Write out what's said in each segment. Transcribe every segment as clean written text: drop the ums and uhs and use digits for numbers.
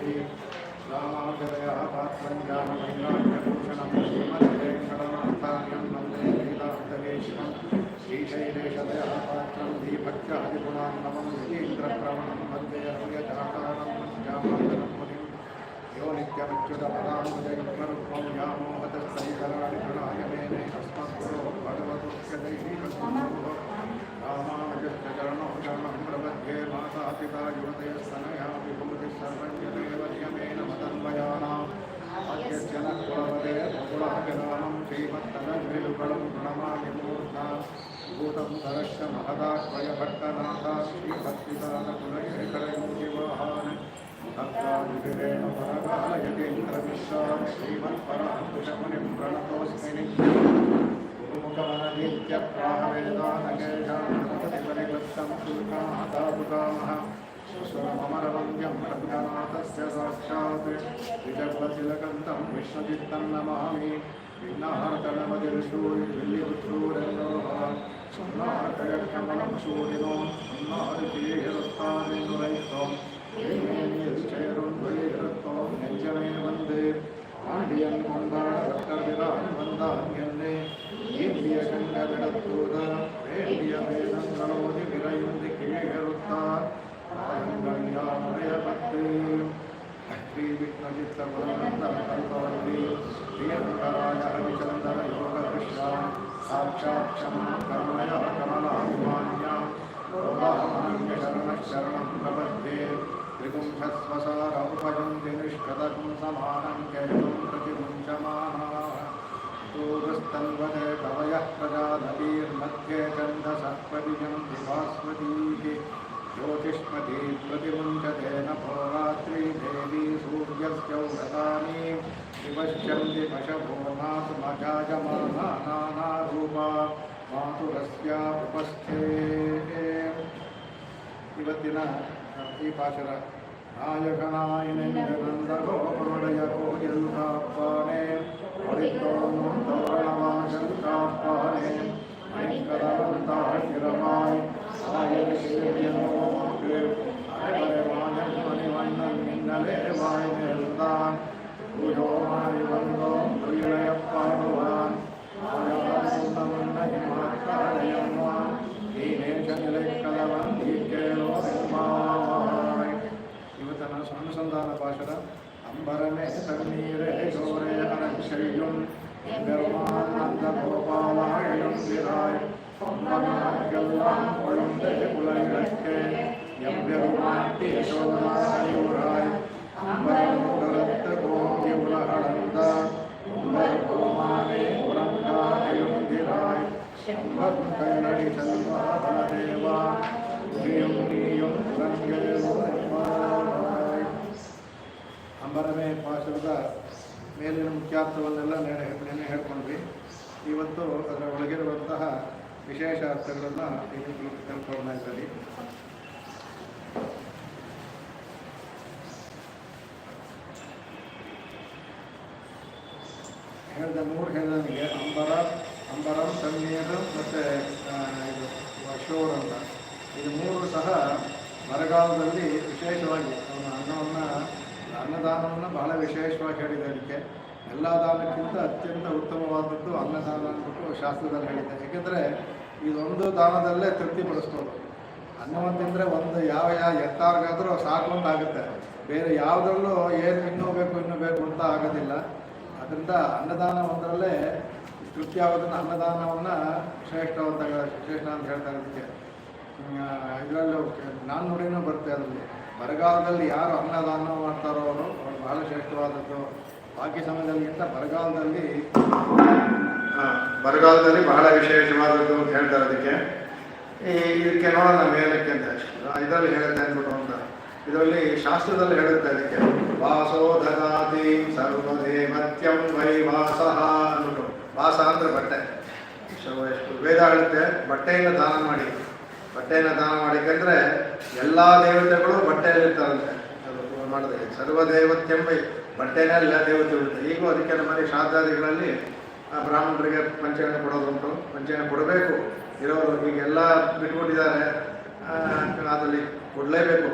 रामागतया पात्रं ज्ञानमैराग्यभूषणं श्रीमद्वेङ्कटनाथार्यं वन्दे वेदान्तदेशिकं श्रीशैलेशदया पात्रं दीभक्त्यादिगुणान्नवं यतीन्द्रप्रवणं वन्दे रम्यजातारं जामातरं मुनिं यो नित्यमच्युतपदाम्बुजयुग्मरुक्मं व्यामोहतस्तैकराणिगुणाय मेने अस्मद्गुरोः भगवतोऽस्य दैहिकसुन्दरोः रामानुजस्य चरणौ शरणं प्रपद्ये माता पिता युवतयस्तनया विभूतिः सर्वं यदेव नियमेन मदन्वयानाम् आद्यस्य न कुलपते कुलाभिरामं श्रीमत्तनग्नियुगलं प्रणमामि मूर्धा भूतं धरश्च महदाह्वयभट्टनाथ श्रीभक्तिदानकुलशेखरयोगिवाहान् भक्तादिभिरेण परकालयतीन्द्रविश्वां श्रीमत्पराङ्कुशमुनिं प्रणतोऽस्मि नित्यम् गुरुमुखवननित्यप्राहवेदानकेशान्तपरिवृत्तं शुल्कामहादापुकामः स्वरमरवन्द्यं रघुनाथस्य साक्षात् द्विजकुलतिलकन्तं विश्वचित्तं नमामि विघ्नार्तनमदिर्शूरिविल्लिपुत्रूरन्दोः सुन्नार्कयकमलं शूरिनो सुन्नार्किरीहरस्तादिन्नुरैस्तों श्रीमेनियश्चैरुन्वैहृत्तों नेञ्जमे वन्दे पाण्डियन् कोण्डाडकर्विरान् वन्दान्यन्ने ஈந்திய கண்டவிடத்தூத வேண்டிய வேதங்களோதி விரைந்து கிழிகருத்தார் ஆயங்கள் யாமுடைய பத்து ஸ்ரீ விஷ்ணஜித்த குலநந்தனகல்பவல்லி பிரியங்கராய ஹரிச்சந்தர யோக கிருஷ்ணா சாட்சாத் க்ஷமா கருணயா கமலாபிமான்யா ரோகாமனன்ய சரணம் பிரபத்தே त्रिगुंशस्वसार उपयुञ्जि निष्कदकं समानं केतुं प्रतिमुञ्चमानाः पूर्वस्तन्वते कवयः प्रजानदीर्मध्ये छन्दसः भास्वतीः ज्योतिष्मती प्रतिमुञ्चते नभोरात्रि देवी सूर्यस्य व्रतानि विपश्यन्ति पशवो मातुमजायमाना नानारूपा मातुरस्य उपस्थे ಇವತ್ತಿನ ಈ ಪಾಶರ ನಾಯಕನಾಯನಂದಗೋಪುರೊಡೆಯ ಕೋಗಿಲ್ಕಾಪ್ಪಾನೆ ಹೊಡಿತೋನು ತೋರಣವಾಶಂಕಾಪ್ಪಾನೆ ಮಣಿಕರವಂತ ಶಿರಮಾಯ್ ಆಯನೋಕೆ ಅರೆವಾಯನ್ ಮಣಿವಣ್ಣನ್ ನಿನ್ನಲೇ ವಾಯ್ ನೆಲ್ತಾನ್ ಪೂಜೋಮಾರಿ ಬಂದೋ ಪ್ರಿಯಯಪ್ಪಾಡುವಾನ್ ಆಯಾಸುನ್ನಮನ್ನ ಹಿಮಾತ್ಕಾರಯನ್ವಾನ್ ಇವತ್ತನ ಅನುಸಂಧಾನ ಭಾಷಣ ಅಂಬರನೆ ತಣ್ಣೀರೇ ಶೋರೇ ಅನಕ್ಷಯ್ಯಂ பெருமானந்த கோபாலாயம் விராய் பொம்பனார்கெல்லாம் கொழுந்தே குலவிளக்கே எம்பெருமாட்டி யசோதாயூராய் அம்பரமுகரத்த கோங்கி உலகளந்த உம்பர் கோமானே உறங்காதையுந்திராய் செம்பன் கைநடி செல்வா பலதேவா உரியும் நீயும் உறங்கேவாய் ಅಂಬರಮೇ ಪಾಶದ ಮೇಲಿನ ಮುಖ್ಯಾರ್ಥವನ್ನೆಲ್ಲ ನೆನೆ ಹೇಳ್ಕೊಂಡ್ವಿ. ಇವತ್ತು ಅದರ ಒಳಗಿರುವಂತಹ ವಿಶೇಷ ಅರ್ಥಗಳನ್ನು ತಿಳ್ಕೊಳ್ಳೋಣ ಇದ್ದಲ್ಲಿ. ಮೂರು ಹೇಳಿದನಿಗೆ ಅಂಬರಂ ತಣ್ಣೀರು ಮತ್ತು ಇದು ಶೋರ್ ಅಂತ, ಇದು ಮೂರು ಸಹ ಬರಗಾಲದಲ್ಲಿ ವಿಶೇಷವಾಗಿ ಅನ್ನದಾನವನ್ನು ಬಹಳ ವಿಶೇಷವಾಗಿ ಹೇಳಿದೆ. ಅದಕ್ಕೆ ಎಲ್ಲ ದಾನಕ್ಕಿಂತ ಅತ್ಯಂತ ಉತ್ತಮವಾದದ್ದು ಅನ್ನದಾನ ಅಂದ್ಬಿಟ್ಟು ಶಾಸ್ತ್ರದಲ್ಲಿ ಹೇಳಿದೆ. ಏಕೆಂದರೆ ಇದೊಂದು ದಾನದಲ್ಲೇ ತೃಪ್ತಿಪಡಿಸ್ಬೋದು. ಅನ್ನವನ್ನು ತಿಂದರೆ ಒಂದು ಯಾವ ಎತ್ತಾರ್ಗಾದರೂ ಸಾಕೊಂಡಾಗುತ್ತೆ, ಬೇರೆ ಯಾವುದರಲ್ಲೂ ಏನು ಇನ್ನೂ ಬೇಕು ಅಂತ ಆಗೋದಿಲ್ಲ. ಅದರಿಂದ ಅನ್ನದಾನ ಒಂದರಲ್ಲೇ ತೃಪ್ತಿ ಆಗೋದನ್ನು ಅನ್ನದಾನವನ್ನು ಶ್ರೇಷ್ಠ ಅಂತ ಹೇಳ್ತಾರೆ. ಅದಕ್ಕೆ ಇದರಲ್ಲೂ ನಾನು ನುಡಿನೂ ಬರುತ್ತೆ. ಅದರಲ್ಲಿ ಬರಗಾಲದಲ್ಲಿ ಯಾರು ಅನ್ನದಾನ ಮಾಡ್ತಾರೋ ಅವರು ಬಹಳ ಶ್ರೇಷ್ಠವಾದದ್ದು. ಬಾಕಿ ಸಮಯದಲ್ಲಿಗಿಂತ ಬರಗಾಲದಲ್ಲಿ ಬಹಳ ವಿಶೇಷವಾದದ್ದು ಅಂತ ಹೇಳ್ತಾರೆ. ಅದಕ್ಕೆ ಇದಕ್ಕೆ ನೋಡೋಣ ಮೇಲಕ್ಕೆ ಅಂತ ಇದರಲ್ಲಿ ಹೇಳುತ್ತೆ ಅಂದ್ಬಿಟ್ಟು ಅಂತ ಇದರಲ್ಲಿ ಶಾಸ್ತ್ರದಲ್ಲಿ ಹೇಳುತ್ತೆ. ಅದಕ್ಕೆ ವಾಸೋ ದದಾತಿ ಸರ್ವದೇವತ್ಯಂ ವೈ ವಾಸಃ ಅಂದ್ಬಿಟ್ಟು. ವಾಸ ಅಂದರೆ ಬಟ್ಟೆ. ವೇದ ಹೇಳುತ್ತೆ ಬಟ್ಟೆಯನ್ನು ದಾನ ಮಾಡಿ ಯಾಕೆಂದರೆ ಎಲ್ಲ ದೇವತೆಗಳು ಬಟ್ಟೆಯಲ್ಲಿರ್ತಾರಂತೆ. ಅದು ಮಾಡಿದೆ ಸರ್ವದೇವತ್ಯಂಬೈ ಬಟ್ಟೆನೇ ಎಲ್ಲ ದೇವತೆ ಇರುತ್ತೆ. ಈಗೂ ಅದಕ್ಕೆ ನಮ್ಮಲ್ಲಿ ಶ್ರಾದ್ದಾದಿಗಳಲ್ಲಿ ಬ್ರಾಹ್ಮಣರಿಗೆ ಪಂಚೆಯನ್ನು ಕೊಡೋದುಂಟು. ಪಂಚೆಯನ್ನು ಕೊಡಬೇಕು ಇರೋರು. ಈಗೆಲ್ಲ ಬಿಟ್ಬಿಟ್ಟಿದ್ದಾರೆ. ಅದರಲ್ಲಿ ಕೊಡಲೇಬೇಕು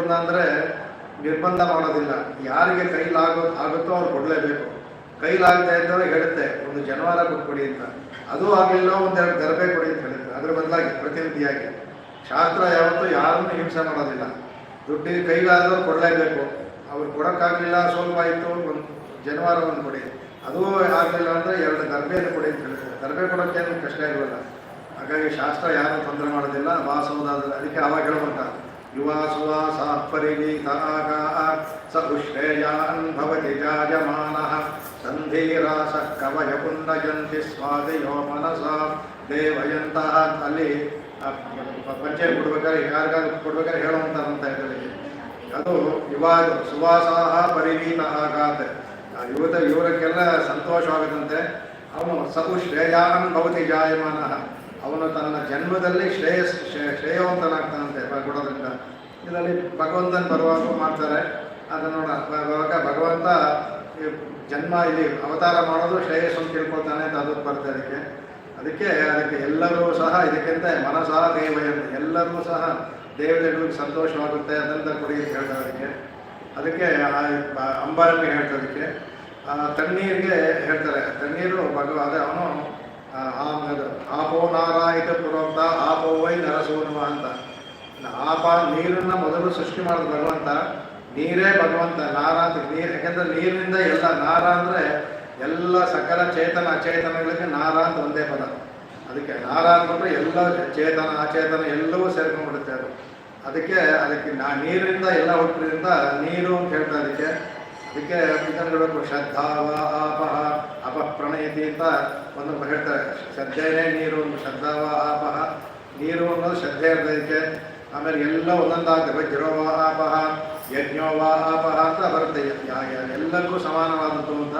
ಅಂತಂದರೆ ನಿರ್ಬಂಧ ಮಾಡೋದಿಲ್ಲ. ಯಾರಿಗೆ ಆಗುತ್ತೋ ಅವ್ರು ಕೊಡಲೇಬೇಕು. ಕೈಲಾಗದೆ ಇದ್ದವ್ರಿಗೆ ಹೇಳುತ್ತೆ ಒಂದು ಜನವಾರ ಕೊಟ್ಕೊಡಿ ಅಂತ. ಅದು ಆಗಲಿಲ್ಲ ಒಂದೆರಡು ಗರ್ಭೆ ಕೊಡಿ ಅಂತ ಹೇಳುತ್ತೆ. ಅದ್ರ ಬದಲಾಗಿ ಪ್ರತಿನಿಧಿಯಾಗಿ ಶಾಸ್ತ್ರ ಯಾವತ್ತೂ ಯಾರನ್ನೂ ಹಿಂಸೆ ಮಾಡೋದಿಲ್ಲ. ದುಡ್ಡಿಗೆ ಕೈಲಾದವ್ರು ಕೊಡಲೇಬೇಕು. ಅವ್ರು ಕೊಡೋಕ್ಕಾಗಲಿಲ್ಲ, ಸ್ವಲ್ಪಾಯಿತು, ಒಂದು ಜನವಾರ ಒಂದು ಕೊಡಿ. ಅದು ಆಗಲಿಲ್ಲ ಅಂದರೆ 2 ಗರ್ಭೆಯನ್ನು ಕೊಡಿ ಅಂತ ಹೇಳುತ್ತೆ. ಗರ್ಭೆ ಕೊಡೋಕ್ಕೇನು ಕಷ್ಟ ಇರೋಲ್ಲ. ಹಾಗಾಗಿ ಶಾಸ್ತ್ರ ಯಾರೂ ತೊಂದರೆ ಮಾಡೋದಿಲ್ಲ. ವಾಸೋದಾದ್ರೆ ಅದಕ್ಕೆ ಅವಾಗ ಹೇಳುವಂತ ಯುವಾ ಸುವಾಸ ಪರಿಣೀತಾಗ ಸ ಉಶ್ರೇಯಾನ್ ಭವತಿ ಜಾಯಮಾನಃ ಸಂಧೀರಾಸ ಕವಯ ಪುಂಡಯಂತಿ ಸ್ವಾದಿಯೋ ಮನಸ ದೇವಯಂತಹ. ಅಲ್ಲಿ ಪಂಚಾಯತ್ ಕೊಡ್ಬೇಕಾದ್ರೆ ಯಾರಿಗಾದ್ರು ಕೊಡ್ಬೇಕಾದ್ರೆ ಹೇಳುವಂತ ಇದರಲ್ಲಿ ಅದು ಯುವಾದ ಸುವಾಸಾಹ ಪರಿಣೀತಾಗಾತ್. ಇವರಕ್ಕೆಲ್ಲ ಸಂತೋಷವಾಗದಂತೆ ಅವನು ಸತು ಶ್ರೇಯಾನ್ ಭವತಿ ಜಾಯಮಾನಃ. ಅವನು ತನ್ನ ಜನ್ಮದಲ್ಲಿ ಶ್ರೇಯವಂತನಾಗ್ತಾನಂತೆ ಕೊಡೋದ್ರಿಂದ. ಇದರಲ್ಲಿ ಭಗವಂತನ ಬರುವಾಗ ಮಾಡ್ತಾರೆ ಅದನ್ನು ಭಗವಂತ ಜನ್ಮ ಇಲ್ಲಿ ಅವತಾರ ಮಾಡೋದು ಶ್ರೇಯಸ್ ಅಂತ ತಿಳ್ಕೊಳ್ತಾನೆ ಅಂತ ಅದು ಬರುತ್ತೆ. ಅದಕ್ಕೆ ಎಲ್ಲರೂ ಸಹ ಇದಕ್ಕಿಂತ ಮನಸಾ ದೇವಯಂತ, ಎಲ್ಲರೂ ಸಹ ದೇವತೆಗಳಿಗೆ ಸಂತೋಷವಾಗುತ್ತೆ ಅದರಿಂದ ಕೊಡಿ ಅಂತ ಹೇಳ್ತಾರೆ. ಅದಕ್ಕೆ ಅಂಬಾರನ್ನು ಹೇಳ್ತದಕ್ಕೆ ತಣ್ಣೀರಿಗೆ ಹೇಳ್ತಾರೆ. ತಣ್ಣೀರು ಅದೇ ಅವನು ಆಪೋ ನಾರಾಯಿತ ಪುರೋಕ್ತ ಆಪೋ ವೈ ನರಸೂನುವ ಅಂತ. ನೀರನ್ನು ಮೊದಲು ಸೃಷ್ಟಿ ಮಾಡೋದು ಭಗವಂತ. ನೀರೇ ಭಗವಂತ. ನಾರ ಅಂತ ನೀರು, ಯಾಕೆಂದ್ರೆ ನೀರಿನಿಂದ ಎಲ್ಲ. ನಾರ ಅಂದರೆ ಎಲ್ಲ ಸಕಲ ಚೇತನ ಅಚೇತನಗಳಿಗೆ ನಾರ ಅಂತ ಒಂದೇ ಪದ. ಅದಕ್ಕೆ ನಾರ ಅಂದ್ಬಿಟ್ರೆ ಎಲ್ಲ ಚೇತನ ಅಚೇತನ ಎಲ್ಲವೂ ಸೇರ್ಕೊಂಡ್ಬಿಡುತ್ತೆ ಅದು. ಅದಕ್ಕೆ ನೀರಿನಿಂದ ಎಲ್ಲ ಹುಟ್ಟಿದ್ರಿಂದ ನೀರು ಅಂತ ಹೇಳ್ತಾರೆ. ಅದಕ್ಕೆ ಇದನ್ನು ಶ್ರದ್ಧಾವ ಆಪಹ ಅಪಪ್ರಣಯತಿ ಅಂತ ಒಂದು ಹೇಳ್ತಾರೆ. ಶ್ರದ್ಧೆನೇ ನೀರು, ಒಂದು ಶ್ರದ್ಧಾವ ಆಪಹ ನೀರು ಅನ್ನೋದು ಶ್ರದ್ಧೆ ಇರೋದಕ್ಕೆ. ಆಮೇಲೆ ಎಲ್ಲ ಒಂದೊಂದಾಗ್ತದೆ. ವಜ್ರೋವ ಆಪಹ ಯಜ್ಞೋವ ಆಪಹ ಅಂತ ಬರುತ್ತೆ. ಎಲ್ಲಕ್ಕೂ ಸಮಾನವಾದದ್ದು ಅಂತ.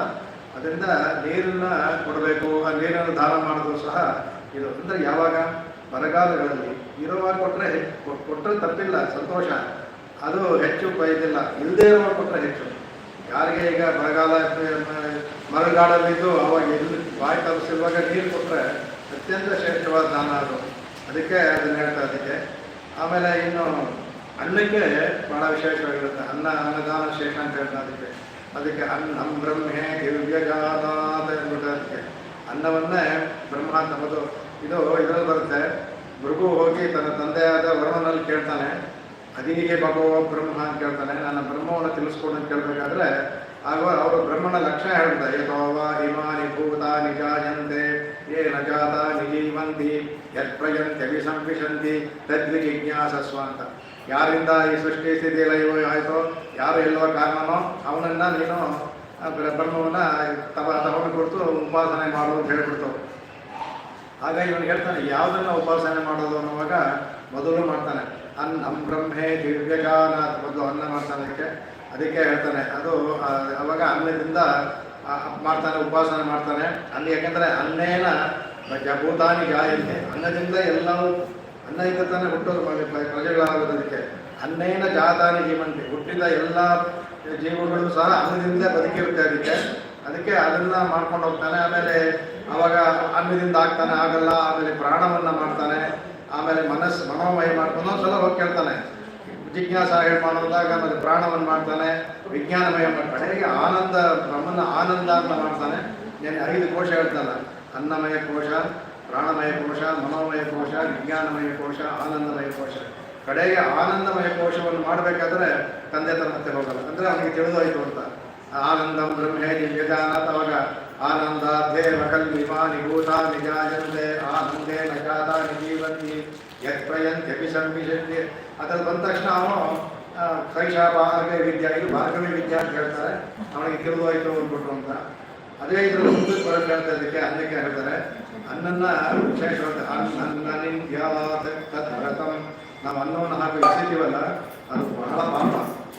ಅದರಿಂದ ನೀರನ್ನು ಕೊಡಬೇಕು. ಆ ನೀರನ್ನು ದಾನ ಮಾಡೋದು ಸಹ ಇದು. ಅಂದರೆ ಯಾವಾಗ ಬರಗಾಲಗಳಲ್ಲಿ ಇರುವಾಗ ಕೊಟ್ಟರೆ ತಪ್ಪಿಲ್ಲ, ಸಂತೋಷ. ಅದು ಹೆಚ್ಚು ಬೈದಿಲ್ಲ. ಇಲ್ಲದೇ ಇರುವಾಗ ಕೊಟ್ಟರೆ ಹೆಚ್ಚು. ಯಾರಿಗೆ ಈಗ ಬರಗಾಲ ಮರಗಾಡಲಿದ್ದು ಅವಾಗ ಎಲ್ಲಿ ಬಾಯಿ ತಪ್ಪಿಸಿರುವಾಗ ನೀರು ಕೊಟ್ಟರೆ ಅತ್ಯಂತ ಶ್ರೇಷ್ಠವಾದ ದಾನ ಅದು. ಅದಕ್ಕೆ ಅದನ್ನು ಹೇಳ್ತಾ ಅದಕ್ಕೆ. ಆಮೇಲೆ ಇನ್ನು ಅನ್ನಕ್ಕೆ ಭಾಳ ವಿಶೇಷವಾಗಿರುತ್ತೆ. ಅನ್ನದಾನ ಶ್ರೇಷ್ಠ ಅಂತ ಹೇಳ್ತಾ ಅದಕ್ಕೆ ಅನ್ನಂ ಬ್ರಹ್ಮೇ ದಿವ್ಯಜಾನಾಥ ಅಂದ್ಬಿಟ್ಟು ಅದಕ್ಕೆ ಅನ್ನವನ್ನೇ ಬ್ರಹ್ಮ ಅಂತ ಮೊದಲು ಇದು ಇದರಲ್ಲಿ ಬರುತ್ತೆ. ಭೃಗು ಹೋಗಿ ತನ್ನ ತಂದೆಯಾದ ವರುಣನಲ್ಲಿ ಕೇಳ್ತಾನೆ, ಅದೀಗೆ ಭಗವ ಬ್ರಹ್ಮ ಅಂತ ಕೇಳ್ತಾನೆ. ನನ್ನ ಬ್ರಹ್ಮವನ್ನು ತಿಳಿಸ್ಕೊಂಡು ಅಂತ ಕೇಳಬೇಕಾದ್ರೆ ಆಗ ಅವರು ಬ್ರಹ್ಮನ ಲಕ್ಷಣ ಹೇಳ್ತಾರೆ. ಯಥೋವ ಇಮಾನಿ ಭೂತಾನಿ ಜಾಯಂತೆ ಯೇ ನ ಜಾತ ನಿಜೀವಂತಿ ಯತ್ಪ್ರಯಂತ್ಯ ವಿಸಂಪಿಷಂತಿ ತದ್ವಿಜಿಜ್ಞಾಸಸ್ವ ಅಂತ. ಯಾರಿಂದ ಈ ಸೃಷ್ಟಿ ಸ್ಥಿತಿ ಲೈವ ಆಯಿತೋ, ಯಾರು ಎಲ್ಲೋ ಕಾರಣನೋ ಅವನನ್ನು ನೀನು ಬ್ರಹ್ಮವನ್ನು ತಗೊಂಡು ಕೊಡ್ತು ಉಪಾಸನೆ ಮಾಡೋದು ಅಂತ ಹೇಳ್ಬಿಡ್ತು. ಹಾಗಾಗಿ ಇವನು ಹೇಳ್ತಾನೆ ಯಾವುದನ್ನು ಉಪಾಸನೆ ಮಾಡೋದು ಅನ್ನುವಾಗ ಮೊದಲು ಮಾಡ್ತಾನೆ ಅನ್ನಂ ಬ್ರಹ್ಮೇ ದಿವ್ಯಜಾನಾಥ. ಮೊದಲು ಅನ್ನ ಮಾಡ್ತಾನೆ. ಅದಕ್ಕೆ ಹೇಳ್ತಾನೆ ಅದು ಅವಾಗ ಅನ್ನದಿಂದ ಮಾಡ್ತಾನೆ, ಉಪಾಸನೆ ಮಾಡ್ತಾನೆ. ಅಲ್ಲಿ ಯಾಕೆಂದರೆ ಅನ್ನೇನ ಭೂತಾನಿ ಜಾಯಂತೆ. ಅನ್ನದಿಂದ ಎಲ್ಲವೂ, ಅನ್ನದಿಂದ ತಾನೇ ಹುಟ್ಟೋದು ಪ್ರಜೆಗಳಾಗೋದಕ್ಕೆ. ಅನ್ನೇನ ಜಾತಾನಿ ಜೀವಂತಿ, ಹುಟ್ಟಿದ ಎಲ್ಲ ಜೀವಗಳು ಸಹ ಅನ್ನದಿಂದ ಬದುಕಿರುತ್ತೆ. ಅದಕ್ಕೆ ಅದನ್ನು ಮಾಡ್ಕೊಂಡು ಹೋಗ್ತಾನೆ. ಆಮೇಲೆ ಅವಾಗ ಅನ್ನದಿಂದ ಆಗ್ತಾನೆ ಆಗಲ್ಲ. ಆಮೇಲೆ ಪ್ರಾಣವನ್ನು ಮಾಡ್ತಾನೆ. ಆಮೇಲೆ ಮನೋಮಯ ಮಾಡ್ಕೊಂಡು ಒಂದ್ಸಲ ಹೋಗಿ ಕೇಳ್ತಾನೆ. ಜಿಜ್ಞಾಸ ಹೇಳಿ ಮಾಡೋದಾಗ ಆಮೇಲೆ ಪ್ರಾಣವನ್ನು ಮಾಡ್ತಾನೆ, ವಿಜ್ಞಾನಮಯ ಮಾಡ್ತಾನೆ. ಹೀಗೆ ಆನಂದ ಬ್ರಹ್ಮನ ಆನಂದ ಅಂತ ಮಾಡ್ತಾನೆ. నేను 5 ಕೋಶ ಹೇಳ್ತಾನೆ. ಅನ್ನಮಯ ಕೋಶ, ಪ್ರಾಣಮಯ ಕೋಶ, ಮನೋಮಯ ಕೋಶ, ವಿಜ್ಞಾನಮಯ ಕೋಶ, ಆನಂದಮಯ ಕೋಶ. ಕಡೆಗೆ ಆನಂದಮಯ ಕೋಶವನ್ನು ಮಾಡಬೇಕಾದ್ರೆ ತಂದೆ ತರ ಮತ್ತೆ ಹೋಗಲ್ಲ. ಅಂದರೆ ಅವನಿಗೆ ತಿಳಿದೋಯ್ತು ಅಂತ. ಆನಂದಂ ಬ್ರಹ್ಮೇ ದಿವ್ಯಜಾನಾಥ. ಅವಾಗ ಆನಂದ ದೇವ ಕಲ್ವಿಮಾನಿ ಭೂತಾನಿ ಜಾಯಂತೆ ಆನಂದೇ ನ ಜಾತಾನಿ ಜೀವಂತಿ ಯತ್ಪ್ರಯಂತ್ಯ ವಿಸಂಪಿಷಂತಿ. ಅದ್ರಲ್ಲಿ ಬಂದ ತಕ್ಷಣ ಅವನು ಕೈಶಾ ಭಾರ್ಗವಿ ವಿದ್ಯಾ, ಇದು ಭಾರ್ಗವಿ ವಿದ್ಯಾ ಅಂತ ಹೇಳ್ತಾರೆ. ಅವನಿಗೆ ತಿಳಿದೋಯ್ತು ಅಂದ್ಬಿಟ್ರು ಅಂತ. ಅದೇ ಇದರಲ್ಲಿ ಮುಂದಕ್ಕೆ ಬರೋಕ್ಕೆ ಹೇಳ್ತಾ ಇದಕ್ಕೆ ಅನ್ನಕ್ಕೆ ಹೇಳ್ತಾರೆ. ಅನ್ನನ್ನ ವಿಶೇಷವಾದ ಅನ್ನನಿಂದ್ಯಾತಂ. ನಾವು ಅನ್ನವನ್ನು ಹಾಕಿ ಎಸಿತೀವಲ್ಲ ಅದು ಬಹಳ ಪಾಪ.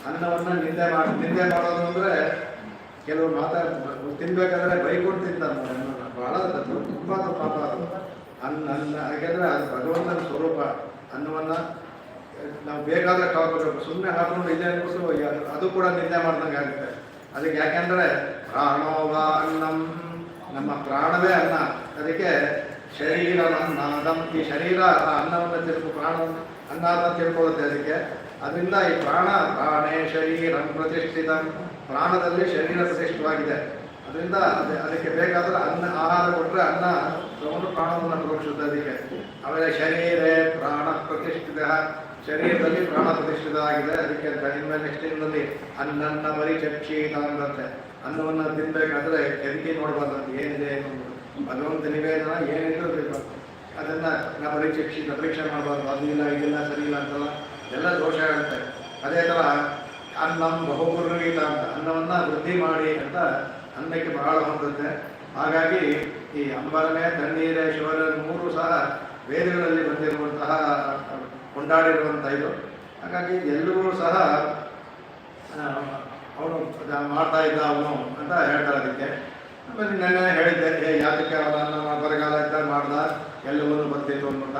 ಅನ್ನವನ್ನು ನಿಂದೆ ಮಾಡೋದು ಅಂದರೆ ಕೆಲವು ತಿನ್ಬೇಕಾದ್ರೆ ಬೈಕೊಂಡು ತಿಂತಾರೆ. ಅನ್ನವನ್ನು ಬಹಳ ತುಂಬ ಪಾಪ ಅದು. ಅನ್ನ ಯಾಕೆಂದರೆ ಅದು ಭಗವಂತನ ಸ್ವರೂಪ. ಅನ್ನವನ್ನು ನಾವು ಬೇಕಾದಷ್ಟು ಹಾಕೋಬೇಕು. ಸುಮ್ಮನೆ ಹಾಕೊಂಡು ಇದೆ ಅನ್ಬಿಟ್ಟು ಅದು ಕೂಡ ನಿಂದೆ ಮಾಡ್ದಂಗೆ ಆಗುತ್ತೆ. ಅದಕ್ಕೆ ಯಾಕೆಂದರೆ ಪ್ರಾಣೋವ ಅನ್ನಂ, ನಮ್ಮ ಪ್ರಾಣವೇ ಅನ್ನ. ಅದಕ್ಕೆ ಶರೀರವನ್ನಾದಂ, ಈ ಶರೀರ ಅನ್ನವನ್ನು ತಿರುಗು ಪ್ರಾಣವನ್ನು ಅನ್ನ ಅಂತ ತಿಳ್ಕೊಳ್ಳುತ್ತೆ ಅದಕ್ಕೆ. ಅದರಿಂದ ಈ ಪ್ರಾಣೇ ಶರೀರಂ ಪ್ರತಿಷ್ಠಿತ, ಪ್ರಾಣದಲ್ಲಿ ಶರೀರ ಪ್ರತಿಷ್ಠಿತವಾಗಿದೆ. ಅದರಿಂದ ಅದಕ್ಕೆ ಬೇಕಾದ್ರೆ ಆಹಾರ ಕೊಟ್ಟರೆ ಅನ್ನ ತಗೊಂಡು ಪ್ರಾಣವನ್ನು ಪ್ರೋಕ್ಷಿಸುತ್ತೆ ಅದಕ್ಕೆ. ಆಮೇಲೆ ಶರೀರೇ ಪ್ರಾಣ ಪ್ರತಿಷ್ಠಿತ, ಶರೀರದಲ್ಲಿ ಪ್ರಾಣ ಪ್ರತಿಷ್ಠಿತ ಆಗಿದೆ ಅದಕ್ಕೆ ಅಂತ. ಇನ್ಮೇಲೆ ನೆಕ್ಸ್ಟ್ ದಿನದಲ್ಲಿ ಅನ್ನನ್ನ ಪರಿಚಕ್ಷೀತ ಅಂದಂತೆ, ಅನ್ನವನ್ನು ತಿನ್ಬೇಕಾದ್ರೆ ಕೆದಕಿ ನೋಡ್ಬಾರ್ದು ಏನಿದೆ ಭಗವಂತ ನಿವೇದನ ಏನಿದ್ರು ಬೇಕು ಅದನ್ನು ನಾವು ಪರೀಕ್ಷೆ ಮಾಡಬಾರ್ದು. ಅದು ಇಲ್ಲ ಇದಿಲ್ಲ ಸರಿ ಇಲ್ಲ ಅಂತಲ್ಲ, ಎಲ್ಲ ದೋಷ ಆಗುತ್ತೆ. ಅದೇ ಥರ ಅನ್ನಂ ಬಹುಗುರುಗೀತ ಅಂತ, ಅನ್ನವನ್ನು ವೃದ್ಧಿ ಮಾಡಿ ಅಂತ ಅನ್ನಕ್ಕೆ ಬಹಳ ಹೊಂದುತ್ತೆ. ಹಾಗಾಗಿ ಈ ಅಂಬರನೇ ತಣ್ಣೀರೇ ಶಿವರ ಮೂರು ಸಹ ವೇದಗಳಲ್ಲಿ ಬಂದಿರುವಂತಹ ಕೊಂಡಾಡಿರುವಂಥ ಇದು. ಹಾಗಾಗಿ ಎಲ್ಲರೂ ಸಹ ಅವನು ಮಾಡ್ತಾ ಇದ್ದ ಅವನು ಅಂತ ಹೇಳ್ತಾರೆ ಅದಕ್ಕೆ. ಆಮೇಲೆ ನೆನ್ನೆ ಹೇಳಿದ್ದೆ ಯಾತಕ್ಕೆ ಅವನನ್ನು ಬರಗಾಲ ಇದ್ದಾಗ ಮಾಡ್ದ, ಎಲ್ಲವನ್ನೂ ಬರ್ತಿತ್ತು ಅಂದ್ಬಿಟ್ಟ.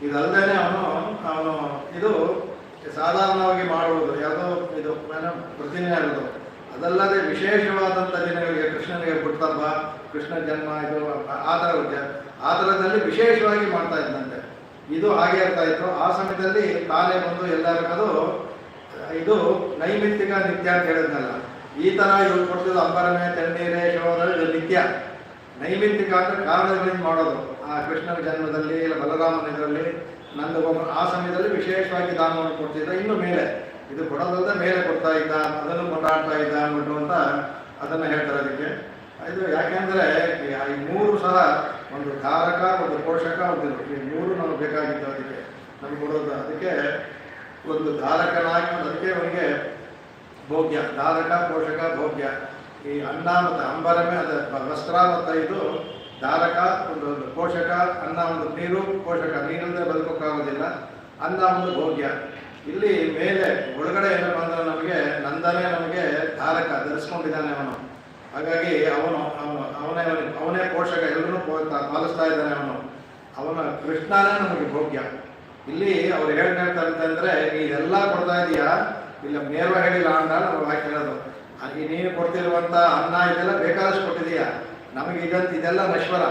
ಇದಲ್ಲದೆ ಅವನು ಇದು ಸಾಧಾರಣವಾಗಿ ಮಾಡುವುದು ಯಾವುದೋ ಇದು ಪ್ರತಿಜ್ಞೆ ಆಗೋದು, ಅದಲ್ಲದೆ ವಿಶೇಷವಾದಂಥ ದಿನಗಳಿಗೆ ಕೃಷ್ಣನಿಗೆ ಹುಟ್ಟುಹಬ್ಬ, ಕೃಷ್ಣ ಜನ್ಮ, ಇದು ಆ ಥರದಲ್ಲಿ ವಿಶೇಷವಾಗಿ ಮಾಡ್ತಾ ಇದ್ದಂತೆ. ಇದು ಹಾಗೆ ಆಗ್ತಾ ಇತ್ತು. ಆ ಸಮಯದಲ್ಲಿ ತಾನೇ ಬಂದು ಎಲ್ಲರಿಗೂ ಇದು ನೈಮಿತ್ತಿಕ ನಿತ್ಯ ಅಂತ ಹೇಳಿದ್ನಲ್ಲ, ಈ ಥರ ಇದು ಕೊಡ್ತಿದ್ದು ಅಂಬರನೇ ತಣ್ಣೀರೇ ಶಿವರ ಇದು ನಿತ್ಯ. ನೈಮಿತ್ತಿಕ ಅಂದರೆ ಕಾರಣಗಳಿಂದ ಮಾಡೋದು. ಆ ಕೃಷ್ಣನ ಜನ್ಮದಲ್ಲಿ ಇಲ್ಲ ಬಲರಾಮನ ಇದರಲ್ಲಿ ನಂದಗೋಪುರ ಆ ಸಮಯದಲ್ಲಿ ವಿಶೇಷವಾಗಿ ದಾನವನ್ನು ಕೊಡ್ತಿದ್ದ. ಇನ್ನು ಮೇಲೆ ಇದು ಕೊಡೋದಲ್ಲದೆ ಮೇಲೆ ಕೊಡ್ತಾ ಇದ್ದ, ಅದನ್ನು ಕೊಂಡಾಡ್ತಾ ಇದ್ದ ಅಂದ್ಬಿಟ್ಟು ಅಂತ ಅದನ್ನು ಹೇಳ್ತಾರೆ ಅದಕ್ಕೆ. ಇದು ಯಾಕೆಂದರೆ ಈ ಮೂರು ಸಹ ಒಂದು ಧಾರಕ, ಒಂದು ಪೋಷಕ, ಒಂದು ಈ ಮೂರು ನಮಗೆ ಬೇಕಾಗಿತ್ತು ಅದಕ್ಕೆ ನಮಗೆ ಕೊಡೋದು. ಅದಕ್ಕೆ ಒಂದು ಧಾರಕನಾಗಿ ಅದಕ್ಕೆ ಅವನಿಗೆ ಭೋಗ್ಯ, ಧಾರಕ ಪೋಷಕ ಭೋಗ್ಯ. ಈ ಅನ್ನ ಮತ್ತು ಅಂಬರಮೇ ಅದು ವಸ್ತ್ರ ಮತ್ತು ಇದು ಧಾರಕ, ಒಂದು ಪೋಷಕ, ಅನ್ನ ಒಂದು ನೀರು, ಪೋಷಕ ನೀರಿಲ್ಲದೆ ಬದುಕೋಕ್ಕಾಗೋದಿಲ್ಲ, ಅನ್ನ ಒಂದು ಭೋಗ್ಯ. ಇಲ್ಲಿ ಮೇಲೆ ಒಳಗಡೆ ಏನಪ್ಪ ಅಂದ್ರೆ ನಮಗೆ ನಂದನೇ ನಮಗೆ ಧಾರಕ ಧರಿಸ್ಕೊಂಡಿದ್ದಾನೆ ಅವನು. ಹಾಗಾಗಿ ಅವನೇ ಪೋಷಕ, ಎಲ್ಲರೂ ಪಾಲಿಸ್ತಾ ಇದ್ದಾನೆ ಅವನ ಕೃಷ್ಣನೇ ನಮಗೆ ಭೋಗ್ಯ. ಇಲ್ಲಿ ಅವ್ರು ಹೇಳ್ತಾರೆ ಅಂತಂದರೆ ಇದೆಲ್ಲ ಕೊಡ್ತಾ ಇದೀಯಾ, ಇಲ್ಲ ನೇರವ ಹೇಳಿಲ್ಲ ಅಂದ ನಾವು ಹಾಕಿ ಹೇಳೋದು. ಈ ನೀನು ಕೊಡ್ತಿರುವಂಥ ಅನ್ನ ಇದೆಲ್ಲ ಬೇಕಾದಷ್ಟು ಕೊಟ್ಟಿದೀಯಾ, ನಮಗೆ ಇದೆಲ್ಲ ನಶ್ವರ.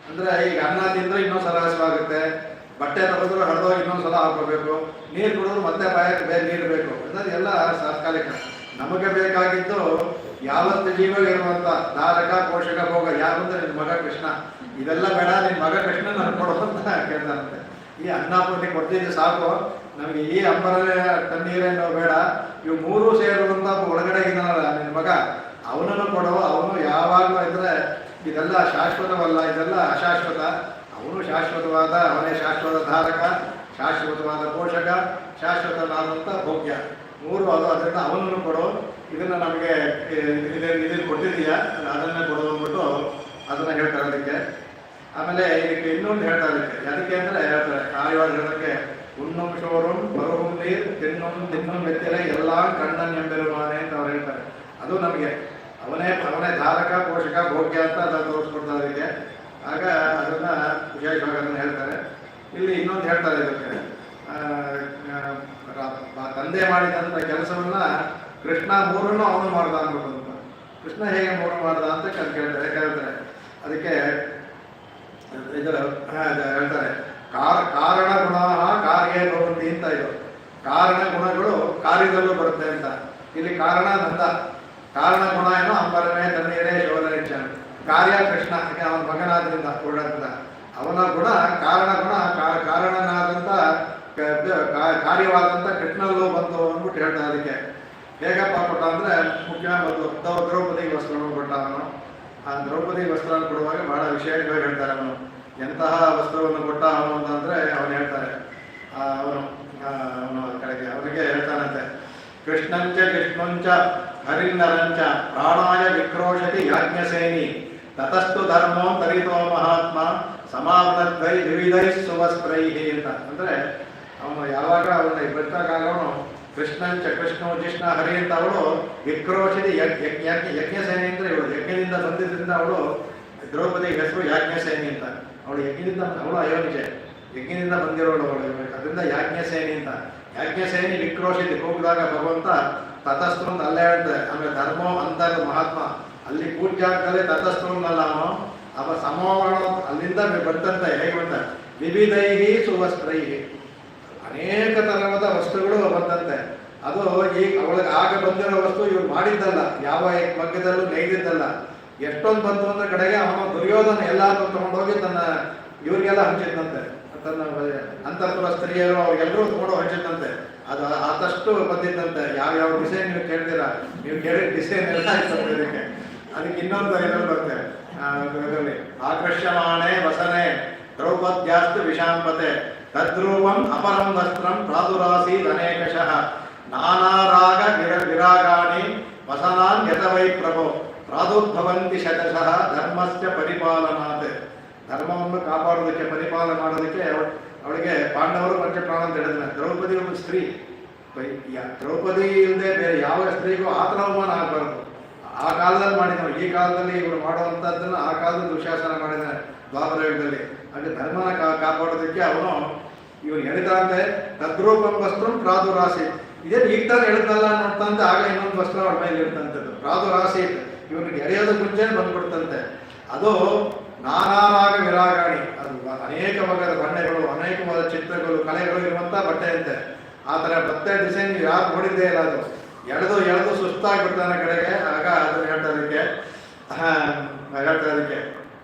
ಅಂದರೆ ಈಗ ಅನ್ನ ತಿಂದರೆ ಇನ್ನೊಂದು ಸಲ ಹಸಿವಾಗುತ್ತೆ, ಬಟ್ಟೆ ತಗೋದ್ರು ಹರಿದೋಗಿ ಇನ್ನೊಂದು ಸಲ ಹಾಕೋಬೇಕು, ನೀರು ಕುಡಿದ್ರು ಮತ್ತೆ ಬಾಯಕ್ಕೆ ಬೇರೆ ನೀರು ಬೇಕು, ಅಂದರೆ ಎಲ್ಲ ತಾತ್ಕಾಲಿಕ. ನಮಗೆ ಬೇಕಾಗಿದ್ದು ಯಾವತ್ತು ಜೀವಗಳಿರುವಂಥ ಧಾರಕ ಪೋಷಕ ಭೋಗ ಯಾರು ಅಂದರೆ ನಿನ್ನ ಮಗ ಕೃಷ್ಣ. ಇದೆಲ್ಲ ಬೇಡ, ನಿನ್ನ ಮಗ ಕೃಷ್ಣ ನನಗೆ ಕೊಡು ಅಂತ ಕೇಳ್ತಾರಂತೆ. ಈ ಅನ್ನಪೂರ್ಣಿ ಕೊಡ್ತಿದ್ದು ಸಾಕು, ನಮಗೆ ಈ ಅಂಬರನೇ ತಣ್ಣೀರೇನೋ ಬೇಡ, ಇವು ಮೂರೂ ಸೇರುವಂಥ ಒಳಗಡೆ ಇದ್ದಾನಲ್ಲ ನಿನ್ನ ಮಗ, ಅವನನ್ನು ಕೊಡು. ಅವನು ಯಾವಾಗಲೂ ಇದ್ದರೆ ಇದೆಲ್ಲ ಶಾಶ್ವತವಲ್ಲ, ಇದೆಲ್ಲ ಅಶಾಶ್ವತ. ಅವನು ಶಾಶ್ವತವಾದ, ಅವನೇ ಶಾಶ್ವತ ಧಾರಕ, ಶಾಶ್ವತವಾದ ಪೋಷಕ, ಶಾಶ್ವತವಾದಂಥ ಭೋಗ್ಯ, ಮೂರು ಅದು. ಅದರಿಂದ ಅವನನ್ನು ಕೊಡು, ಇದನ್ನು ನಮಗೆ ಇದನ್ನು ಕೊಟ್ಟಿದ್ದೀಯಾ ಅದನ್ನು ಕೊಡು ಅಂದ್ಬಿಟ್ಟು ಅದನ್ನು ಹೇಳ್ತಾರೆ ಅದಕ್ಕೆ. ಆಮೇಲೆ ಇದಕ್ಕೆ ಇನ್ನೊಂದು ಹೇಳ್ತಾರೆ ಅದಕ್ಕೆ ಅಂದರೆ ಹೇಳ್ತಾರೆ ಆಯುವಾದ ಹೇಳೋದಕ್ಕೆ ಉಣ್ಣುಂ ಶೋರುಂ ಬರುಹುಂ ನೀರು ತಿನ್ನೊಂ ವ್ಯಕ್ತಿಯೇ ಎಲ್ಲ ಕಣ್ಣನ್ ಎಂಬೆರುವಾನೆ ಅಂತ ಅವ್ರು ಹೇಳ್ತಾರೆ. ಅದು ನಮಗೆ ಅವನೇ ಧಾರಕ ಪೋಷಕ ಭೋಗ್ಯ ಅಂತ ಅದನ್ನು ತೋರಿಸ್ಕೊಡ್ತಾರೆ ಅದಕ್ಕೆ. ಆಗ ಅದನ್ನು ವಿಶೇಷವಾಗಿ ಅದನ್ನು ಹೇಳ್ತಾರೆ. ಇಲ್ಲಿ ಇನ್ನೊಂದು ಹೇಳ್ತಾರೆ ಇದಕ್ಕೆ, ತಂದೆ ಮಾಡಿದಂಥ ಕೆಲಸವನ್ನ ಕೃಷ್ಣ ಮೂರನ್ನು ಅವನು ಮಾಡ್ದ ಅಂದ್ಬಿಟ್ಟು. ಕೃಷ್ಣ ಹೇಗೆ ಮೂರು ಮಾಡ್ದ ಅಂತ ಕೇಳ್ತಾರೆ ಅದಕ್ಕೆ. ಇದು ಹೇಳ್ತಾರೆ ಕಾರಣ ಗುಣ ಕಾರ್ಯ ಭವಂತಿ ಅಂತ. ಇದು ಕಾರಣ ಗುಣಗಳು ಕಾರ್ಯದಲ್ಲೂ ಬರುತ್ತೆ ಅಂತ. ಇಲ್ಲಿ ಕಾರಣ ನಂದ, ಕಾರಣ ಗುಣ ಏನೋ ಅಂಬರನೇ ತಣ್ಣೀರೇ ಶಿವನ ಕಾರ್ಯ ಕೃಷ್ಣ, ಅವನ ಮಗನಾದ್ರಿಂದ ಕೂಡದಿಂದ ಅವನ ಗುಣ ಕಾರಣ ಗುಣ ಕಾರಣನಾದಂಥ ಕಾರ್ಯವಾದಂಥ ಕೃಷ್ಣಲ್ಲೂ ಬಂತು ಅಂದ್ಬಿಟ್ಟು ಹೇಳ್ತಾರೆ ಅದಕ್ಕೆ. ಹೇಗಪ್ಪ ಕೊಟ್ಟ ಅಂದರೆ ಮುಖ್ಯ ಮೊದಲು ದ್ರೌಪದಿಗೆ ವಸ್ತ್ರವನ್ನು ಕೊಟ್ಟ ಅವನು. ಆ ದ್ರೌಪದಿ ವಸ್ತ್ರವನ್ನು ಕೊಡುವಾಗ ಬಹಳ ವಿಶೇಷವಾಗಿ ಹೇಳ್ತಾರೆ ಅವನು ಎಂತಹ ವಸ್ತ್ರವನ್ನು ಕೊಟ್ಟ ಅವನು ಅಂತಂದರೆ ಅವನು ಹೇಳ್ತಾರೆ ಅವನು ಕಡೆಗೆ ಅವನಿಗೆ ಹೇಳ್ತಾನಂತೆ, ಕೃಷ್ಣಂಚ ಕೃಷ್ಣಂಚ ಹರಿನ್ನರಂಚ ಪ್ರಾಣಾಯ ವಿಕ್ರೋಶತಿ ಯಾಜ್ಞಸೇನಿ ತತಸ್ತು ಧರ್ಮೋ ತರಿತೋ ಮಹಾತ್ಮ ಸಮಾವೃತೈ ವಿವಿಧೈ ಸುವಸ್ತ್ರೈಹಿ ಅಂತ. ಅಂದರೆ ಅವನು ಯಾವಾಗ ಅವನ ಬರ್ತಾಗ ಅವನು ಕೃಷ್ಣಂಚ ಕೃಷ್ಣ ಹರಿ ಅಂತ ಅವಳು ವಿಕ್ರೋಶತಿ ಯಜ್ಞಸೇನಿ ಅಂದರೆ ಇವಳು ಯಜ್ಞದಿಂದ ಬಂದಿದ್ದರಿಂದ ಅವಳು ದ್ರೌಪದಿ ಹೆಸರು ಯಾಜ್ಞಸೇನಿ ಅಂತ. ಅವಳು ಯಜ್ಞದಿಂದ ಅವಳು ಅಯೋನಿಜೆ, ಯಜ್ಞದಿಂದ ಬಂದಿರೋಳು ಅವಳು. ಅದರಿಂದ ಯಾಜ್ಞಸೇನಿ ಅಂತ. ಯಾಜ್ಞಸೇನಿ ವಿಕ್ರೋಶಿತಿ ಹೋಗಿದಾಗ ಭಗವಂತ ತತಸ್ತು ಅಂತ ಅಲ್ಲೇ ಹೇಳ್ತಾರೆ. ಆಮೇಲೆ ಧರ್ಮೋ ಅಂತ ಮಹಾತ್ಮ ಅಲ್ಲಿ ಪೂಜ್ಯಾಗ್ತದೆ ತತಸ್ತು ಅನ್ನಲ್ಲ ಅವನು ಸಮೋವರಣ ಅಲ್ಲಿಂದ ಬಂತಂತೆ. ಹೇಗೆ ಬಂತ ವಿವಿಧೈಹಿ ಸುವಸ್ತ್ರೈಹಿ ಅನೇಕ ತರಹದ ವಸ್ತುಗಳು ಬಂದಂತೆ. ಅದು ಈಗ ಅವಳಿಗೆ ಆಗ ಬಂದಿರೋ ವಸ್ತು ಇವ್ರು ಮಾಡಿದ್ದಲ್ಲ, ಯಾವ ಮಗ್ಗದಲ್ಲೂ ನೈದಿದ್ದಲ್ಲ. ಎಷ್ಟೊಂದು ಬಂತು ಅಂದ್ರೆ ಕಡೆಗೆ ಅವನು ದುರ್ಯೋಧನ ಎಲ್ಲಾರು ತಗೊಂಡೋಗಿ ತನ್ನ ಇವ್ರಿಗೆಲ್ಲ ಹಂಚಿದ್ದಂತೆ, ತನ್ನ ಅಂತರ್ಪುರ ಸ್ತ್ರೀಯರು ಅವ್ರಿಗೆಲ್ಲರೂ ತಗೊಂಡು ಹಂಚಿದ್ದಂತೆ. ಅದು ಆದಷ್ಟು ಬಂದಿದ್ದಂತೆ. ಯಾವ ಡಿಸೈನ್ ನೀವು ಕೇಳ್ತೀರಾ, ನೀವು ಕೇಳಿದ ಡಿಸೈನ್ ಎಲ್ಲ ಇದಕ್ಕೆ. ಅದಕ್ಕೆ ಇನ್ನೊಂದು ಇದರಲ್ಲಿ ಬರುತ್ತೆ ಇದರಲ್ಲಿ, ಆಕರ್ಷಮಾಣೆ ವಸನೆ ದ್ರೌಪದ್ಯಾಸ್ತು ವಿಷಾಂಪತೆ ತದ್ರೂಪಂ ಅಪರಂ ವಸ್ತ್ರಂ ಪ್ರಾದುರಾಸೀದ್ ಅನೇಕಶಃ ನಾನಾರಾಗ ವಿರಾಗಾಣಿ ವಸನಾನ್ ಯತವೈ ಪ್ರಭೋ ಪ್ರಾದುರ್ಭವಂತಿ ಶತಶಃ ಧರ್ಮಸ್ಯ ಪರಿಪಾಲನಾತ್. ಧರ್ಮವನ್ನು ಕಾಪಾಡೋದಕ್ಕೆ, ಪರಿಪಾಲನೆ ಮಾಡೋದಕ್ಕೆ ಅವಳಿಗೆ ಪಾಂಡವರು ಪಂಚಪ್ರಾಣ ಅಂತ ಹೇಳಿದ್ರೆ. ದ್ರೌಪದಿ ಒಂದು ಸ್ತ್ರೀ, ದ್ರೌಪದಿ ಇಲ್ಲದೆ ಬೇರೆ ಯಾವ ಸ್ತ್ರೀಗೂ ಆತನ ಅವಮಾನ ಆಗಬಾರ್ದು. ಆ ಕಾಲದಲ್ಲಿ ಮಾಡಿದವು, ಈ ಕಾಲದಲ್ಲಿ ಇವರು ಮಾಡುವಂಥದ್ದನ್ನು ಆ ಕಾಲದಲ್ಲಿ ದುಶಾಸನ ಮಾಡಿದ್ದಾನೆ ದ್ವಾಪರ ಯುಗದಲ್ಲಿ. ಹಾಗೆ ಧರ್ಮನ ಕಾಪಾಡೋದಕ್ಕೆ ಅವನು ಇವನು ಹೇಳಿದಂತೆ ತದ್ರೂಪಂ ವಸ್ತ್ರಂ ಪ್ರಾದುರಾಸಿ. ಇದೇ ಈಗ ತಾನು ಹೇಳಿದ್ನಲ್ಲ ನೋಡ್ತಂತೆ, ಆಗ ಇನ್ನೊಂದು ವಸ್ತ್ರ ಅವಳ ಮೇಲೆ ಇರ್ತಂಥದ್ದು ಪ್ರಾದುರಾಸಿ. ಇವನಿಗೆ ಎಳೆಯೋದು ಮುಂಚೆ ಬಂದ್ಬಿಡ್ತಂತೆ. ಅದು ನಾನಾರಾಗ ವಿರಾಗಾಣಿ, ಅದು ಅನೇಕ ಬಗೆಯ ಬಣ್ಣಗಳು, ಅನೇಕ ಬಗೆಯ ಚಿತ್ರಗಳು, ಕಲೆಗಳು ಇರುವಂಥ ಬಟ್ಟೆ ಅಂತೆ. ಆ ಥರ ಬಟ್ಟೆ ಡಿಸೈನ್ ಯಾರು ನೋಡಿದ್ದೇ ಇಲ್ಲ. ಅದು ಎಳೆದು ಸುಸ್ತಾಗ್ಬಿಡ್ತಾನೆ ಕಡೆಗೆ. ಆಗ ಅದನ್ನು ಹೇಳ್ತಾ ಇದಕ್ಕೆ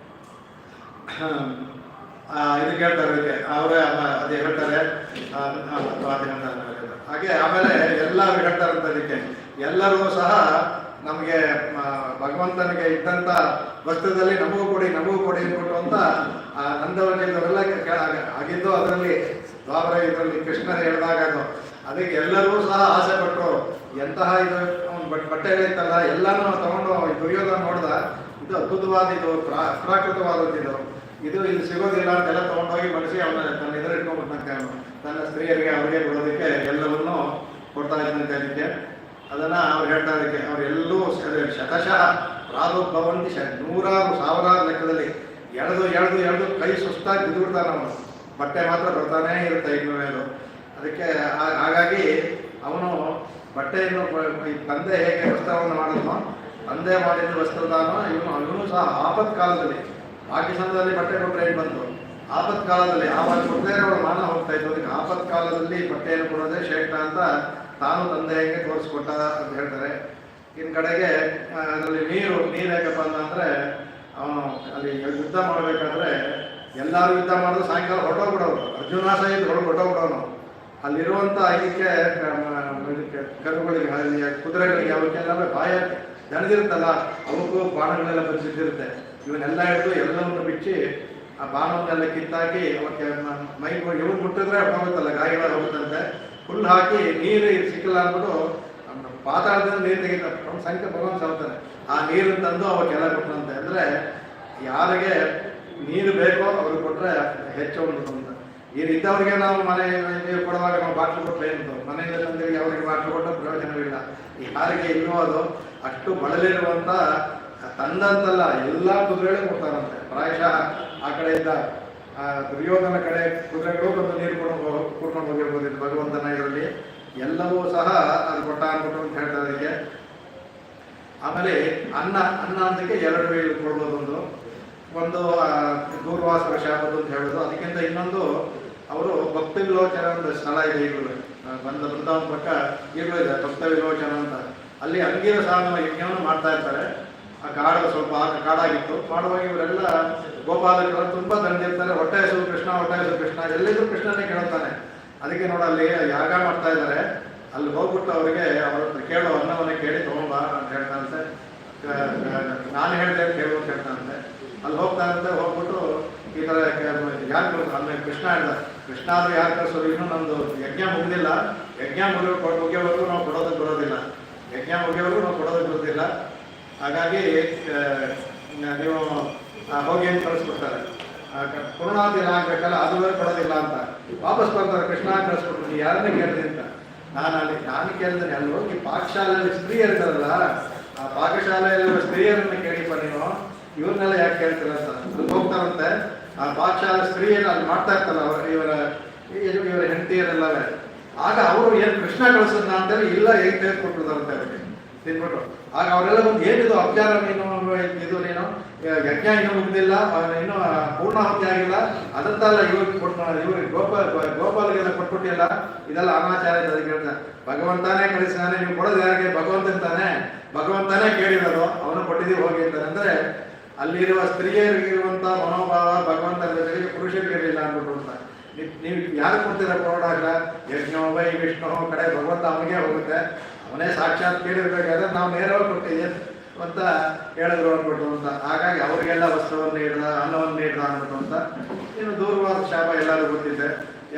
ಇದಕ್ಕೆ ಹೇಳ್ತಾರೆ ಇದಕ್ಕೆ ಅವರೇ ಅದೇ ಹೇಳ್ತಾರೆ. ಹಾಗೆ ಆಮೇಲೆ ಎಲ್ಲರೂ ಹೇಳ್ತಾರಂತ ಇದಕ್ಕೆ. ಎಲ್ಲರೂ ಸಹ ನಮಗೆ ಭಗವಂತನಿಗೆ ಇದ್ದಂಥ ವಸ್ತುದಲ್ಲಿ ನಮಗೂ ಕೊಡಿ ಅಂದ್ಬಿಟ್ಟು ಅಂತ ನಂದವನಿದ್ದವರೆಲ್ಲ ಆಗಿದ್ದು. ಅದರಲ್ಲಿ ದ್ವಾಪರ ಇದರಲ್ಲಿ ಕೃಷ್ಣನ ಹೇಳಿದಾಗ ಅದಕ್ಕೆ ಎಲ್ಲರೂ ಸಹ ಆಸೆ ಪಟ್ಟರು. ಎಂತಹ ಇದು ಬಟ್ಟೆಗಳಿತ್ತಲ್ಲ ಎಲ್ಲನೂ ತಗೊಂಡು ದುರ್ಯೋಧನ ನೋಡ್ದ, ಇದು ಅದ್ಭುತವಾದ, ಇದು ಪ್ರಾಕೃತವಾದದ್ದು, ಇದು ಇಲ್ಲಿ ಸಿಗೋದಿಲ್ಲ ಅಂತೆಲ್ಲ ತಗೊಂಡೋಗಿ ಮನಸ್ಸಿ ಅವನ ತನ್ನ ಎದುರಿಟ್ಕೊಂಡ್ಬಿಟ್ಟಂತೆ. ತನ್ನ ಸ್ತ್ರೀಯರಿಗೆ ಅವರಿಗೆ ಕೊಡೋದಕ್ಕೆ ಎಲ್ಲವನ್ನೂ ಕೊಡ್ತಾ ಇದ್ದಂತೆ. ಅದಕ್ಕೆ ಅದನ್ನು ಅವ್ರು ಹೇಳ್ತಾ ಇದಕ್ಕೆ ಅವರೆಲ್ಲೂ ಶತಶಃ ಪ್ರಾದುರ್ಭವಂತಿ ನೂರಾರು ಸಾವಿರಾರು ಲೆಕ್ಕದಲ್ಲಿ ಎಳೆದು ಕೈ ಸುಸ್ತಾಗಿ ಬಿದ್ದುಬಿಡ್ತಾನೆ ಅವನು. ಬಟ್ಟೆ ಮಾತ್ರ ಬರ್ತಾನೇ ಇರುತ್ತೆ ಇನ್ನು ಮೇಲೂ. ಅದಕ್ಕೆ ಹಾಗಾಗಿ ಅವನು ಬಟ್ಟೆಯನ್ನು ತಂದೆ ಹೇಗೆ ವಸ್ತ್ರವನ್ನು ಮಾಡಿದ್ನೋ, ತಂದೆ ಮಾಡಿದ ವಸ್ತ್ರದಾನ ಇವನು ಸಹ ಆಪತ್ ಕಾಲದಲ್ಲಿ, ಪಾಕಿಸ್ತಾನದಲ್ಲಿ ಬಟ್ಟೆ ಕೊಟ್ಟರೆ ಏನು ಬಂತು, ಆಪತ್ ಕಾಲದಲ್ಲಿ ಆವಾಗ ಕೊಟ್ಟರೆ ಅವಳ ಮಾನ ಹೋಗ್ತಾ ಇತ್ತು. ಅದಕ್ಕೆ ಆಪತ್ ಕಾಲದಲ್ಲಿ ಬಟ್ಟೆಯನ್ನು ಕೊಡೋದೇ ಶ್ರೇಷ್ಠ ಅಂತ ತಾನು ತಂದೆ ಹೇಗೆ ತೋರಿಸ್ಕೊಟ್ಟ ಅಂತ ಹೇಳ್ತಾರೆ. ಇನ್ನು ಕಡೆಗೆ ಅದರಲ್ಲಿ ನೀರು ಹೇಗಪ್ಪ ಅಂತಂದರೆ, ಅವನು ಅಲ್ಲಿ ಯುದ್ಧ ಮಾಡಬೇಕಾದ್ರೆ ಎಲ್ಲರೂ ಯುದ್ಧ ಮಾಡಿದ್ರು ಸಾಯಂಕಾಲ ಹೊರಟೋಗ್ಬಿಡೋರು. ಅರ್ಜುನ ಸಹಿತ ಹೊರಟೋಗ್ಬಿಡೋನು. ಅಲ್ಲಿರುವಂಥ ಇದಕ್ಕೆ ಕರುಗಳಿಗೆ, ಅಲ್ಲಿ ಕುದುರೆಗಳಿಗೆ, ಅವಕ್ಕೆಲ್ಲ ಬಾಯ ದಣದಿರುತ್ತಲ್ಲ, ಅವಕ್ಕೂ ಬಾಣಗಳೆಲ್ಲ ಬಂದಿರುತ್ತೆ. ಇವನ್ನೆಲ್ಲ ಹಿಡಿದು ಎಲ್ಲವನ್ನು ಬಿಚ್ಚಿ ಆ ಬಾಣವನ್ನೆಲ್ಲ ಕಿತ್ತಾಕಿ ಅವಕ್ಕೆ ಮೈ ಇವನು ಮುಟ್ಟಿದ್ರೆ ಹೋಗುತ್ತಲ್ಲ, ಗಾಯಗಳು ಹೋಗುತ್ತಂತೆ. ಫುಲ್ ಹಾಕಿ ನೀರು ಸಿಕ್ಕಿಲ್ಲ ಅಂದ್ಬಿಟ್ಟು ಪಾತಾಳದಿಂದ ನೀರು ತೆಗಿತ ಸಂಖ್ಯೆ ಭಗವಂತ ಸಾಲ್ತಾನೆ. ಆ ನೀರು ತಂದು ಅವಕ್ಕೆಲ್ಲ ಕೊಟ್ಟಂತೆ. ಅಂದರೆ ಯಾರಿಗೆ ನೀರು ಬೇಕೋ ಅವ್ರಿಗೆ ಕೊಟ್ಟರೆ ಹೆಚ್ಚು ಉಂಟು ಅಂತ. ನೀರು ಇದ್ದವ್ರಿಗೆ ನಾವು ಮನೆ ನೀರು ಕೊಡುವಾಗ ನಾವು ಬಾಟ್ಲು ಕೊಟ್ಟರೆ ಏನು, ಮನೆಯಿಂದ ತಂದಿಗೆ ಅವರಿಗೆ ಬಾಟ್ಲು ಕೊಟ್ಟರೆ ಪ್ರಯೋಜನವಿಲ್ಲ. ಯಾರಿಗೆ ಇಲ್ಲವೋ ಅದು ಅಷ್ಟು ಬಳಲಿರುವಂಥ ತಂದಂತಲ್ಲ ಎಲ್ಲ ಕುದುರೆಗಳೇ ಕೊಡ್ತಾರಂತೆ. ಪ್ರಾಯಶಃ ಆ ಕಡೆಯಿಂದ ದುರ್ಯೋಧನ ಕಡೆ ಕುದುರೆಗಳು ಬಂದು ನೀರು ಕೂಡ್ಕೊಂಡು ಹೋಗಿರ್ಬೋದು ಇದು ಭಗವಂತನ ಇದರಲ್ಲಿ. ಎಲ್ಲವೂ ಸಹ ಅದು ಕೊಟ್ಟ ಅಂದ್ಬಿಟ್ಟು ಅಂತ ಹೇಳ್ತಾರೆ ಅದಕ್ಕೆ. ಆಮೇಲೆ ಅನ್ನ ಅಂತಕ್ಕೆ ಎರಡು ಕೊಡ್ಬೋದು. ಒಂದು ದೂರ್ವಾಸರ ಶಾಪದ್ದು ಅಂತ ಹೇಳೋದು. ಅದಕ್ಕಿಂತ ಇನ್ನೊಂದು ಅವರು ಭಕ್ತ ವಿಲೋಚನ ಒಂದು ಸ್ಥಳ ಇದೆ ಈಗಲೂ, ಬಂದ ಬೃಂದಾವನ ಪಕ್ಕ ಈಗಲೂ ಇದೆ ಭಕ್ತ ವಿಲೋಚನ ಅಂತ. ಅಲ್ಲಿ ಅಂಗೀರ ಸಾಧನ ಯಜ್ಞವನ್ನು ಮಾಡ್ತಾ ಇರ್ತಾರೆ. ಆ ಕಾಡು ಸ್ವಲ್ಪ ಕಾಡಾಗಿತ್ತು. ಮಾಡುವಾಗ ಇವರೆಲ್ಲ ಗೋಪಾಲಕರು ತುಂಬ ದಂಡಿರ್ತಾರೆ. ಹೊಟ್ಟೆ ಹೆಸರು ಕೃಷ್ಣ ಎಲ್ಲಿದ್ರು ಕೃಷ್ಣನೇ ಕೇಳುತ್ತಾನೆ. ಅದಕ್ಕೆ ನೋಡಲ್ಲಿ ಯಾಗ ಮಾಡ್ತಾ ಇದ್ದಾರೆ. ಅಲ್ಲಿ ಹೋಗ್ಬಿಟ್ಟು ಅವರಿಗೆ ಅವ್ರ ಹತ್ರ ಕೇಳೋ ಅನ್ನವನ್ನೇ ಕೇಳಿ ತಗೊಂಬ ಅಂತ ಹೇಳ್ತಾನಂತೆ. ನಾನು ಹೇಳ್ದೆ ಅಂತ ಕೇಳು ಅಂತ ಹೇಳ್ತಾನಂತೆ. ಅಲ್ಲಿ ಹೋಗ್ತಾನಂತೆ. ಹೋಗ್ಬಿಟ್ಟು ಈ ಥರ ಯಾರು ಅಲ್ಲಿ ಕೃಷ್ಣ ಹೇಳ್ದ, ಕೃಷ್ಣ ಆದರೂ ಯಾರು ಕಳಿಸೋದು, ಇನ್ನೂ ನಮ್ಮದು ಯಜ್ಞ ಮುಗಿದಿಲ್ಲ, ಯಜ್ಞ ಮುಗಿಯೋವರೆಗೂ ನಾವು ಕೊಡೋದಕ್ಕೆ ಬರೋದಿಲ್ಲ, ಯಜ್ಞ ಮುಗಿಯೋವರೆಗೂ ನಾವು ಕೊಡೋದಕ್ಕೆ ಬರೋದಿಲ್ಲ. ಹಾಗಾಗಿ ನೀವು ಹೋಗಿ ಅಂತ ಕಳಿಸ್ಬಿಡ್ತಾರೆ. ಪೂರ್ಣಾವಧಿ ಆಗಬೇಕಲ್ಲ, ಅದುವರೆಗೆ ಕೊಡೋದಿಲ್ಲ ಅಂತ ವಾಪಸ್ ಬರ್ತಾರೆ. ಕೃಷ್ಣ ಕಳಿಸ್ಬಿಟ್ರು, ನೀವು ಯಾರನ್ನೇ ಕೇಳಿದೆ ಅಂತ. ನಾನು ಕೇಳಿದ್ದೇನೆ, ಅಲ್ಲಿ ಹೋಗಿ ಪಾಕಶಾಲೆಯಲ್ಲಿ ಸ್ತ್ರೀಯರಿದ್ದಾರಲ್ಲ, ಆ ಪಾಕಶಾಲೆಯಲ್ಲಿರುವ ಸ್ತ್ರೀಯರನ್ನು ಕೇಳಿಪ್ಪ ನೀವು, ಇವ್ರನ್ನೆಲ್ಲ ಯಾಕೆ ಕೇಳ್ತೀರ ಅಂತ. ಅಲ್ಲಿ ಹೋಗ್ತಾರಂತೆ. ಆ ಪಾಕಶಾಲೆ ಸ್ತ್ರೀಯರು ಅಲ್ಲಿ ಮಾಡ್ತಾ ಇರ್ತಾರಲ್ಲ ಇವರ ಹೆಂಡತಿಯರೆಲ್ಲವೇ. ಆಗ ಅವರು ಏನು ಕೃಷ್ಣ ಕಳಿಸೋದನ್ನ ಅಂತೇಳಿ ಇಲ್ಲ ಹೇಗೆ ತೆಗೆದುಕೊಟ್ಟಿರ್ತಾರಂತೆ. ಅವರಿಗೆ ತಿನ್ಬಿಟ್ಟು. ಆಗ ಅವರೆಲ್ಲ ಬಂದು ಏನಿದು ಅಪಚಾರ, ನೀನು ಇದು ನೀನು ಯಜ್ಞ ಇನ್ನೂ ಮುಗ್ದಿಲ್ಲ, ಇನ್ನೂ ಪೂರ್ಣಾಹುತಿ ಆಗಿಲ್ಲ, ಅದಂತಲ್ಲ ಇವ್ರಿಗೆ ಇವ್ರಿಗೆ ಗೋಪಾಲಿಗೆಲ್ಲ ಕೊಟ್ಬಿಟ್ಟಿಲ್ಲ, ಇದೆಲ್ಲ ಅನಾಚಾರ ಇದೆ. ಅದಕ್ಕೆ ಹೇಳ್ತಾರೆ ಭಗವಂತನೇ ಕಳಿಸ್ತಾನೆ, ನೀವು ಕೊಡೋದು ಯಾರಿಗೆ? ಭಗವಂತನ ತಾನೆ, ಭಗವಂತನೇ ಕೇಳಿರೋದು, ಅವನು ಕೊಟ್ಟಿದ್ದೀವಿ ಹೋಗಿ ಅಂತಾನೆ. ಅಂದರೆ ಅಲ್ಲಿರುವ ಸ್ತ್ರೀಯರಿಗಿರುವಂಥ ಮನೋಭಾವ ಭಗವಂತನ ಜೊತೆಗೆ ಪುರುಷರಿಗೆ ಇರಲಿಲ್ಲ ಅಂದ್ಬಿಟ್ಟು ಅಂತ. ನೀವು ಯಾರು ಕೊಡ್ತೀರ ಕೊಡೋಣ? ಯಜ್ಞೋ ವೈ ವಿಷ್ಣು ಕಡೆ ಭಗವಂತ ಅವನಿಗೆ ಹೋಗುತ್ತೆ, ಅವನೇ ಸಾಕ್ಷಾತ್ ಕೇಳಿರ್ಬೇಕಾದ್ರೆ ನಾವು ನೇರವಾಗಿ ಕೊಟ್ಟಿದ್ದೀವಿ ಅಂತ ಹೇಳಿದ್ರು ಅಂದ್ಬಿಟ್ಟು ಅಂತ. ಹಾಗಾಗಿ ಅವರಿಗೆಲ್ಲ ವಸ್ತ್ರವನ್ನು ನೀಡ್ದ, ಅನ್ನವನ್ನು ನೀಡ್ದ ಅಂದ್ಬಿಟ್ಟು ಅಂತ. ಇನ್ನು ದೂರ್ವಾಸ ಶಾಪ ಎಲ್ಲರೂ ಗೊತ್ತಿದೆ.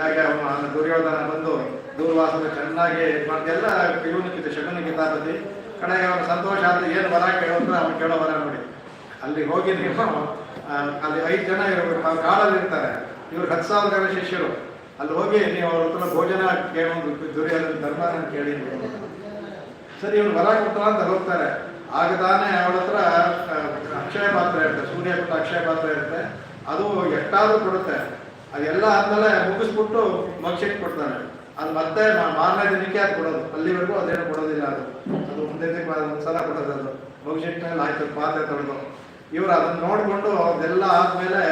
ಯಾಕೆ ಅವನು ದುರ್ಯೋಧನ ಬಂದು ದೂರ್ವಾಸನ ಚೆನ್ನಾಗಿ ಎಲ್ಲ ಇವನಿಗಿದ್ದ ಶಕುನ ಕಿತಾಪತಿ ಕಡೆಗೆ ಅವನು ಸಂತೋಷ ಆದ್ರೆ ಏನು ವರ ಕೇಳುವಂದ್ರೆ ಅವನು ಕೇಳೋ ವರ ನೋಡಿ. ಅಲ್ಲಿ ಹೋಗಿ ನೀವು ಅಲ್ಲಿ 5 ಜನ ಇರಬೇಕು, ಕಾಡಲ್ಲಿ ಇರ್ತಾರೆ, ಇವ್ರು 10,000 ಜನ ಶಿಷ್ಯರು. ಅಲ್ಲಿ ಹೋಗಿ ನೀವು ಅವ್ರ ಹತ್ರ ಭೋಜನ ಕೇಳೋದು, ದುರ್ಯೋಧನ ಧರ್ಮನ ಕೇಳಿ ಸರಿ ಇವ್ರು ವರ ಕೊಡ್ತಾರ ಅಂತ ಹೋಗ್ತಾರೆ. ಆಗ ತಾನೇ ಅವಳ ಹತ್ರ ಅಕ್ಷಯ ಪಾತ್ರ ಇರುತ್ತೆ, ಸೂರ್ಯ ಕೊಟ್ಟ ಅಕ್ಷಯ ಪಾತ್ರ ಇರುತ್ತೆ, ಅದು ಎಷ್ಟಾದ್ರೂ ಕೊಡುತ್ತೆ. ಅದೆಲ್ಲ ಆದ್ಮೇಲೆ ಮುಗಿಸ್ಬಿಟ್ಟು ಮೋಕ್ಷಕ್ಕೆ ಕೊಡ್ತಾನೆ. ಅದು ಮತ್ತೆ ಮಾರನೇ ದಿನಕ್ಕೆ ಅದು ಕೊಡೋದು, ಅಲ್ಲಿವರೆಗೂ ಅದೇನು ಕೊಡೋದಿಲ್ಲ. ಅದು ಮುಂದೆ ಒಂದ್ಸಲ ಕೊಡೋದು. ಅದು ಮೋಕ್ಷಕ್ಕೆ ಆಯ್ತು ಪಾತ್ರೆ ತೊಳೆದು ಇವರು ಅದನ್ನ ನೋಡಿಕೊಂಡು ಅದೆಲ್ಲ ಆದ್ಮೇಲೆ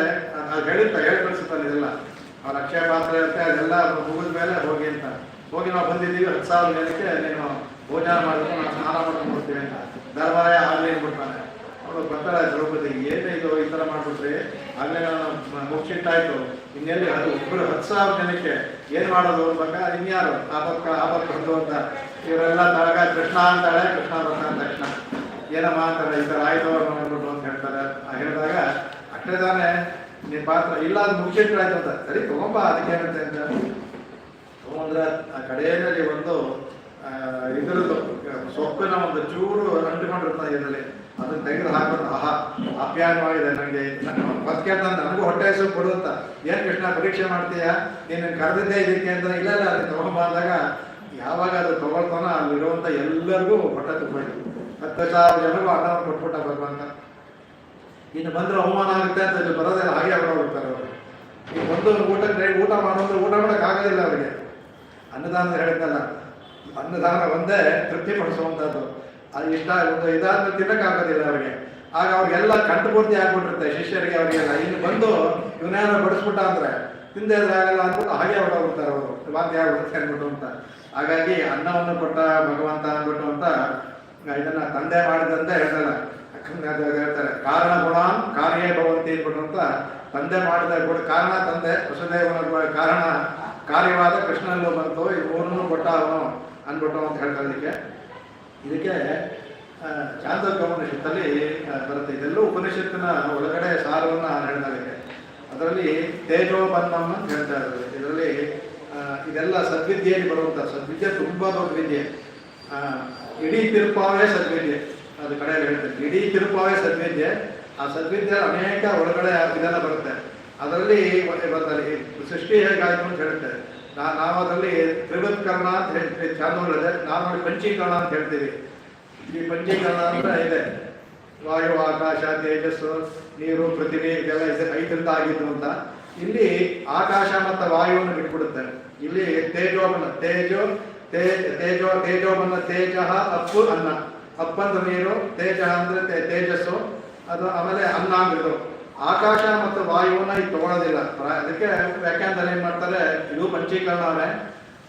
ಅದು ಹೇಳಿ ಕಳಿಸುತ್ತಾನೆ. ಇದೆಲ್ಲ ಅವ್ರ ಅಕ್ಷಯ ಪಾತ್ರ ಇರುತ್ತೆ, ಅದೆಲ್ಲ ಮುಗಿದ ಮೇಲೆ ಹೋಗಿ ಅಂತ. ಹೋಗಿ ನಾವು ಬಂದಿದ್ದೀವಿ 10,000 ಜನಕ್ಕೆ, ನೀನು ಭೋಜನ ಮಾಡಿದ್ರು ನಾವು ಸ್ನಾನ ಮಾಡ್ಕೊಂಡು ಬರ್ತೀವಿ ಅಂತ ಧರ್ಮರಾಯ ಆಗಲಿ ಅಂದ್ಬಿಡ್ತಾನೆ. ಅವರು ಬರ್ತಾರೆ, ದ್ರೌಪದಿ ಏನು ಇದು ಈ ಥರ ಮಾಡ್ಬಿಟ್ರಿ, ಆಗಲೇ ನಾನು ಮುಗಿಸಿಟ್ಟಾಯ್ತು, ಇನ್ನೆಲ್ಲಿ ಅದು ಒಬ್ಬರು 10,000 ಜನಕ್ಕೆ ಏನು ಮಾಡೋದು ಅಂದಾಗ ಇನ್ಯಾರು ಆಪತ್ತು ಬಂದು ಅಂತ ಇವರೆಲ್ಲ ತಳಗ ಕೃಷ್ಣ ಅಂತಾಳೆ. ಕೃಷ್ಣ ಬರ್ತಾನೆ ತಕ್ಷಣ ಏನಮ್ಮ ಅಂತಾರೆ, ಈ ಥರ ಆಯ್ತು ನೋಡ್ಬಿಟ್ಟು ಅಂತ ಹೇಳ್ತಾರೆ. ಹೇಳಿದಾಗ ಅಷ್ಟೇ ತಾನೇ ನಿಮ್ಮ ಪಾತ್ರ ಇಲ್ಲ, ಅದು ಮುಗಿಸಿಟ್ರಾಯ್ತು ಅಂತ. ಸರಿ ತಗೊಂಬ, ಅದಕ್ಕೇನಂತೆ ಅಂತ ತಗೊಂಡ್ರೆ ಆ ಕಡೆಯಲ್ಲಿ ಒಂದು ಇದರದ್ದು ಸೊಪ್ಪಿನ ಒಂದು ಚೂರು ಅಂಟಿಕೊಂಡಿರ್ತಾರೆ ಇದರಲ್ಲಿ, ಅದನ್ನ ತೆಗೆದು ಹಾಕೋದು. ಆಹಾ ಆಪ್ಯಾಯವಾಗಿದೆ ನನಗೆ, ಬದುಕೆ ಅಂತ ನನಗೂ ಹೊಟ್ಟೆ ಹೆಸರು ಕೊಡುವಂತ. ಏನು ಕೃಷ್ಣ ಪರೀಕ್ಷೆ ಮಾಡ್ತೀಯಾ, ನೀನು ಕರೆದಿದ್ದೆ ಇದಕ್ಕೆ ಅಂತ. ಇಲ್ಲ ಇಲ್ಲ ಅದು ತಗೊಂಬಂದಾಗ ಯಾವಾಗ ಅದು ತಗೊಳ್ತಾನೋ ಅಲ್ಲಿರುವಂಥ ಎಲ್ಲರಿಗೂ ಹೊಟ್ಟೆ ತುಂಬಿಟ್ಟು 10,000 ಜನಗೂ ಅನ್ನವನ್ನು ಕೊಟ್ಬಿಟ್ಟ ಭಗವಂತ. ಇನ್ನು ಬಂದರೆ ಅವಮಾನ ಆಗುತ್ತೆ ಅಂತ ಇಲ್ಲಿ ಬರೋದೆಲ್ಲ ಹಾಗೆ ಹೊರಗೋಗ್ತಾರೆ ಅವರು. ಈಗ ಒಂದು ಊಟ ಮಾಡೋದು ಊಟ ಮಾಡೋಕೆ ಆಗೋದಿಲ್ಲ ಅವರಿಗೆ. ಅನ್ನದಾನ ಹೇಳಿದ್ದಲ್ಲ, ಅನ್ನದಾನ ಒಂದೇ ತೃಪ್ತಿಪಡಿಸುವಂಥದ್ದು. ಅದು ಇಷ್ಟ ಒಂದು ಇದಾದ್ಮೇಲೆ ತಿನ್ನಕ್ಕಾಗೋದಿಲ್ಲ ಅವರಿಗೆ. ಆಗ ಅವ್ರಿಗೆಲ್ಲ ಕಂಠಪೂರ್ತಿ ಆಗ್ಬಿಟ್ಟಿರುತ್ತೆ ಶಿಷ್ಯರಿಗೆ, ಅವರಿಗೆಲ್ಲ. ಇನ್ನು ಬಂದು ಇವನ್ನೇನೋ ಬಡಿಸ್ಬಿಟ್ಟ ಅಂದರೆ ತಿಂದೆ ಆಗಲ್ಲ ಅಂದ್ಬಿಟ್ಟು ಹಾಗೆ ಹೊರಗೋಗ್ಬಿಡ್ತಾರೆ ಅವರು, ವಾಂತಿ ಆಗ್ಬಿಡುತ್ತೆ ಅಂದ್ಬಿಟ್ಟು ಅಂತ. ಹಾಗಾಗಿ ಅನ್ನವನ್ನು ಕೊಟ್ಟ ಭಗವಂತ ಅಂದ್ಬಿಟ್ಟು ಅಂತ ಇದನ್ನ ತಂದೆ ಮಾಡಿದಂತೆ ಹೇಳ್ತಾರ. ಹೇಳ್ತಾರೆ ಕಾರಣ ಗುಣ ಕಾರ್ಯೇ ಭವಂತಿ ಅಂದ್ಬಿಟ್ಟು ಅಂತ. ತಂದೆ ಮಾಡಿದ ಕೂಡ ಕಾರಣ ತಂದೆ, ವಸುದೇವನ ಕಾರಣ ಕಾರ್ಯವಾದ ಕೃಷ್ಣನಲ್ಲೂ ಬಂತು, ಈ ಮೂರನ್ನು ಕೊಟ್ಟ ಅವನು ಅಂದ್ಬಿಟ್ಟು ಅಂತ ಹೇಳ್ತಾರೆ. ಇದಕ್ಕೆ ಚಾಂದೋಗ್ಯೋಪನಿಷತ್ತಲ್ಲಿ ಬರುತ್ತೆ. ಇದೆಲ್ಲೂ ಉಪನಿಷತ್ತಿನ ಒಳಗಡೆ ಸಾರವನ್ನು ಹೇಳಿದಾಗೆ ಅದರಲ್ಲಿ ತೇಜೋಬನ್ನಂ ಅಂತ ಹೇಳ್ತಾ ಇದ್ದಾರೆ. ಇದರಲ್ಲಿ ಇದೆಲ್ಲ ಸದ್ವಿದ್ಯೆಯಲ್ಲಿ ಬರುವಂಥ ಸದ್ವಿದ್ಯೆ ತುಂಬ ದೊಡ್ಡ ವಿದ್ಯೆ. ಇಡೀ ತಿರುಪಾವೇ ಸದ್ವಿದ್ಯೆ, ಅದು ಕಡೆಯಲ್ಲಿ ಹೇಳ್ತಾರೆ. ಇಡೀ ತಿರುಪಾವೇ ಸದ್ವಿದ್ಯೆ. ಆ ಸದ್ವಿದ್ಯೆ ಅನೇಕ ಒಳಗಡೆ ಇದೆಲ್ಲ ಬರುತ್ತೆ. ಅದರಲ್ಲಿ ಬರ್ತಾರೆ ಸೃಷ್ಟಿ ಹೇಗಾಯ್ತು ಅಂತ ಹೇಳುತ್ತೆ. ನಾವು ಅದರಲ್ಲಿ ತ್ರಿವತ್ಕರಣ ಅಂತ ಹೇಳ್ತೀವಿ, ಚಾಂದೋಗ್ಯದ. ನಾವು ನೋಡಿ ಪಂಚೀಕರಣ ಅಂತ ಹೇಳ್ತೀವಿ. ಈ ಪಂಚೀಕರಣ ಅಂದ್ರೆ ಇದೆ, ವಾಯು ಆಕಾಶ ತೇಜಸ್ಸು ನೀರು ಪೃಥ್ವಿ ಇದೆಲ್ಲ 5ರಿಂದ ಆಗಿದ್ದು ಅಂತ. ಇಲ್ಲಿ ಆಕಾಶ ಮತ್ತು ವಾಯುವನ್ನು ಬಿಟ್ಬಿಡುತ್ತೆ. ಇಲ್ಲಿ ತೇಜೋಬನ್ನ ತೇಜೋಬನ್ನ ತೇಜ ಅಪ್ಪು ಅನ್ನ. ಅಪ್ಪಂದ್ರೆ ನೀರು, ತೇಜ ಅಂದ್ರೆ ತೇಜಸ್ಸು, ಅದು ಆಮೇಲೆ ಅನ್ನ ಅಂದ್ಬಿಟ್ಟು. ಆಕಾಶ ಮತ್ತು ವಾಯುವನ್ನ ಇದು ತಗೊಳ್ಳೋದಿಲ್ಲ. ಅದಕ್ಕೆ ವ್ಯಾಖ್ಯಾನದಲ್ಲಿ ಏನ್ ಮಾಡ್ತಾರೆ, ಇದು ಪಂಚೀಕರಣವೇ.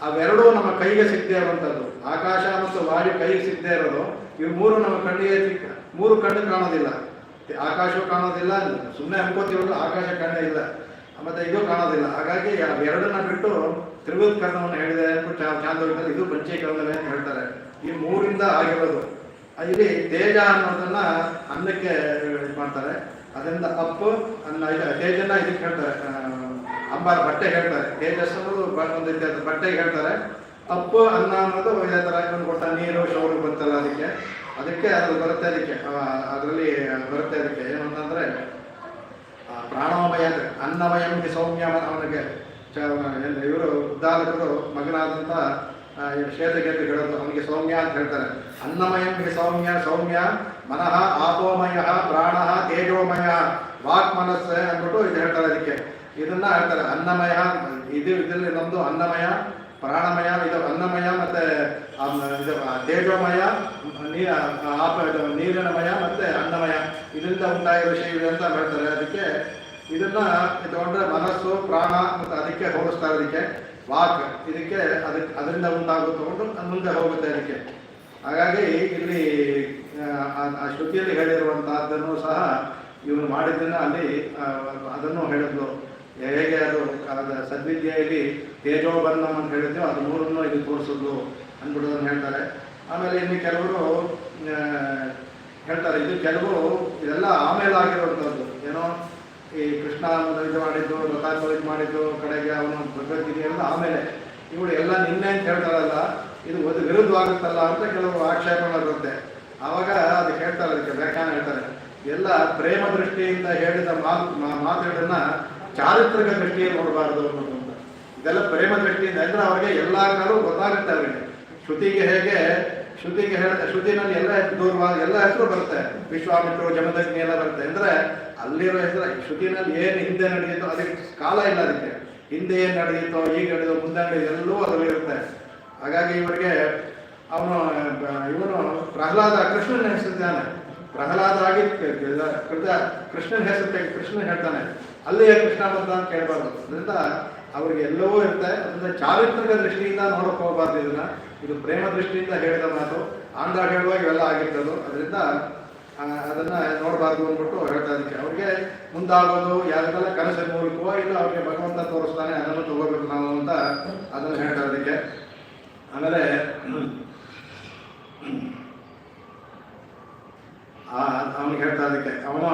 ಅವೆರಡೂ ನಮ್ಮ ಕೈಗೆ ಸಿಗದೆ ಇರುವಂಥದ್ದು. ಆಕಾಶ ಮತ್ತು ವಾಯು ಕೈಗೆ ಸಿಗದೆ ಇರೋದು. ಇವು ಮೂರು ನಮ್ಮ ಕಣ್ಣಿಗೆ ಮೂರು ಕಣ್ಣು ಕಾಣೋದಿಲ್ಲ. ಆಕಾಶವು ಕಾಣೋದಿಲ್ಲ, ಸುಮ್ಮನೆ ಅನ್ಕೋತೀವಲ್ಲ ಆಕಾಶ ಕಣ್ಣೇ ಇಲ್ಲ, ಮತ್ತೆ ಇದು ಕಾಣೋದಿಲ್ಲ. ಹಾಗಾಗಿ ಅವೆರಡನ್ನ ಬಿಟ್ಟು ತ್ರಿವತ್ಕರಣವನ್ನು ಹೇಳಿದೆ ಅಂದ್ಬಿಟ್ಟು ಚಾಂದೋಗ್ಯದಲ್ಲಿ ಇದು ಪಂಚೀಕರಣವೇ ಅಂತ ಹೇಳ್ತಾರೆ. ಈ ಮೂರಿಂದ ಆಗಿರೋದು. ಇಲ್ಲಿ ತೇಜ ಅನ್ನೋದನ್ನ ಅನ್ನಕ್ಕೆ ಇದು ಮಾಡ್ತಾರೆ. ಅದರಿಂದ ಅಪ್ಪು ಅನ್ನ ತೇಜನ್ನ ಇದಕ್ಕೆ ಹೇಳ್ತಾರೆ, ಅಂಬಾರ ಬಟ್ಟೆ ಹೇಳ್ತಾರೆ. ತೇಜಸ್ ಅನ್ನೋದು ಒಂದು ಬಟ್ಟೆಗೆ ಹೇಳ್ತಾರೆ. ಅಪ್ಪು ಅನ್ನ ಅನ್ನೋದು ಇದೇ ಥರ ಕೊಟ್ಟ ನೀರು ಶೌರು ಬರ್ತಲ್ಲ, ಅದಕ್ಕೆ ಅದು ಬರುತ್ತೆ. ಅದರಲ್ಲಿ ಬರುತ್ತೆ. ಅದಕ್ಕೆ ಏನಂತಂದ್ರೆ ಪ್ರಾಣೋಮಯ ಅನ್ನಮಯಂ ಸೌಮ್ಯ. ಅವನಿಗೆ ಇವರು ಉದ್ದಾಲಕರು ಮಗನಾದಂಥ ಶ್ವೇತಕೇತು ಹೇಳೋದು ಅವನಿಗೆ ಸೌಮ್ಯ ಅಂತ ಹೇಳ್ತಾರೆ. ಅನ್ನಮಯಂ ಸೌಮ್ಯ ಮನಃ ಆಪೋಮಯ ಪ್ರಾಣ ತೇಜೋಮಯ ವಾಕ್ ಮನಸ್ಸು ಅಂದ್ಬಿಟ್ಟು ಇದು ಹೇಳ್ತಾರೆ. ಅದಕ್ಕೆ ಇದನ್ನ ಹೇಳ್ತಾರೆ ಅನ್ನಮಯ. ಇದರಲ್ಲಿ ನಮ್ದು ಅನ್ನಮಯ ಪ್ರಾಣಮಯ, ಇದು ಅನ್ನಮಯ ಮತ್ತೆ ಇದು ತೇಜೋಮಯ ನೀರಿನ ಮಯ ಮತ್ತು ಅನ್ನಮಯ ಇದರಿಂದ ಉಂಟಾಗಿರೋ ಶರೀರ ಅಂತ ಹೇಳ್ತಾರೆ. ಅದಕ್ಕೆ ಇದನ್ನ ತಗೊಂಡ್ರೆ ಮನಸ್ಸು ಪ್ರಾಣ ಮತ್ತು ಅದಕ್ಕೆ ಹೋಲಿಸ್ತಾರೆ. ಅದಕ್ಕೆ ವಾಕ್ ಇದಕ್ಕೆ ಅದರಿಂದ ಉಂಟಾಗುತ್ತೆ ತಗೊಂಡು ಮುಂದೆ ಹೋಗುತ್ತೆ ಅದಕ್ಕೆ. ಹಾಗಾಗಿ ಇಲ್ಲಿ ಆ ಶ್ರುತಿಯಲ್ಲಿ ಹೇಳಿರುವಂತಹದ್ದನ್ನು ಸಹ ಇವನು ಮಾಡಿದ್ದನ್ನು ಅಲ್ಲಿ ಅದನ್ನು ಹೇಳಿದ್ರು. ಹೇಗೆ ಅದು ಸದ್ವಿದ್ಯೆಯಲ್ಲಿ ತೇಜೋಬನ್ನಂ ಅಂತ ಹೇಳಿದ್ವಿ, ಅದು ಮೂರನ್ನು ಇದು ತೋರಿಸಿದ್ಲು ಅಂದ್ಬಿಡೋದನ್ನು ಹೇಳ್ತಾರೆ. ಆಮೇಲೆ ಇನ್ನು ಕೆಲವರು ಹೇಳ್ತಾರೆ ಇದು ಕೆಲವರು ಇದೆಲ್ಲ ಆಮೇಲೆ ಆಗಿರುವಂಥದ್ದು. ಏನೋ ಈ ಕೃಷ್ಣ ಇದು ಮಾಡಿದ್ದು, ಲತಾತ್ಮ ಇದು ಮಾಡಿದ್ದು, ಕಡೆಗೆ ಅವನು ಭಗವದ್ಗೀತೆಯಲ್ಲ ಆಮೇಲೆ ಇವರು ಎಲ್ಲ ನಿನ್ನೆ ಅಂತ ಹೇಳ್ತಾರಲ್ಲ, ಇದು ಒಂದು ವಿರುದ್ಧವಾಗುತ್ತಲ್ಲ ಅಂತ ಕೆಲವರು ಆಕ್ಷೇಪಣೆ ಬರುತ್ತೆ. ಆವಾಗ ಅದಕ್ಕೆ ಹೇಳ್ತಾರೆ, ಅದಕ್ಕೆ ವ್ಯಾಖ್ಯಾನ ಹೇಳ್ತಾರೆ, ಎಲ್ಲ ಪ್ರೇಮ ದೃಷ್ಟಿಯಿಂದ ಹೇಳಿದ ಮಾತುಗಳನ್ನ ಚಾರಿತ್ರಿಕ ದೃಷ್ಟಿಯಲ್ಲಿ ನೋಡಬಾರ್ದು ಅನ್ನೋದು ಅಂತ. ಇದೆಲ್ಲ ಪ್ರೇಮ ದೃಷ್ಟಿಯಿಂದ ಅಂದರೆ ಅವ್ರಿಗೆ ಎಲ್ಲ ಕಾಲೂ ಗೊತ್ತಾಗುತ್ತೆ ಅವರಿಗೆ. ಶ್ರುತಿನಲ್ಲಿ ಎಲ್ಲ ದೂರವಾಗಿ ಎಲ್ಲ ಹೆಸರು ಬರುತ್ತೆ, ವಿಶ್ವಾಮಿತ್ರು ಜಮದಗ್ನಿ ಎಲ್ಲ ಬರುತ್ತೆ. ಅಂದರೆ ಅಲ್ಲಿರೋ ಹೆಸರು ಶ್ರುತಿನಲ್ಲಿ ಏನು ಹಿಂದೆ ನಡೆಯುತ್ತೋ ಅದಕ್ಕೆ ಕಾಲ ಇಲ್ಲ, ಅದಕ್ಕೆ ಹಿಂದೆ ಏನು ನಡೆಯುತ್ತೋ ಈಗ ನಡೆಯುತ್ತೋ ಮುಂದೆ ನಡೆಯುತ್ತೋ ಎಲ್ಲವೂ ಅದರಲ್ಲಿ ಇರುತ್ತೆ. ಹಾಗಾಗಿ ಇವರಿಗೆ ಇವನು ಪ್ರಹ್ಲಾದ ಕೃಷ್ಣನ ಹೆಸರಿದ್ದಾನೆ, ಪ್ರಹ್ಲಾದ ಆಗಿ ಕೃಷ್ಣನ ಹೆಸರು ಕೃಷ್ಣನ್ ಹೇಳ್ತಾನೆ, ಅಲ್ಲಿಯೇ ಕೃಷ್ಣ ಬಂದ ಅಂತ ಕೇಳಬಾರ್ದು. ಅದರಿಂದ ಅವ್ರಿಗೆ ಎಲ್ಲವೂ ಇರುತ್ತೆ. ಅದರಿಂದ ಚಾರಿತ್ರಿಕ ದೃಷ್ಟಿಯಿಂದ ನೋಡಕ್ ಹೋಗಬಾರ್ದು ಇದನ್ನ. ಇದು ಪ್ರೇಮ ದೃಷ್ಟಿಯಿಂದ ಹೇಳಿದ ಮಾತು, ಆಂಧ್ರ ಹೇಳುವಾಗ ಇವೆಲ್ಲ ಆಗಿರ್ತದು. ಅದರಿಂದ ಅದನ್ನ ನೋಡಬಾರ್ದು ಅಂದ್ಬಿಟ್ಟು ಹೇಳ್ತಾ ಇದಕ್ಕೆ ಅವ್ರಿಗೆ ಮುಂದಾಗೋದು ಯಾರಿಗೆಲ್ಲ ಕನಸಿನ ಮೂಲಕವೋ ಇಲ್ಲ ಅವ್ರಿಗೆ ಭಗವಂತ ತೋರಿಸ್ತಾನೆ ಅದನ್ನು ತಗೋಬೇಕು ನಾವು ಅಂತ ಅದನ್ನು ಹೇಳ್ತಾ ಇದಕ್ಕೆ. ಆಮೇಲೆ ಅವನಿಗೆ ಹೇಳ್ತಾ ಇದಕ್ಕೆ ಅವನು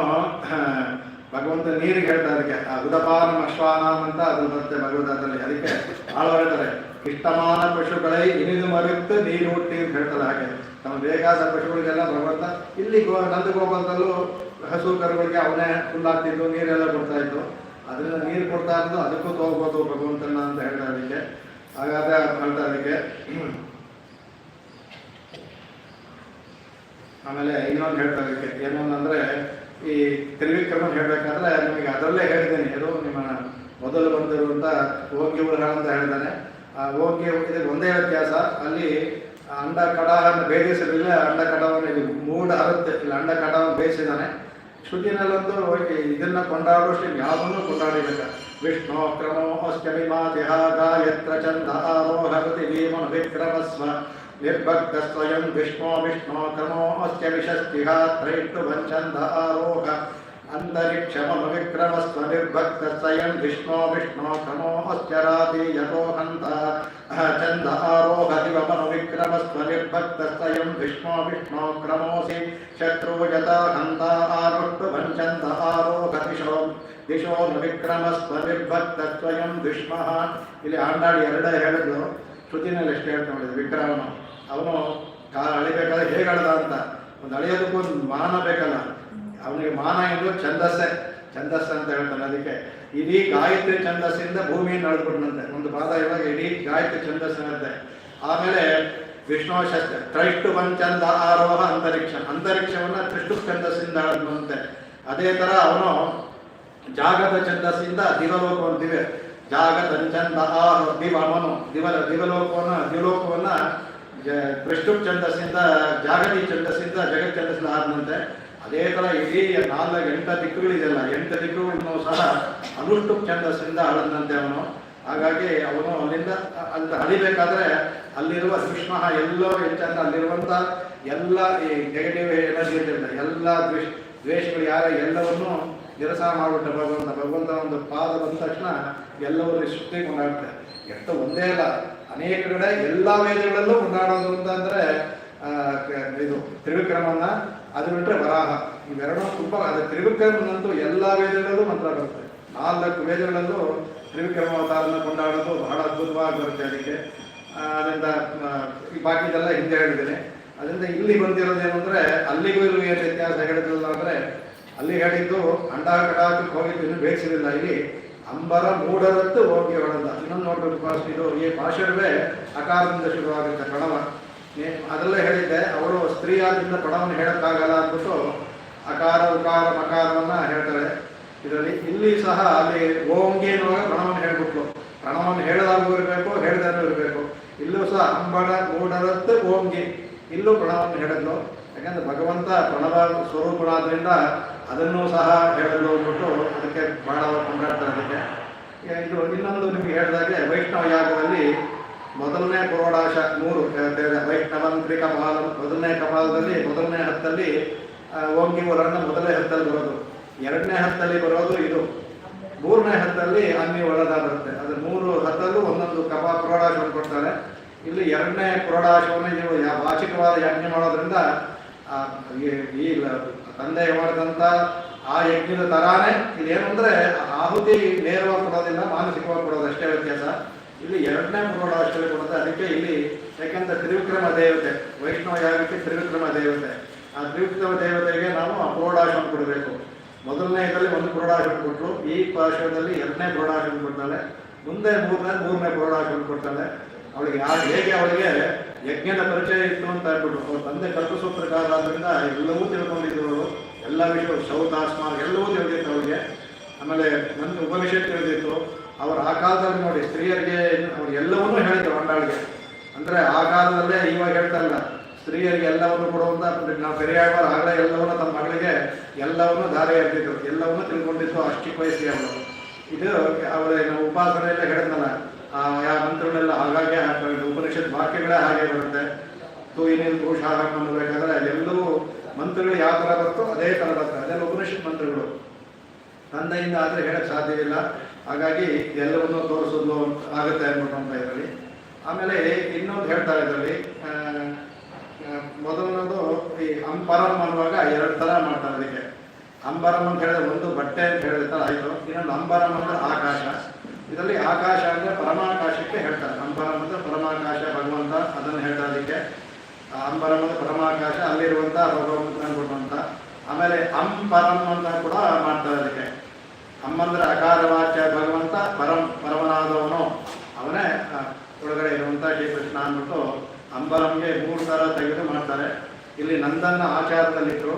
ಭಗವಂತ ನೀರಿಗೆ ಹೇಳ್ತಾ ಇದಕ್ಕೆ ಉದಪಾನಂ ಅಶ್ವಾನಂ ಅಂತ ಅದು ಬರುತ್ತೆ ಭಗವದ್ಗೀತೆಯಲ್ಲಿ. ಅದಕ್ಕೆ ಆಳು ಹೇಳ್ತಾರೆ, ಇಷ್ಟಮಾನ ಪಶುಗಳೇ ಇನಿದು ಮರೆತು ನೀರು ಹುಟ್ಟಿ ಅಂತ ಹೇಳ್ತಾರೆ. ಹಾಗೆ ತಮ್ಮ ಬೇಕಾದ ಪಶುಗಳಿಗೆಲ್ಲ ಭಗವಂತ ಇಲ್ಲಿ ನಂದಗೋಪಾಲದಲ್ಲೂ ಹಸು ಕರುಗಳಿಗೆ ಅವನೇ ಫುಲ್ಲಾಗ್ತಿದ್ದು ನೀರೆಲ್ಲ ಕೊಡ್ತಾ ಇತ್ತು. ಅದರಿಂದ ನೀರು ಕೊಡ್ತಾ ಇದ್ದು ಅದಕ್ಕೂ ತಗೋಬೋದು ಭಗವಂತನ ಅಂತ ಹೇಳ್ತಾ ಇದಕ್ಕೆ. ಹಾಗಾದ್ರೆ ಹೇಳ್ತಾ ಇದಕ್ಕೆ. ಆಮೇಲೆ ಇನ್ನೊಂದು ಹೇಳ್ತಾ ಇದಕ್ಕೆ ಏನು ಅಂದರೆ ಈ ತ್ರಿವಿಕ್ರಮ ಹೇಳ್ಬೇಕಾದ್ರೆ ನಿಮಗೆ ಅದರಲ್ಲೇ ಹೇಳಿದ್ದೇನೆ, ಅದು ನಿಮ್ಮ ಮೊದಲು ಬಂದಿರುವಂಥ ಓಂಗಿ ಉರಹ ಅಂತ ಹೇಳಿದ್ದಾನೆ. ಆ ಓಂಗಿ ಇದಕ್ಕೆ ಒಂದೇ ವ್ಯತ್ಯಾಸ, ಅಲ್ಲಿ ಅಂಡ ಕಡವನ್ನು ಬೇಯಿಸಲಿಲ್ಲ, ಅಂಡ ಕಡವನ್ನು ಇದು ಮೂಢ ಹರುತ್ತೆ, ಇಲ್ಲ ಅಂಡ ಕಡವನ್ನು ಬೇಯಿಸಿದ್ದಾನೆ. ಶ್ರುತಿನಲ್ಲೊಂದು ಇದನ್ನ ಕೊಂಡಾಡುವಷ್ಟು ಯಾವುದನ್ನು ಕೊಂಡಾಡಿಲ್ಲ. ವಿಷ್ಣು ಕ್ರಮೋ ಅಸ್ಯಮಿಮಾತಿಹ ಗಾಯತ್ರ ಚಂದ ಆರೋಹಗತಿ ಭೀಮನ ವಿಕ್ರಮಸ್ವ ನಿರ್ಭಕ್ತ ಸ್ವಯಂ ವಿಷ್ಣು ವಿಷ್ಣು ಕ್ರಮೋ ಅಸ್ಯ ವಿಶಸ್ತಿಹ ತ್ರೈಟ್ಟು ವಂಚಂದ ಆರೋಹ ಅಂತರಿಕ್ಷಮನು ವಿಕ್ರಮಸ್ವ ನಿರ್ಭಕ್ತ ಸ್ವಯಂ ವಿಷ್ಣು ವಿಷ್ಣು ಕ್ರಮೋ ಅಸ್ಯ ರಾತಿ ಯಥೋ ಹಂತ ಚಂದ ಆರೋಹ ದಿವಮನು ವಿಕ್ರಮಸ್ವ ನಿರ್ಭಕ್ತ ಸ್ವಯಂ ವಿಷ್ಣು ವಿಷ್ಣು ಕ್ರಮೋಸಿ ಶತ್ರುಜತ ಹಂತ ಆರುಟ್ಟು ವಂಚಂದ ಆರೋಹ ದಿಶೋ ವಿಕ್ರಮಸ್ವ ನಿರ್ಭಕ್ತ ಸ್ವಯಂ ವಿಷ್ಮಃ. ಇಲ್ಲಿ ಆಂಡಾಡಿ ಎರಡೇ ಹೇಳಿದ್ರು, ಶ್ರುತಿನಲ್ಲಿ ಎಷ್ಟು ಹೇಳ್ತಾ ಮಾಡಿದ್ರು. ವಿಕ್ರಮನು ಅವನು ಅಳಿಬೇಕಾದ್ರೆ ಹೇಗೆ ಅಳ್ದ ಅಂತ, ಒಂದು ಅಳಿಯೋದಕ್ಕೂ ಒಂದು ಮಾನ ಬೇಕಲ್ಲ, ಅವನಿಗೆ ಮಾನ ಎಂದು ಛಂದಸ್ಸೆ ಅಂತ ಹೇಳ್ತಾನೆ. ಅದಕ್ಕೆ ಇಡೀ ಗಾಯತ್ರಿ ಛಂದಸ್ಸಿಂದ ಭೂಮಿಯನ್ನು ಅಳ್ಬಿಟ್ನಂತೆ. ಒಂದು ಪಾದ ಇವಾಗ ಇಡೀ ಗಾಯತ್ರಿ ಛಂದಸ್ಸಿನಂತೆ. ಆಮೇಲೆ ವಿಷ್ಣು ಶಸ್ತ್ರ ತ್ರೈಷ್ಟು ವಂಚಂದ ಆರೋಹ ಅಂತರಿಕ್ಷವನ್ನ ತ್ರಿಷ್ಟು ಛಂದಸ್ಸಿಂದ ಅಳ್ದಂತೆ. ಅದೇ ತರ ಅವನು ಜಾಗದ ಛಂದಸ್ಸಿಂದ ದಿವಲೋಕವನ್ನು ಜಾಗದಂಚಂದ ಆರೋಹ ದಿವಮನು ದಿವಲೋಕವನ್ನ ತ್ರಿಷ್ಟು ಛಂದಸ್ಸಿಂದ ಜಾಗತಿ ಛಂದಸ್ಸಿಂದ ಜಗತ್ ಛಂದಸ್ಸಿಂದ ಆದಂತೆ. ಅದೇ ಥರ ಇಡೀ 8 ದಿಕ್ಕುಗಳಿದೆಯಲ್ಲ, 8 ದಿಕ್ಕುಗಳನ್ನು ಸಹ ಅನುಷ್ಟು ಛಂದಸ್ಸಿಂದ ಅಳದಂತೆ ಅವನು. ಹಾಗಾಗಿ ಅವನು ಅಲ್ಲಿಂದ ಅಂತ ಅಳಿಬೇಕಾದ್ರೆ ಅಲ್ಲಿರುವ ವಿಷ್ಮಃ ಎಲ್ಲೋ ಹೆಚ್ಚಂದ ಅಲ್ಲಿರುವಂಥ ಎಲ್ಲ ಈ ನೆಗೆಟಿವ್ ಎನರ್ಜಿ ಇರ್ತದೆ, ಎಲ್ಲ ದ್ವೇಷಗಳು ಎಲ್ಲವನ್ನೂ ನಿರಸ ಮಾಡಿಬಿಟ್ಟ ಭಗವಂತ ಒಂದು ಪಾದ ಬಂದ ತಕ್ಷಣ ಎಲ್ಲವನ್ನು ಸೃಷ್ಟಿ ಕೊಂಡಾಡುತ್ತೆ. ಎಷ್ಟು ಒಂದೇ ಅಲ್ಲ, ಅನೇಕ ಕಡೆ ಎಲ್ಲ ವೇದಗಳಲ್ಲೂ ಕೊಂಡಾಡೋದು ಅಂತಂದರೆ ಇದು ತ್ರಿವಿಕ್ರಮನ, ಅದು ಬಿಟ್ಟರೆ ವರಾಹ, ಇವೆರಡೂ ತುಂಬ. ಅದು ತ್ರಿವಿಕ್ರಮನಂತೂ ಎಲ್ಲ ವೇದಗಳಲ್ಲೂ ಮಂತ್ರ ಬರುತ್ತೆ. 4 ವೇದಗಳಲ್ಲೂ ತ್ರಿವಿಕ್ರಮ ಅವತಾರನ ಕೊಂಡಾಡೋದು ಬಹಳ ಅದ್ಭುತವಾಗಿ ಬರುತ್ತೆ. ಅದಕ್ಕೆ ಅದರಿಂದ ಬಾಕಿದೆಲ್ಲ ಹಿಂದೆ ಹೇಳಿದ್ದೇನೆ. ಅದರಿಂದ ಇಲ್ಲಿ ಬಂದಿರೋದೇನು ಅಂದರೆ ಅಲ್ಲಿಗೂ ಇಲ್ಲೂ ಏನು ವ್ಯತ್ಯಾಸ ಹೇಳಿದ್ರಲ್ಲ ಅಂದರೆ, ಅಲ್ಲಿ ಹೇಳಿದ್ದು ಅಂಡ ಕಡಾಕಕ್ಕೆ ಹೋಗಿದ್ದು ಇನ್ನೂ ಬೇಯಿಸಲಿಲ್ಲ. ಇಲ್ಲಿ ಅಂಬರ ಮೂಢರತ್ತು ಹೋಗಿ ಹೊಡೆದ. ಇನ್ನೊಂದು ನೋಡ್ಬೇಕು ಫಾಸ್ಟ್, ಇದು ಈ ಭಾಷೆಯವೇ ಅಕಾರದಿಂದ ಶುರುವಾಗುತ್ತೆ ಪ್ರಣವ. ಅದರಲ್ಲೇ ಹೇಳಿದ್ದೆ, ಅವರು ಸ್ತ್ರೀ ಆದ್ರಿಂದ ಪ್ರಣವನ್ನು ಹೇಳೋಕ್ಕಾಗಲ್ಲ ಅಂದ್ಬಿಟ್ಟು ಅಕಾರ ಉಕಾರ ಮಕಾರವನ್ನು ಹೇಳ್ತಾರೆ ಇದರಲ್ಲಿ. ಇಲ್ಲಿ ಸಹ ಅಲ್ಲಿ ಓಂಗಿ ಅನ್ನುವಾಗ ಪ್ರಣವನ್ನು ಹೇಳ್ಬಿಟ್ಲು. ಪ್ರಣವನ್ನು ಹೇಳದಾಗೂ ಇರಬೇಕು, ಹೇಳ್ದಾಗೂ ಇರಬೇಕು. ಇಲ್ಲೂ ಸಹ ಅಂಬರ ಮೂಢರತ್ತು ಓಂಗಿ ಇಲ್ಲೂ ಪ್ರಣವವನ್ನು ಹೇಳಿದ್ಲು. ಯಾಕಂದರೆ ಭಗವಂತ ಪ್ರಣವ ಸ್ವರೂಪನಾದ್ರಿಂದ ಅದನ್ನು ಸಹ ಹೇಳಲು ಅಂದ್ಬಿಟ್ಟು ಅದಕ್ಕೆ ಬಹಳ ಕೊಂಡಾಡ್ತಾರೆ. ಅದಕ್ಕೆ ಇದು ಇನ್ನೊಂದು ನಿಮಗೆ ಹೇಳಿದಾಗೆ ವೈಷ್ಣವ ಯಾಗದಲ್ಲಿ ಮೊದಲನೇ ಪುರೋಡಾಶ 3 ವೈಷ್ಣವಂತ್ರಿ ಕಪಾಲ, ಮೊದಲನೇ ಕಪಾಲದಲ್ಲಿ ಮೊದಲನೇ ಹತ್ತಲ್ಲಿ ಓಂಗಿವರನ್ನು ಮೊದಲನೇ ಹತ್ತಲ್ಲಿ ಬರೋದು, ಎರಡನೇ ಹತ್ತಲ್ಲಿ ಬರೋದು ಇದು, ಮೂರನೇ ಹತ್ತಲ್ಲಿ ಅನ್ನಿ ಒಳದ ಬರುತ್ತೆ. ಅದು 3 ಹತ್ತಲ್ಲೂ ಒಂದೊಂದು ಪುರೋಡಾಶವನ್ನು ಕೊಡ್ತಾರೆ. ಇಲ್ಲಿ ಎರಡನೇ ಪುರೋಡಾಶವನ್ನು ನೀವು ವಾಚಿಕವಾದ ಯಜ್ಞ ಮಾಡೋದ್ರಿಂದ ಈ ತಂದೆ ಮಾಡಿದಂಥ ಆ ಯಜ್ಞದ ತರಾನೇ ಇದೇನು ಅಂದರೆ ಆಹುತಿ ನೇರವಾಗಿ ಕೊಡೋದಿಲ್ಲ, ಮಾನಸಿಕವಾಗಿ ಕೊಡೋದು ಅಷ್ಟೇ ವ್ಯತ್ಯಾಸ. ಇಲ್ಲಿ ಎರಡನೇ ಪುರೋಡಾಶದಲ್ಲಿ ಕೊಡುತ್ತೆ. ಅದಕ್ಕೆ ಇಲ್ಲಿ ಯಾಕೆಂದರೆ ತ್ರಿವಿಕ್ರಮ ದೇವತೆ, ವೈಷ್ಣವ ಯಾಗಕ್ಕೆ ತ್ರಿವಿಕ್ರಮ ದೇವತೆ, ಆ ತ್ರಿವಿಕ್ರಮ ದೇವತೆಗೆ ನಾವು ಆ ಪುರೋಡಾಶವನ್ನು ಕೊಡಬೇಕು. ಮೊದಲನೇ ಇದರಲ್ಲಿ ಒಂದು ಪುರೋಡಾಶವನ್ನು ಕೊಟ್ಟರು, ಈ ಪಾಶದಲ್ಲಿ ಎರಡನೇ ಪುರೋಡಾಶವನ್ನು ಕೊಡ್ತಾಳೆ, ಮುಂದೆ ಮೂರನೇ ಪುರೋಡಾಶವನ್ನು ಕೊಡ್ತಾಳೆ. ಅವಳಿಗೆ ಹೇಗೆ ಅವಳಿಗೆ ಯಜ್ಞದ ಪರಿಚಯ ಇತ್ತು ಅಂತ ಹೇಳ್ಬಿಟ್ಟು ಅವ್ರ ತಂದೆ ಕಲ್ಪಸೂತ್ರಕಾರ ಆದ್ದರಿಂದ ಎಲ್ಲವೂ ತಿಳ್ಕೊಂಡಿದ್ರು. ಎಲ್ಲ ವಿಷಯ ಶೌತಾಸ್ಮ ಎಲ್ಲವೂ ತಿಳಿದಿತ್ತು ಅವಳಿಗೆ. ಆಮೇಲೆ ನನ್ನ ಉಪನಿಷತ್ ತಿಳಿದಿತ್ತು. ಅವರು ಆ ಕಾಲದಲ್ಲಿ ನೋಡಿ ಸ್ತ್ರೀಯರಿಗೆ ಅವ್ರು ಎಲ್ಲವನ್ನೂ ಹೇಳಿದ್ರು ಮಂಡಾಳಿಗೆ. ಅಂದರೆ ಆ ಕಾಲದಲ್ಲೇ ಇವಾಗ ಹೇಳ್ತಾ ಇಲ್ಲ, ಸ್ತ್ರೀಯರಿಗೆ ಎಲ್ಲವನ್ನು ಕೊಡುವಂಥ ನಾವು ಪೆರಿಯಾಳ್ವಾರ್ ಆಗಲೇ ಎಲ್ಲವನ್ನು ತಮ್ಮ ಮಗಳಿಗೆ ಎಲ್ಲವನ್ನು ದಾರಿ ಎರ್ತಿದ್ರು, ಎಲ್ಲವನ್ನೂ ತಿಳ್ಕೊಂಡಿತ್ತು ಅಷ್ಟು ಚಿಕ್ಕ ವಯಸ್ಸಿಗೆ ಅವಳು. ಇದು ಅವಳ ನಾವು ಉಪಾಸನೆಯಲ್ಲೇ ಹೇಳಿದ್ನಲ್ಲ, ಯಾವ ಮಂತ್ರಗಳೆಲ್ಲ ಹಾಗಾಗಿ ಹಾಕ್ತಾರೆ, ಉಪನಿಷತ್ ವಾಕ್ಯಗಳೇ ಹಾಗೆ ಬರುತ್ತೆ. ತೂಯಿನಿಲ್ ಪುರುಷಾಹ ಅನ್ನಬೇಕಾದ್ರೆ ಎಲ್ಲವೂ ಮಂತ್ರಗಳು ಯಾವ ಥರ ಬರುತ್ತೋ ಅದೇ ಥರ ಬರ್ತವೆ, ಅದೆಲ್ಲ ಉಪನಿಷತ್ ಮಂತ್ರಗಳು. ತಂದೆಯಿಂದ ಆದರೆ ಹೇಳಕ್ಕೆ ಸಾಧ್ಯವಿಲ್ಲ, ಹಾಗಾಗಿ ಎಲ್ಲವನ್ನೂ ತೋರಿಸೋದು ಆಗುತ್ತೆ ಅಂದ್ಬಿಟ್ಟು ಅಂತ ಇದರಲ್ಲಿ. ಆಮೇಲೆ ಇನ್ನೊಂದು ಹೇಳ್ತಾರೆ ಇದರಲ್ಲಿ, ಮೊದಲನೇದು ಈ ಅಂಬರಂ ಅನ್ನುವಾಗ 2 ಥರ ಮಾಡ್ತಾರೆ. ಅದಕ್ಕೆ ಅಂಬರಂ ಅಂತ ಹೇಳಿದ್ರೆ ಒಂದು ಬಟ್ಟೆ ಅಂತ ಹೇಳಿರ್ತಾರೆ, ಆಯಿತು. ಇನ್ನೊಂದು ಅಂಬರಂ ಅಂದರೆ ಆಕಾಶ. ಇದರಲ್ಲಿ ಆಕಾಶ ಅಂದರೆ ಪರಮಾಕಾಶಕ್ಕೆ ಹೇಳ್ತಾರೆ. ಅಂಬರಂ ಅಂದರೆ ಪರಮಾಕಾಶ ಭಗವಂತ, ಅದನ್ನು ಹೇಳ್ತಾರೆ. ಅದಕ್ಕೆ ಅಂಬರಂ ಅಂದರೆ ಪರಮಾಕಾಶ, ಅಲ್ಲಿರುವಂಥ ಭಗವಂತ ಅನ್ಬಿಡುವಂಥ. ಆಮೇಲೆ ಅಂಬರಂ ಅಂತ ಕೂಡ ಮಾಡ್ತಾರೆ. ಅದಕ್ಕೆ ಅಮ್ಮಂದ್ರೆ ಅಕಾರವಾಚ್ಯ ಭಗವಂತ, ಪರಮನಾದವನು ಅವನೇ ಒಳಗಡೆ ಇರುವಂಥ ಶ್ರೀಕೃಷ್ಣ ಅಂದ್ಬಿಟ್ಟು ಅಂಬರಂಗೆ 3 ಥರ ತೆಗೆದು ಮಾಡ್ತಾರೆ. ಇಲ್ಲಿ ನಂದನ್ನ ಆಚಾರದಲ್ಲಿಟ್ಟರು.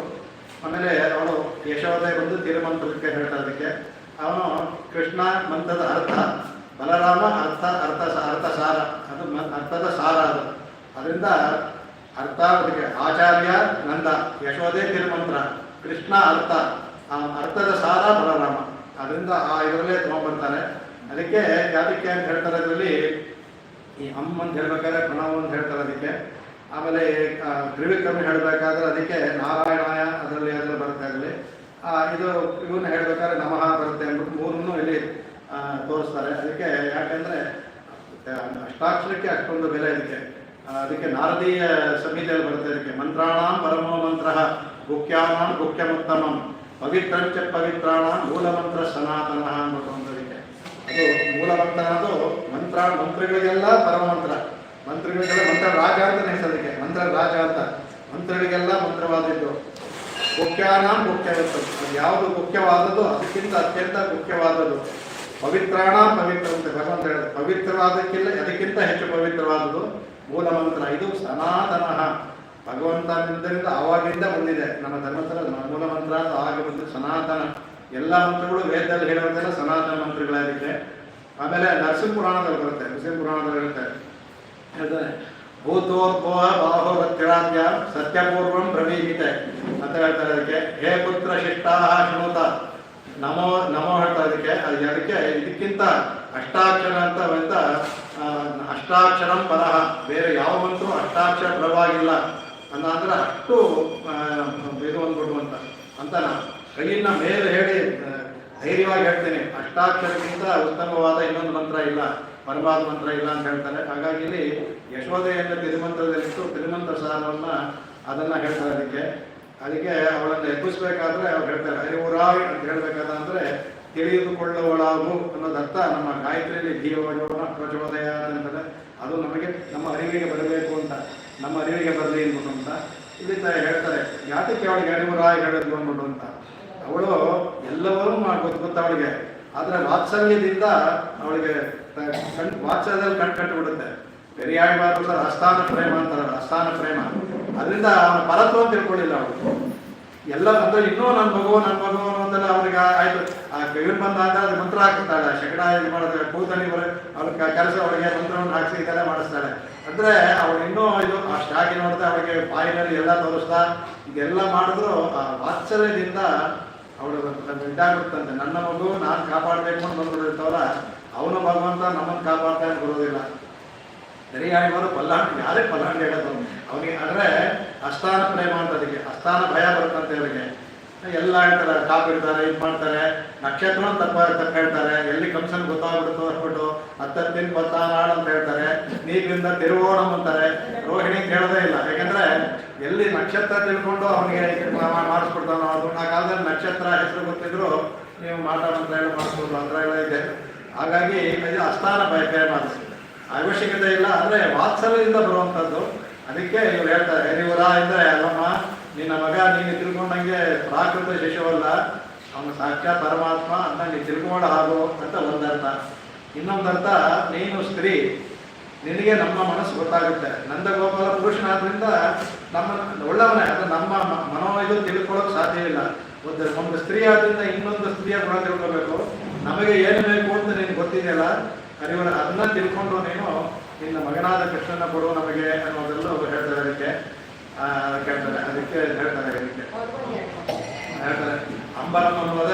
ಆಮೇಲೆ ಅವಳು ಯಶೋದೆ ಬಂದು ತಿರುಮಂತ್ರಕ್ಕೆ ಹೇಳ್ತಾರೆ. ಅದಕ್ಕೆ ಅವನು ಕೃಷ್ಣ ಮಂತ್ರದ ಅರ್ಥ, ಬಲರಾಮ ಅರ್ಥ ಸಾರ, ಅದು ಅರ್ಥದ ಸಾರ. ಅದು ಅದರಿಂದ ಅರ್ಥ ಅದಕ್ಕೆ ಆಚಾರ್ಯ ನಂದ, ಯಶೋದೆ ತಿರುಮಂತ್ರ, ಕೃಷ್ಣ ಅರ್ಥ, ಆ ಅರ್ಥದ ಸಾರ ಬಲರಾಮ. ಅದರಿಂದ ಆ ಇದರಲ್ಲೇ ತೊಗೊಂಡ್ಬರ್ತಾರೆ. ಅದಕ್ಕೆ ಯಾದಕ್ಕೆ ಅಂತ ಹೇಳ್ತಾರೆ, ಅದರಲ್ಲಿ ಈ ಅಮ್ಮ ಅಂತ ಹೇಳ್ಬೇಕಾದ್ರೆ ಪ್ರಣವ ಅಂತ ಹೇಳ್ತಾರೆ. ಅದಕ್ಕೆ ಆಮೇಲೆ ತ್ರಿವಿಕ್ರಮ ಹೇಳಬೇಕಾದ್ರೆ ಅದಕ್ಕೆ ನಾರಾಯಣಾಯ ಅದರಲ್ಲಿ ಬರುತ್ತೆ. ಅದರಲ್ಲಿ ಇದು ಇವನ್ನ ಹೇಳ್ಬೇಕಾದ್ರೆ ನಮಃ ಬರುತ್ತೆ ಅಂದ್ಬಿಟ್ಟು 3 ಇಲ್ಲಿ ತೋರಿಸ್ತಾರೆ. ಅದಕ್ಕೆ ಯಾಕೆಂದರೆ ಅಷ್ಟಾಕ್ಷರಕ್ಕೆ ಅಷ್ಟೊಂದು ಬೆಲೆ ಇದಕ್ಕೆ. ಅದಕ್ಕೆ ನಾರದೀಯ ಸಂಹಿತೆಯಲ್ಲಿ ಬರುತ್ತೆ. ಅದಕ್ಕೆ ಮಂತ್ರಾಣಾಂ ಪರಮೋ ಮಂತ್ರ ಗುಖ್ಯಾನಾಂ ಗುಖ್ಯಮುತ್ತಮಂ ಪವಿತ್ರಂಚ ಪವಿತ್ರಾಣಾಂ ಮೂಲಮಂತ್ರ ಸನಾತನ ಅಂದ್ಬಿಟ್ಟು ಅಂದದಕ್ಕೆ. ಅದು ಮೂಲಮಂತ್ರ ಅನ್ನೋದು ಮಂತ್ರಗಳಿಗೆಲ್ಲ ಪರಮಮಂತ್ರ, ಮಂತ್ರಗಳಿಗೆಲ್ಲ ಮಂತ್ರ ರಾಜ ಅಂತಲೇ ಹೆಸರದಕ್ಕೆ, ಮಂತ್ರ ರಾಜ ಅಂತ. ಮಂತ್ರಗಳಿಗೆಲ್ಲ ಮಂತ್ರವಾದದ್ದು. ಮುಖ್ಯಾನಾಂ ಮುಖ್ಯವಿತ್ತು, ಯಾವುದು ಮುಖ್ಯವಾದದ್ದು ಅದಕ್ಕಿಂತ ಅತ್ಯಂತ ಮುಖ್ಯವಾದದ್ದು. ಪವಿತ್ರಾಣಾಂ ಪವಿತ್ರ ಅಂತ ಭಗವಂತ ಹೇಳಿದೆ. ಪವಿತ್ರವಾದಕ್ಕಿಲ್ಲ ಅದಕ್ಕಿಂತ ಹೆಚ್ಚು ಪವಿತ್ರವಾದದ್ದು ಮೂಲ ಮಂತ್ರ. ಇದು ಸನಾತನ, ಭಗವಂತನಿಂದ ಆವಾಗಿಂದ ಬಂದಿದೆ. ನಮ್ಮ ಧರ್ಮಸ್ಥಳ ಮೂಲ ಮಂತ್ರ ಅಂತ ಆಗ ಬಂದಿದೆ ಸನಾತನ. ಎಲ್ಲ ಮಂತ್ರಗಳು ವೇದದಲ್ಲಿ ಹೇಳುವಂತೆಲ್ಲ ಸನಾತನ ಮಂತ್ರಗಳಾಗಿದ್ದೆ. ಆಮೇಲೆ ನರಸಿಂಹ ಪುರಾಣದಲ್ಲಿ ಬರುತ್ತೆ, ನರಸಿಂಹ ಪುರಾಣದಲ್ಲಿ ಇರುತ್ತೆ. ಭೂತೋದ್ಭವ ಬಾಹುರತ್ರಾದ್ಯ ಸತ್ಯಪೂರ್ವಂ ಬ್ರವೀಮಿತೆ ಅಂತ ಹೇಳ್ತಾರೆ. ಅದಕ್ಕೆ ಹೇ ಪುತ್ರ ಶಿಷ್ಟಾಹ ಶೃಣುತ ನಮೋ ನಮೋ ಹೇಳ್ತಾರೆ. ಅದಕ್ಕೆ ಇದಕ್ಕಿಂತ ಅಷ್ಟಾಕ್ಷರ ಅಂತ ಅಷ್ಟಾಕ್ಷರಂ ಪರಹ, ಬೇರೆ ಯಾವ ಮಂತ್ರ ಅಷ್ಟಾಕ್ಷರ ಪರವಾಗಿಲ್ಲ ಅಂದ್ರೆ ಅಷ್ಟು ಇದು ಅಂದ್ಬಿಡುವಂತ ಅಂತ ನಾನು ಕೈಯಿಂದ ಮೇಲೆ ಹೇಳಿ ಧೈರ್ಯವಾಗಿ ಹೇಳ್ತೇನೆ. ಅಷ್ಟಾಕ್ಷರಕ್ಕಿಂತ ಉತ್ತಮವಾದ ಇನ್ನೊಂದು ಮಂತ್ರ ಇಲ್ಲ, ಪರಮಾತ್ಮ ಮಂತ್ರ ಇಲ್ಲ ಅಂತ ಹೇಳ್ತಾರೆ. ಹಾಗಾಗಿ ಇಲ್ಲಿ ಯಶೋದೆಯನ್ನು ತಿರುಮಂತ್ರದಲ್ಲಿಟ್ಟು ತಿರುಮಂತ್ರ ಸಾರವನ್ನು ಅದನ್ನು ಹೇಳ್ತಾರೆ. ಅದಕ್ಕೆ ಅವಳನ್ನು ಎಬ್ಬಿಸ್ಬೇಕಾದ್ರೆ ಅವ್ರು ಹೇಳ್ತಾರೆ ಹರಿವುರಾಯ್ ಅಂತ ಹೇಳ್ಬೇಕಾದ್ರೆ ತಿಳಿದುಕೊಳ್ಳುವಳಾಗು ಅನ್ನೋದು ಅರ್ಥ. ನಮ್ಮ ಗಾಯತ್ರಿಯಲ್ಲಿ ಜೀವನ ಪ್ರಚೋದಯ ಅಂತಂದರೆ ಅದು ನಮಗೆ ನಮ್ಮ ಅರಿವಿಗೆ ಬರಬೇಕು ಅಂತ, ನಮ್ಮ ಅರಿವಿಗೆ ಬರಲಿ ಅಂದ್ಬಿಟ್ಟು ಅಂತ ಇಲ್ಲಿ ಹೇಳ್ತಾರೆ. ಯಾತಕ್ಕೆ ಅವಳಿಗೆ ಹರಿವುರಾಯ್ ಹೇಳಿದ್ಲು ಅಂದ್ಬಿಟ್ಟು ಅಂತ. ಅವಳು ಎಲ್ಲವರೂ ಗೊತ್ತು ಅವಳಿಗೆ, ಆದರೆ ವಾತ್ಸಲ್ಯದಿಂದ ಅವಳಿಗೆ ವಾತ್ಸಲ್ಯದಲ್ಲಿ ಕಣ್ಣು ಬಿಡುತ್ತೆ. ಪೆರಿಯಾಳ್ವಾರು ಸರ್ ಅಸ್ಥಾನ ಪ್ರೇಮ ಅಂತಾರಲ್ಲ, ಅಸ್ಥಾನ ಪ್ರೇಮ. ಅದರಿಂದ ಅವನ ಪರತ್ವ ಅಂತ ತಿಳ್ಕೊಳ್ಳಿಲ್ಲ ಅವಳು. ಎಲ್ಲ ಅಂದ್ರೆ ಇನ್ನೂ ನನ್ನ ಮಗು ಅಂತೆಲ್ಲ ಅವ್ರಿಗೆ ಆಯ್ತು. ಆ ಇವನ್ ಬಂದಾಗ ಅದು ಮಂತ್ರ ಹಾಕಿಸ್ತಾಳೆ, ಶಕಡ ಇದು ಮಾಡಿದ್ರೆ ಕೂತಲ್ಲಿ ಅವ್ರ ಕೆಲಸ ಅವಳಿಗೆ ಮಂತ್ರವನ್ನು ಹಾಕಿಸಿ ಇದೆಲ್ಲ ಮಾಡಿಸ್ತಾಳೆ. ಅಂದ್ರೆ ಅವಳು ಇನ್ನೂ ಇದು ಅಷ್ಟಾಗಿ ನೋಡಿದ್ರೆ ಅವಳಿಗೆ ಅವಳಿಗೆ ಬಾಯಿನಲ್ಲಿ ಎಲ್ಲ ತೋರಿಸ್ತಾ ಇದೆಲ್ಲ ಮಾಡಿದ್ರು ಆ ವಾತ್ಸಲ್ಯದಿಂದ ಅವಳು ಇದಾಗ್ಬಿಡ್ತಂತೆ. ನನ್ನ ಮಗು ನಾನು ಕಾಪಾಡಬೇಕು ಅಂತ ಬಂದ್ಬಿಟ್ಟಿರ್ತವಲ್ಲ, ಅವನು ಭಗವಂತ ನಮ್ಮನ್ನು ಕಾಪಾಡ್ತಾ ಅಂತ ಬರೋದಿಲ್ಲ. ನೆರೆಯಾಳಿವರು ಪಲ್ಲಾಂಡ್ ಯಾರೇ ಪಲ್ಲಾಂಡ್ ಹೇಳೋದು ಅವನಿಗೆ. ಅಂದರೆ ಅಸ್ಥಾನ ಪ್ರೇಮ ಅಂತ, ಅದಕ್ಕೆ ಅಸ್ಥಾನ ಭಯ ಬರುತ್ತಂತೆ ಅವರಿಗೆ. ಎಲ್ಲ ಹೇಳ್ತಾರೆ, ಕಾಪಿಡ್ತಾರೆ, ಇದು ಮಾಡ್ತಾರೆ, ನಕ್ಷತ್ರ ತಪ್ಪ ಹೇಳ್ತಾರೆ, ಎಲ್ಲಿ ಕಂಸನ್ ಗೊತ್ತಾಗ್ಬಿಡುತ್ತೋ ಅಂದ್ಬಿಟ್ಟು ಹತ್ತಿನ ಬತ್ತಾನಾಡ್ ಅಂತ ಹೇಳ್ತಾರೆ, ನೀರಿಂದ ತಿರುವೋಣಂ ಅಂತಾರೆ. ರೋಹಿಣಿ ಅಂತ ಹೇಳೋದೇ ಇಲ್ಲ, ಯಾಕೆಂದ್ರೆ ಎಲ್ಲಿ ನಕ್ಷತ್ರ ತಿಳ್ಕೊಂಡು ಅವನಿಗೆ ಮಾಡಿಸ್ಬಿಡ್ತಾನೋ. ಅದು ಆ ಕಾಲದಲ್ಲಿ ನಕ್ಷತ್ರ ಹೆಸರು ಗೊತ್ತಿದ್ರು ನೀವು ಮಾತಾಡಂತ ಹೇಳಿ ಮಾಡಿಸ್ಬೋದು ಅಂತ ಎಲ್ಲ ಇದೆ. ಹಾಗಾಗಿ ಇದು ಅಸ್ಥಾನ ಪ್ರೇಮ ಅವಶ್ಯಕತೆ ಇಲ್ಲ, ಅಂದರೆ ವಾತ್ಸಲ್ಯದಿಂದ ಬರುವಂಥದ್ದು. ಅದಕ್ಕೆ ಇವ್ರು ಹೇಳ್ತಾರೆ, ಹರಿವರ ಇದ್ದರೆ ಅಲ್ಲಮ್ಮ ನಿನ್ನ ಮಗ ನೀನು ತಿಳ್ಕೊಂಡಂಗೆ ಪ್ರಾಕೃತ ಶಿಶುವಲ್ಲ, ಅವನು ಸಾಕ್ಷಾತ್ ಪರಮಾತ್ಮ ಅಂತ ನೀನು ತಿಳ್ಕೊಂಡು ಹಾಗು ಅಂತ ಒಂದರ್ಥ. ಇನ್ನೊಂದರ್ಥ, ನೀನು ಸ್ತ್ರೀ, ನಿನಗೆ ನಮ್ಮ ಮನಸ್ಸು ಗೊತ್ತಾಗುತ್ತೆ. ನಂದಗೋಪಾಲ ಪುರುಷನಾದ್ರಿಂದ ನಮ್ಮ ಒಳ್ಳೆಯವನೇ, ಅದು ನಮ್ಮ ಮನೋ ಇದು ತಿಳ್ಕೊಳ್ಳೋಕೆ ಸಾಧ್ಯವಿಲ್ಲ. ಒಂದು ಸ್ತ್ರೀ ಆದ್ರಿಂದ ಇನ್ನೊಂದು ಸ್ತ್ರೀಯ ಗುಣ ತಿಳ್ಕೋಬೇಕು. ನಮಗೆ ಏನು ಬೇಕು ಅಂತ ನಿನ್ಗೆ ಗೊತ್ತಿದೆಯಲ್ಲ ಹರಿವರ, ಅದನ್ನ ತಿಳ್ಕೊಂಡು ನೀನು ನಿನ್ನ ಮಗನಾದ ಕೃಷ್ಣನ ಕೊಡು ನಮಗೆ ಅನ್ನೋದೆಲ್ಲ ಹೇಳ್ತಾರೆ. ಅದಕ್ಕೆ ಕೇಳ್ತಾರೆ, ಅದಕ್ಕೆ ಹೇಳ್ತಾರೆ. ಅದಕ್ಕೆ ಹೇಳ್ತಾರೆ, ಅಂಬರಂ ಅನ್ನುವುದ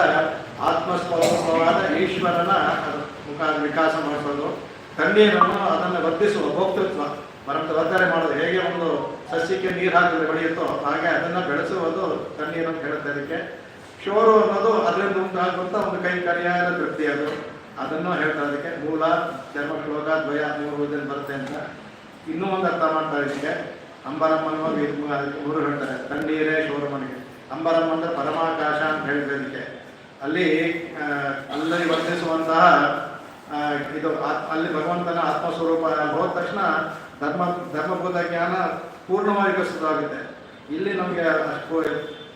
ಆತ್ಮಸ್ವರೂಪವಾದ ಈಶ್ವರನ ವಿಕಾಸ ಮಾಡಿಸೋದು, ತಣ್ಣೀರನ್ನು ಅದನ್ನು ವರ್ಧಿಸುವ ಭೋಕ್ತೃತ್ವ, ಮರದ ವರ್ಧನೆ ಮಾಡೋದು. ಹೇಗೆ ಒಂದು ಸಸ್ಯಕ್ಕೆ ನೀರು ಹಾಕಿದ್ರೆ ಬೆಳೆಯುತ್ತೋ ಹಾಗೆ ಅದನ್ನು ಬೆಳೆಸುವುದು ತಣ್ಣೀರು ಅಂತ ಹೇಳುತ್ತೆ. ಅದಕ್ಕೆ ಶೋರು ಅನ್ನೋದು ಅದರಿಂದ ಉಂಟಾಗುವಂಥ ಒಂದು ಕೈಕರ್ಯಾದ ತೃಪ್ತಿ, ಅದು ಅದನ್ನು ಹೇಳ್ತಾರೆ. ಅದಕ್ಕೆ ಮೂಲ ಚರ್ಮ ಶ್ಲೋಕ ದ್ವಯ 3 ಬರುತ್ತೆ ಅಂತ ಇನ್ನೂ ಒಂದು ಅರ್ಥ ಮಾಡ್ತಾರೆ. ಇದಕ್ಕೆ ಅಂಬರಂ ಅನ್ನುವ 3 ಹೇಳ್ತಾರೆ. ತಣ್ಣೀರೇ ಶೋರಮನಿಗೆ. ಅಂಬರಂ ಅಂದ್ರೆ ಪರಮಾಕಾಶ ಅಂತ ಹೇಳಿದ್ರೆ ಇದಕ್ಕೆ ಅಲ್ಲಿ ವರ್ತಿಸುವಂತಹ ಇದು ಅಲ್ಲಿ ಭಗವಂತನ ಆತ್ಮಸ್ವರೂಪ ಹೋದ ತಕ್ಷಣ ಧರ್ಮಭೂತ ಜ್ಞಾನ ಪೂರ್ಣವಾಗಿ ವಿಕಸಿತವಾಗುತ್ತೆ. ಇಲ್ಲಿ ನಮಗೆ ಅಷ್ಟು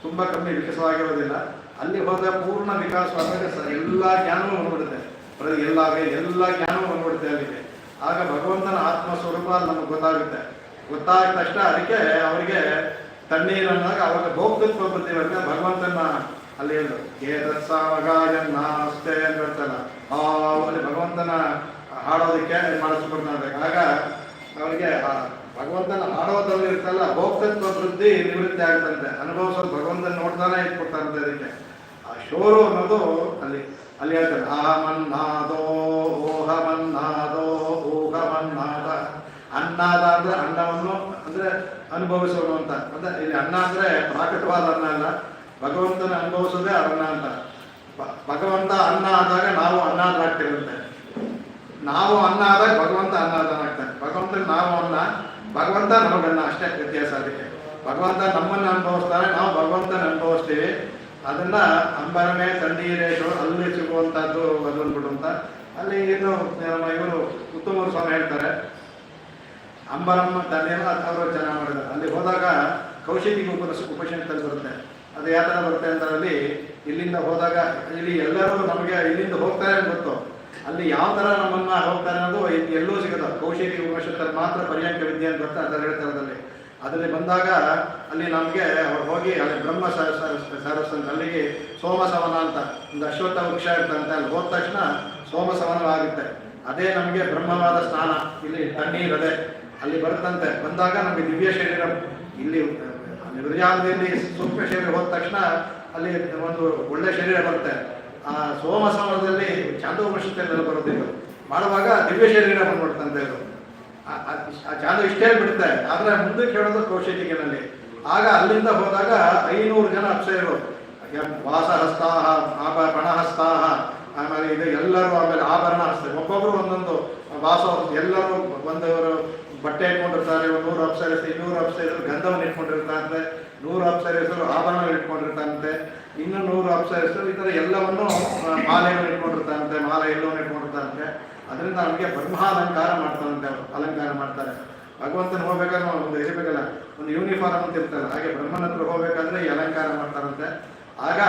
ತುಂಬ ಕಮ್ಮಿ ವಿಕಸವಾಗಿರೋದಿಲ್ಲ. ಅಲ್ಲಿ ಹೋದ ಪೂರ್ಣ ವಿಕಾಸವಾದಾಗ ಎಲ್ಲ ಜ್ಞಾನವೂ ಬಂದ್ಬಿಡುತ್ತೆ. ಎಲ್ಲ ಜ್ಞಾನವೂ ಬಂದ್ಬಿಡುತ್ತೆ ಅಲ್ಲಿಗೆ. ಆಗ ಭಗವಂತನ ಆತ್ಮಸ್ವರೂಪ ನಮಗೆ ಗೊತ್ತಾಗುತ್ತೆ. ಗೊತ್ತಾದ ತಕ್ಷಣ ಅದಕ್ಕೆ ಅವರಿಗೆ ತಣ್ಣೀರು ಅನ್ನೋದಾಗ ಅವಾಗ ಭೋಕ್ತೃತ್ವ ಬರ್ತೀವಂತ ಭಗವಂತನ ಅಲ್ಲಿ ಹೇಳು ಏತತ್ಸಾಮಗಾಜನ್ನಾಸ್ತೆ ಅಂತ ಹೇಳ್ತಲ್ಲ, ಅಲ್ಲಿ ಭಗವಂತನ ಹಾಡೋದಕ್ಕೆ ಮಾಡಿಸ್ಕೊಡ್ತಾರೆ. ಆಗ ಅವರಿಗೆ ಭಗವಂತನ ಹಾಡೋದ್ರಲ್ಲಿ ಇರ್ತಲ್ಲ ಭೋಕ್ತೃತ್ವ ವೃದ್ಧಿ ನಿವೃತ್ತಿ ಆಗುತ್ತಂತೆ. ಅನುಭವಿಸೋದು ಭಗವಂತನ ನೋಡ್ತಾನೆ ಇಟ್ಕೊಡ್ತಾರಂತೆ. ಅದಕ್ಕೆ ಆ ಶೋರು ಅನ್ನೋದು ಅಲ್ಲಿ ಹೇಳ್ತಾರೆ, ಅಹಮನ್ನಾದೋ ಓಹಮನ್ನಾದೋ ಊಹಮನ್ನಾದ. ಅನ್ನಾದ ಅಂದ್ರೆ ಅನ್ನವನ್ನು ಅಂದ್ರೆ ಅನುಭವಿಸೋನು ಅಂತ. ಅಂದ್ರೆ ಇಲ್ಲಿ ಅನ್ನ ಅಂದ್ರೆ ಪ್ರಾಕಟವಾದ ಅನ್ನ ಅಲ್ಲ, ಭಗವಂತನ ಅನುಭವಿಸೋದೇ ಅನ್ನ ಅಂತ. ಭಗವಂತ ಅನ್ನ ಆದಾಗ ನಾವು ಅನ್ನಾದರಾಗ್ತಿರಂತೆ, ನಾವು ಅನ್ನ ಆದಾಗ ಭಗವಂತ ಅನ್ನಾದನಾಗ್ತಾನೆ. ಭಗವಂತನ ನಾವು ಅನ್ನ, ಭಗವಂತ ನಮಗನ್ನ, ಅಷ್ಟೇ ವ್ಯತ್ಯಾಸ. ಅದಕ್ಕೆ ಭಗವಂತ ನಮ್ಮನ್ನು ಅನುಭವಿಸ್ತಾನೆ, ನಾವು ಭಗವಂತನ ಅನುಭವಿಸ್ತೀವಿ. ಅದನ್ನ ಅಂಬರಮೇ ತಣ್ಣೀರೇಶು ಅಲ್ಲಿ ಸಿಗುವಂತಹದ್ದು ಅದು ಅಂದ್ಬಿಟ್ಟು ಅಂತ. ಅಲ್ಲಿ ಇವರು ಉತ್ತಮರು ಸ್ವಾಮಿ ಹೇಳ್ತಾರೆ, ಅಂಬರಮ್ಮ ತಣ್ಣೀರು ಅವರು ಚೆನ್ನಾಗಿ ಮಾಡಿದ್ದಾರೆ. ಅಲ್ಲಿ ಹೋದಾಗ ಕೌಶಿಕಿ ಉಪನಿಷತ್ತಲ್ಲಿ ಬರುತ್ತೆ. ಅದು ಯಾವ ಥರ ಬರುತ್ತೆ ಅಂತ, ಅಲ್ಲಿ ಇಲ್ಲಿಂದ ಹೋದಾಗ ಇಲ್ಲಿ ಎಲ್ಲರೂ ನಮಗೆ ಇಲ್ಲಿಂದ ಹೋಗ್ತಾರೆ ಅಂತ ಗೊತ್ತು. ಅಲ್ಲಿ ಯಾವ ಥರ ನಮ್ಮನ್ನ ಹೋಗ್ತಾರೆ ಅನ್ನೋದು ಎಲ್ಲೂ ಸಿಗೋದು. ಕೌಶಿಕಿ ಉಪನಿಷತ್ತಲ್ಲಿ ಮಾತ್ರ ಪರ್ಯಾಂಕ ವಿದ್ಯೆ ಅಂತ ಬರ್ತಾ ಅದರಲ್ಲಿ ಹೇಳ್ತಾರೆ. ಅದರಲ್ಲಿ ಬಂದಾಗ ಅಲ್ಲಿ ನಮಗೆ ಅವ್ರು ಹೋಗಿ ಅಲ್ಲಿ ಬ್ರಹ್ಮ ಸರಸ್ ಅಂತ, ಅಲ್ಲಿಗೆ ಸೋಮಸವನ ಅಂತ ಒಂದು ಅಶ್ವತ್ಥ ವೃಕ್ಷ ಇರ್ತಂತೆ. ಅಲ್ಲಿ ಹೋದ ತಕ್ಷಣ ಸೋಮಸವನವಾಗುತ್ತೆ. ಅದೇ ನಮಗೆ ಬ್ರಹ್ಮವಾದ ಸ್ನಾನ. ಇಲ್ಲಿ ತಣ್ಣೀರದೆ ಅಲ್ಲಿ ಬರುತ್ತಂತೆ. ಬಂದಾಗ ನಮಗೆ ದಿವ್ಯ ಶರೀರ ಇಲ್ಲಿ ವಿರಜಾಂಗದಲ್ಲಿ ಸೂಕ್ಷ್ಮ ಶರೀರ ಹೋದ ತಕ್ಷಣ ಅಲ್ಲಿ ಒಂದು ಒಳ್ಳೆ ಶರೀರ ಬರುತ್ತೆ. ಆ ಸೋಮಸವನದಲ್ಲಿ ಚಾಂದೋಪನಿಷತ್ತಲ್ಲಿ ಬರೋದಿಲ್ಲ, ಮಾಡುವಾಗ ದಿವ್ಯ ಶರೀರ ಬಂದ್ಬಿಡ್ತಂತೆ. ಇದು ಆ ಚಾಂದ ಇಷ್ಟೇ ಬಿಡುತ್ತೆ. ಆದರೆ ಮುಂದಕ್ಕೆ ಹೇಳೋದು ಕೌಶಿಕಿನಲ್ಲಿ. ಆಗ ಅಲ್ಲಿಂದ ಹೋದಾಗ 500 ಜನ ಅಪ್ಸರೆಯರು, ವಾಸಹಸ್ತಾಹ ಪಣಹಸ್ತಾಹ, ಆಮೇಲೆ ಇದು ಎಲ್ಲರೂ, ಆಮೇಲೆ ಆಭರಣ ಹಸ್ತಾರೆ. ಒಬ್ಬೊಬ್ರು ಒಂದೊಂದು ವಾಸ, ಎಲ್ಲರೂ ಒಂದವರು ಬಟ್ಟೆ ಇಟ್ಕೊಂಡಿರ್ತಾರೆ. 100 ಅಪ್ಸರಿಸಿ, 200 ಅಪ್ಸರಿಸರು ಗಂಧವನ್ನು ಇಟ್ಕೊಂಡಿರ್ತಾರಂತೆ, 100 ಅಪ್ಸರಿಸರು ಆಭರಣ ಇಟ್ಕೊಂಡಿರ್ತಾರಂತೆ, ಇನ್ನು 100 ಅಪ್ಸರಿಸರು ಈ ಥರ ಎಲ್ಲವನ್ನು ಮಾಲೆಯನ್ನು ಇಟ್ಕೊಂಡಿರ್ತಾರಂತೆ, ಮಾಲೆ ಎಲ್ಲವನ್ನು ಇಟ್ಕೊಂಡಿರ್ತಾರಂತೆ. ಅದರಿಂದ ನಮಗೆ ಬ್ರಹ್ಮಾಲಂಕಾರ ಮಾಡ್ತಾರಂತೆ. ಅವರು ಅಲಂಕಾರ ಮಾಡ್ತಾರೆ. ಭಗವಂತನ ಹೋಗ್ಬೇಕಾದ್ರೆ ಒಂದು ಇರಬೇಕಲ್ಲ, ಒಂದು ಯೂನಿಫಾರ್ಮ್ ಅಂತ ಇರ್ತಾರೆ. ಹಾಗೆ ಬ್ರಹ್ಮನ ಹತ್ರ ಹೋಗ್ಬೇಕಾದ್ರೆ ಈ ಅಲಂಕಾರ ಮಾಡ್ತಾರಂತೆ. ಆಗ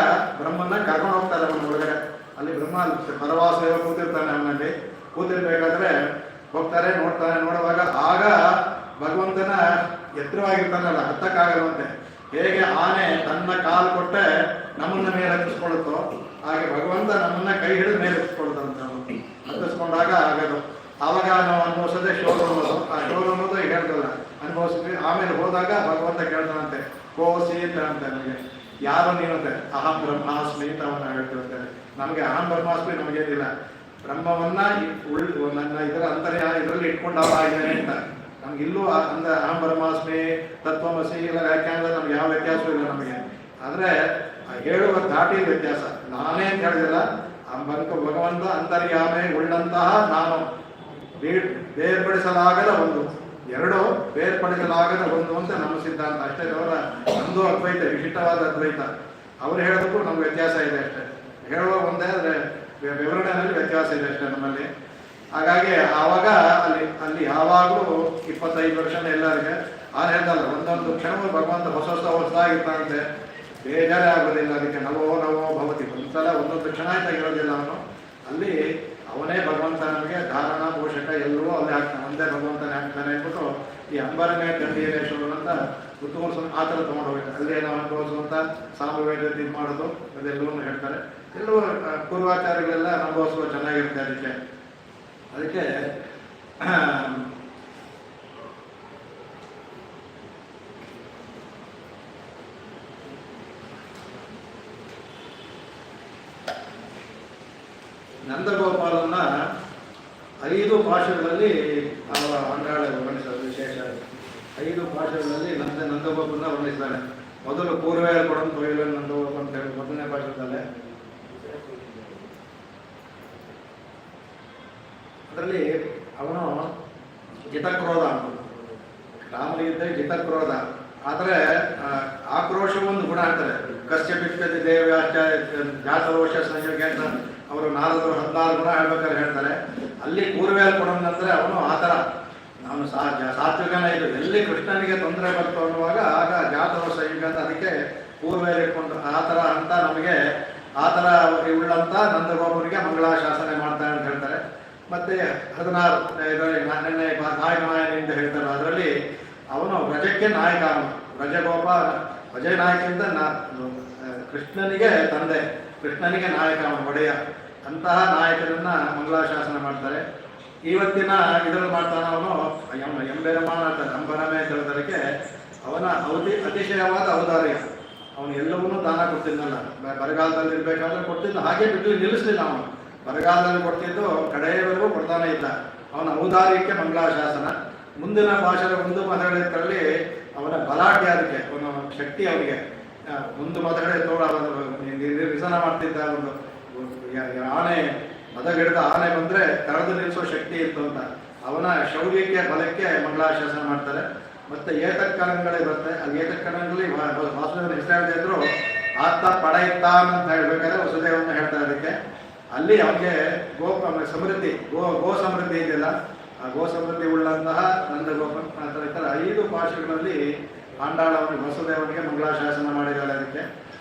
ಬ್ರಹ್ಮನ ಕರ್ಕೊಂಡು ಹೋಗ್ತಾರೆ ಅವನ ಒಳಗಡೆ. ಅಲ್ಲಿ ಬ್ರಹ್ಮ ಪರವಾಸ ಕೂತಿರ್ತಾನೆ. ಅವನಲ್ಲಿ ಕೂತಿರ್ಬೇಕಾದ್ರೆ ಹೋಗ್ತಾರೆ, ನೋಡ್ತಾನೆ. ನೋಡುವಾಗ ಆಗ ಭಗವಂತನ ಎತ್ತರವಾಗಿರ್ತಾನಲ್ಲ, ಹತ್ತಕ್ಕಾಗಲ್ವಂತೆ. ಹೇಗೆ ಆನೆ ತನ್ನ ಕಾಲು ಕೊಟ್ಟೆ ನಮ್ಮನ್ನ ಮೇಲೆ ಹತ್ತಿಸ್ಕೊಳ್ಳುತ್ತೋ ಹಾಗೆ ಭಗವಂತ ನಮ್ಮನ್ನ ಕೈ ಹಿಡಿದು ಮೇಲೆ ಹತ್ತಿಸ್ಕೊಳ್ತಾರಂತೆ. ಅವನು ಹತ್ತಿಸ್ಕೊಂಡಾಗ ಆಗೋದು. ಆವಾಗ ನಾವು ಅನುಭವಿಸೋದೇ ಶೋರು ಅನ್ನೋದು. ಆ ಶೋರು ಅನ್ನೋದು ಹೇಳ್ತಲ್ಲ, ಅನುಭವಿಸಿದ್ವಿ. ಆಮೇಲೆ ಹೋದಾಗ ಭಗವಂತ ಕೇಳ್ತಾನಂತೆ, ಕೋಸಿ ಅಂತ ನಮಗೆ ಯಾರು ನೀನಂತೆ, ಅಹಂ ಬ್ರಹ್ಮಾಸ್ಮಿ ಅಂತ ಅವನ್ನ ಹೇಳ್ತಿರ್ತೇನೆ. ನಮಗೆ ಅಹಂ ಬ್ರಹ್ಮಾಸ್ಮಿ ನಮಗೇನಿಲ್ಲ, ಬ್ರಹ್ಮವನ್ನ ನನ್ನ ಇದರ ಅಂತರ್ಯ ಇದರಲ್ಲಿ ಇಟ್ಕೊಂಡವ ಇದ್ದೇನೆ ಅಂತ ನಮ್ಗೆ ಇಲ್ಲೂ ಅಂದ್ರೆ ಅಹಂ ಬ್ರಹ್ಮಾಸ್ಮಿ ತತ್ವಮಸಿ ಇಲ್ಲ ವ್ಯಾಖ್ಯಾನದಲ್ಲಿ ನಮ್ಗೆ ಯಾವ ವ್ಯತ್ಯಾಸವೂ ಇಲ್ಲ ನಮಗೆ. ಆದರೆ ಹೇಳುವ ಧಾಟಿ ವ್ಯತ್ಯಾಸ. ನಾನೇ ಅಂತ ಹೇಳಿದಿಲ್ಲ, ಭಗವಂತ ಅಂತರ್ಯಾಮೆ ಉಳ್ಳಂತಹ ನಾನು ಬೇರ್ಪಡಿಸಲಾಗದ ಒಂದು, ಎರಡು ಬೇರ್ಪಡಿಸಲಾಗದ ಒಂದು ಅಂತ ನಮ್ಮ ಸಿದ್ಧಾಂತ ಅಷ್ಟೇ. ಅವರ ಒಂದು ಅದ್ವೈತ, ವಿಶಿಷ್ಟವಾದ ಅದ್ವೈತ. ಅವ್ರು ಹೇಳೋದಕ್ಕೂ ನಮ್ಗೆ ವ್ಯತ್ಯಾಸ ಇದೆ ಅಷ್ಟೇ. ಹೇಳುವ ಒಂದೇ, ಆದರೆ ವಿವರಣೆಯಲ್ಲಿ ವ್ಯತ್ಯಾಸ ಇದೆ ಅಷ್ಟೇ ನಮ್ಮಲ್ಲಿ. ಹಾಗಾಗಿ ಆವಾಗ ಅಲ್ಲಿ ಯಾವಾಗಲೂ 25 ವರ್ಷನೇ ಎಲ್ಲರಿಗೆ ಹೇಳ್ದಲ್ಲ, ಒಂದೊಂದು ಕ್ಷಣವೂ ಭಗವಂತ ಹೊಸದಾಗಿರ್ತಾನಂತೆ, ಬೇಜಾರೇ ಆಗೋದಿಲ್ಲ. ಅದಕ್ಕೆ ನವೋ ಭವತಿ, ಒಂದ್ಸಲ ಒಂದೊಂದು ಕ್ಷಣ ಆಗಿರೋದಿಲ್ಲ ಅವನು. ಅಲ್ಲಿ ಅವನೇ ಭಗವಂತ ನಮಗೆ ಧಾರಣ ಪೋಷಕ ಎಲ್ಲರೂ ಅಲ್ಲೇ ಹಾಕ್ತಾನೆ, ಒಂದೇ ಭಗವಂತನೇ ಹಾಕ್ತಾನೆ ಅಂದ್ಬಿಟ್ಟು ಈ ಅಂಬರನೇ ದಂಡಿಯೇಶ್ವರನ್ ಅಂತ ಋತುಮರ್ಸ ಆ ಥರ ತೊಗೊಂಡು ಹೋಗ್ತಾರೆ. ಅಲ್ಲೇ ನಾವು ಅನುಭವಿಸುವಂಥ ಸಾಮವೇದ ಇದು ಮಾಡೋದು ಅದೆಲ್ಲವನ್ನೂ ಹೇಳ್ತಾರೆ. ಎಲ್ಲರೂ ಪೂರ್ವಾಚಾರ್ಯಗಳೆಲ್ಲ ಅನುಭವಿಸುವ ಚೆನ್ನಾಗಿರುತ್ತೆ. ಅದಕ್ಕೆ ನಂದಗೋಪಾಲನ್ನ 5 ಭಾಷೆಗಳಲ್ಲಿ ಅವರ ಅಂಗಾಳ ವರ್ಣಿಸೋದು ವಿಶೇಷ. 5 ಭಾಷೆಗಳಲ್ಲಿ ನಂದಗೋಪನ ವರ್ಣಿಸ್ತಾನೆ. ಮೊದಲು ಪೂರ್ವೇ ಕೊಡನ್ ತೊಯ್ಲು ನಂದಗೋಪ ಅಂತ ಹೇಳಿ ಮೊದಲನೇ ಭಾಷೆದಲ್ಲೇ, ಅದರಲ್ಲಿ ಅವನು ಜಿತಕ್ರೋಧ ಅಂತ, ರಾಮನಿಗಿದ್ದ ಜಿತಕ್ರೋಧ. ಆದರೆ ಆಕ್ರೋಶ ಒಂದು ಗುಣ ಅಂತಾರೆ. ಕಶ್ಯ ಬಿಕ್ಕದಿ ದೇವ್ಯಾಚ ಜಾತರೋಷ ಸಂಯೋಗ ಅಂತ ಅವರು 16 ಗುಣ ಹೇಳ್ಬೇಕಾದ್ರೆ ಹೇಳ್ತಾರೆ. ಅಲ್ಲಿ ಪೂರ್ವೇ ಕೊಡೋದಂದ್ರೆ ಅವನು ಆ ಥರ, ಅವನು ಸಾತ್ವಿಕನ ಇದು. ಎಲ್ಲಿ ಕೃಷ್ಣನಿಗೆ ತೊಂದರೆ ಬರ್ತು ಅನ್ನುವಾಗ ಆಗ ಜಾತರೋಷ ಸಂಯೋಗ ಅಂತ ಅದಕ್ಕೆ ಪೂರ್ವೇ ಇಟ್ಕೊಂಡು ಆ ಥರ ಅಂತ ನಮಗೆ ಆ ಥರ ಉಳ್ಳಂತ ನಂದಗೋಪನಿಗೆ ಮಂಗಳಾಶಾಸನೆ ಮಾಡ್ತಾನೆ ಅಂತ ಹೇಳ್ತಾರೆ. ಮತ್ತೆ 16 ನಿನ್ನೆ ನಾಯಕನಾಯನಿಂದ ಹೇಳ್ತಾರೆ. ಅದರಲ್ಲಿ ಅವನು ವ್ರಜಕ್ಕೆ ನಾಯಕ. ವ್ರಜಗೋಪ ಅಜಯ ನಾಯಕಿಂದ ಕೃಷ್ಣನಿಗೆ ತಂದೆ, ಕೃಷ್ಣನಿಗೆ ನಾಯಕ, ಅವನು ಒಡೆಯ. ಅಂತಹ ನಾಯಕರನ್ನ ಮಂಗಳಾಶಾಸನ ಮಾಡ್ತಾರೆ. ಇವತ್ತಿನ ಇದರಲ್ಲಿ ಮಾಡ್ತಾನೆ ಅವನು ಎಂಬೆರಮಾನ ಅಂತಾರೆ, ಅಂಬರಮೆ ತಿಳಿದಕ್ಕೆ ಅವನ ಅತಿಶಯವಾದ ಔದಾರ್ಯ. ಅವನು ಎಲ್ಲವನ್ನೂ ದಾನ ಕೊಡ್ತಿದ್ದಲ್ಲ. ಬರಗಾಲದಲ್ಲಿ ಇರಬೇಕಾದ್ರೆ ಕೊಡ್ತಿದ್ದ, ಹಾಗೆ ಬಿಟ್ಟು ನಿಲ್ಲಿಸಲಿಲ್ಲ. ಅವನು ಬರಗಾಲದಲ್ಲಿ ಕೊಡ್ತಿದ್ದು ಕಡೆಯವರೆಗೂ ಕೊಡ್ತಾನೆ ಇದ್ದ. ಅವನ ಔದಾರ್ಯಕ್ಕೆ ಮಂಗಳಾಶಾಸನ. ಮುಂದಿನ ಭಾಷೆಯ ಒಂದು ಮತಗಳಲ್ಲಿ ಅವನ ಬಲಾಢ್ಯ, ಅದಕ್ಕೆ ಅವನ ಶಕ್ತಿ, ಅವನಿಗೆ ಒಂದು ಮತಗಳೇ ನಿರಸನ ಮಾಡ್ತಿದ್ದ. ಒಂದು ಆನೆ ಮದಗಿಡದ ಆನೆ ಬಂದರೆ ಕರೆದು ನಿಲ್ಲಿಸೋ ಶಕ್ತಿ ಇತ್ತು ಅಂತ ಅವನ ಶೌರ್ಯಕ್ಕೆ ಬಲಕ್ಕೆ ಮಂಗಳಾಶಾಸನ ಮಾಡ್ತಾರೆ. ಮತ್ತು ಏತಕ್ಕಣಗಳೇ ಬರುತ್ತೆ. ಆ ಏತಕ್ಕಣಗಳಲ್ಲಿ ವಾಸುದೇವನ ಹೆಸರು ಇದ್ರು ಆತ ಪಡೆಯುತ್ತಾನ ಅಂತ ಹೇಳ್ಬೇಕಾದ್ರೆ ವಸುದೇವನ್ನ ಹೇಳ್ತಾರೆ. ಅದಕ್ಕೆ ಅಲ್ಲಿ ಅವನಿಗೆ ಸಮೃದ್ಧಿ, ಗೋ ಸಮೃದ್ಧಿ ಇದೆಯಲ್ಲ, ಆ ಗೋ ಸಮೃದ್ಧಿ ಉಳ್ಳಂತಹ ನಂದಗೋಪನ್ ಆ ಥರ 5 ಭಾಷೆಗಳಲ್ಲಿ ಆಂಡಾಳ ಅವನಿಗೆ ವಸುದೇವನಿಗೆ ಮಂಗಳಾಶಾಸನ ಮಾಡಿದ್ದಾರೆ. ಅದಕ್ಕೆ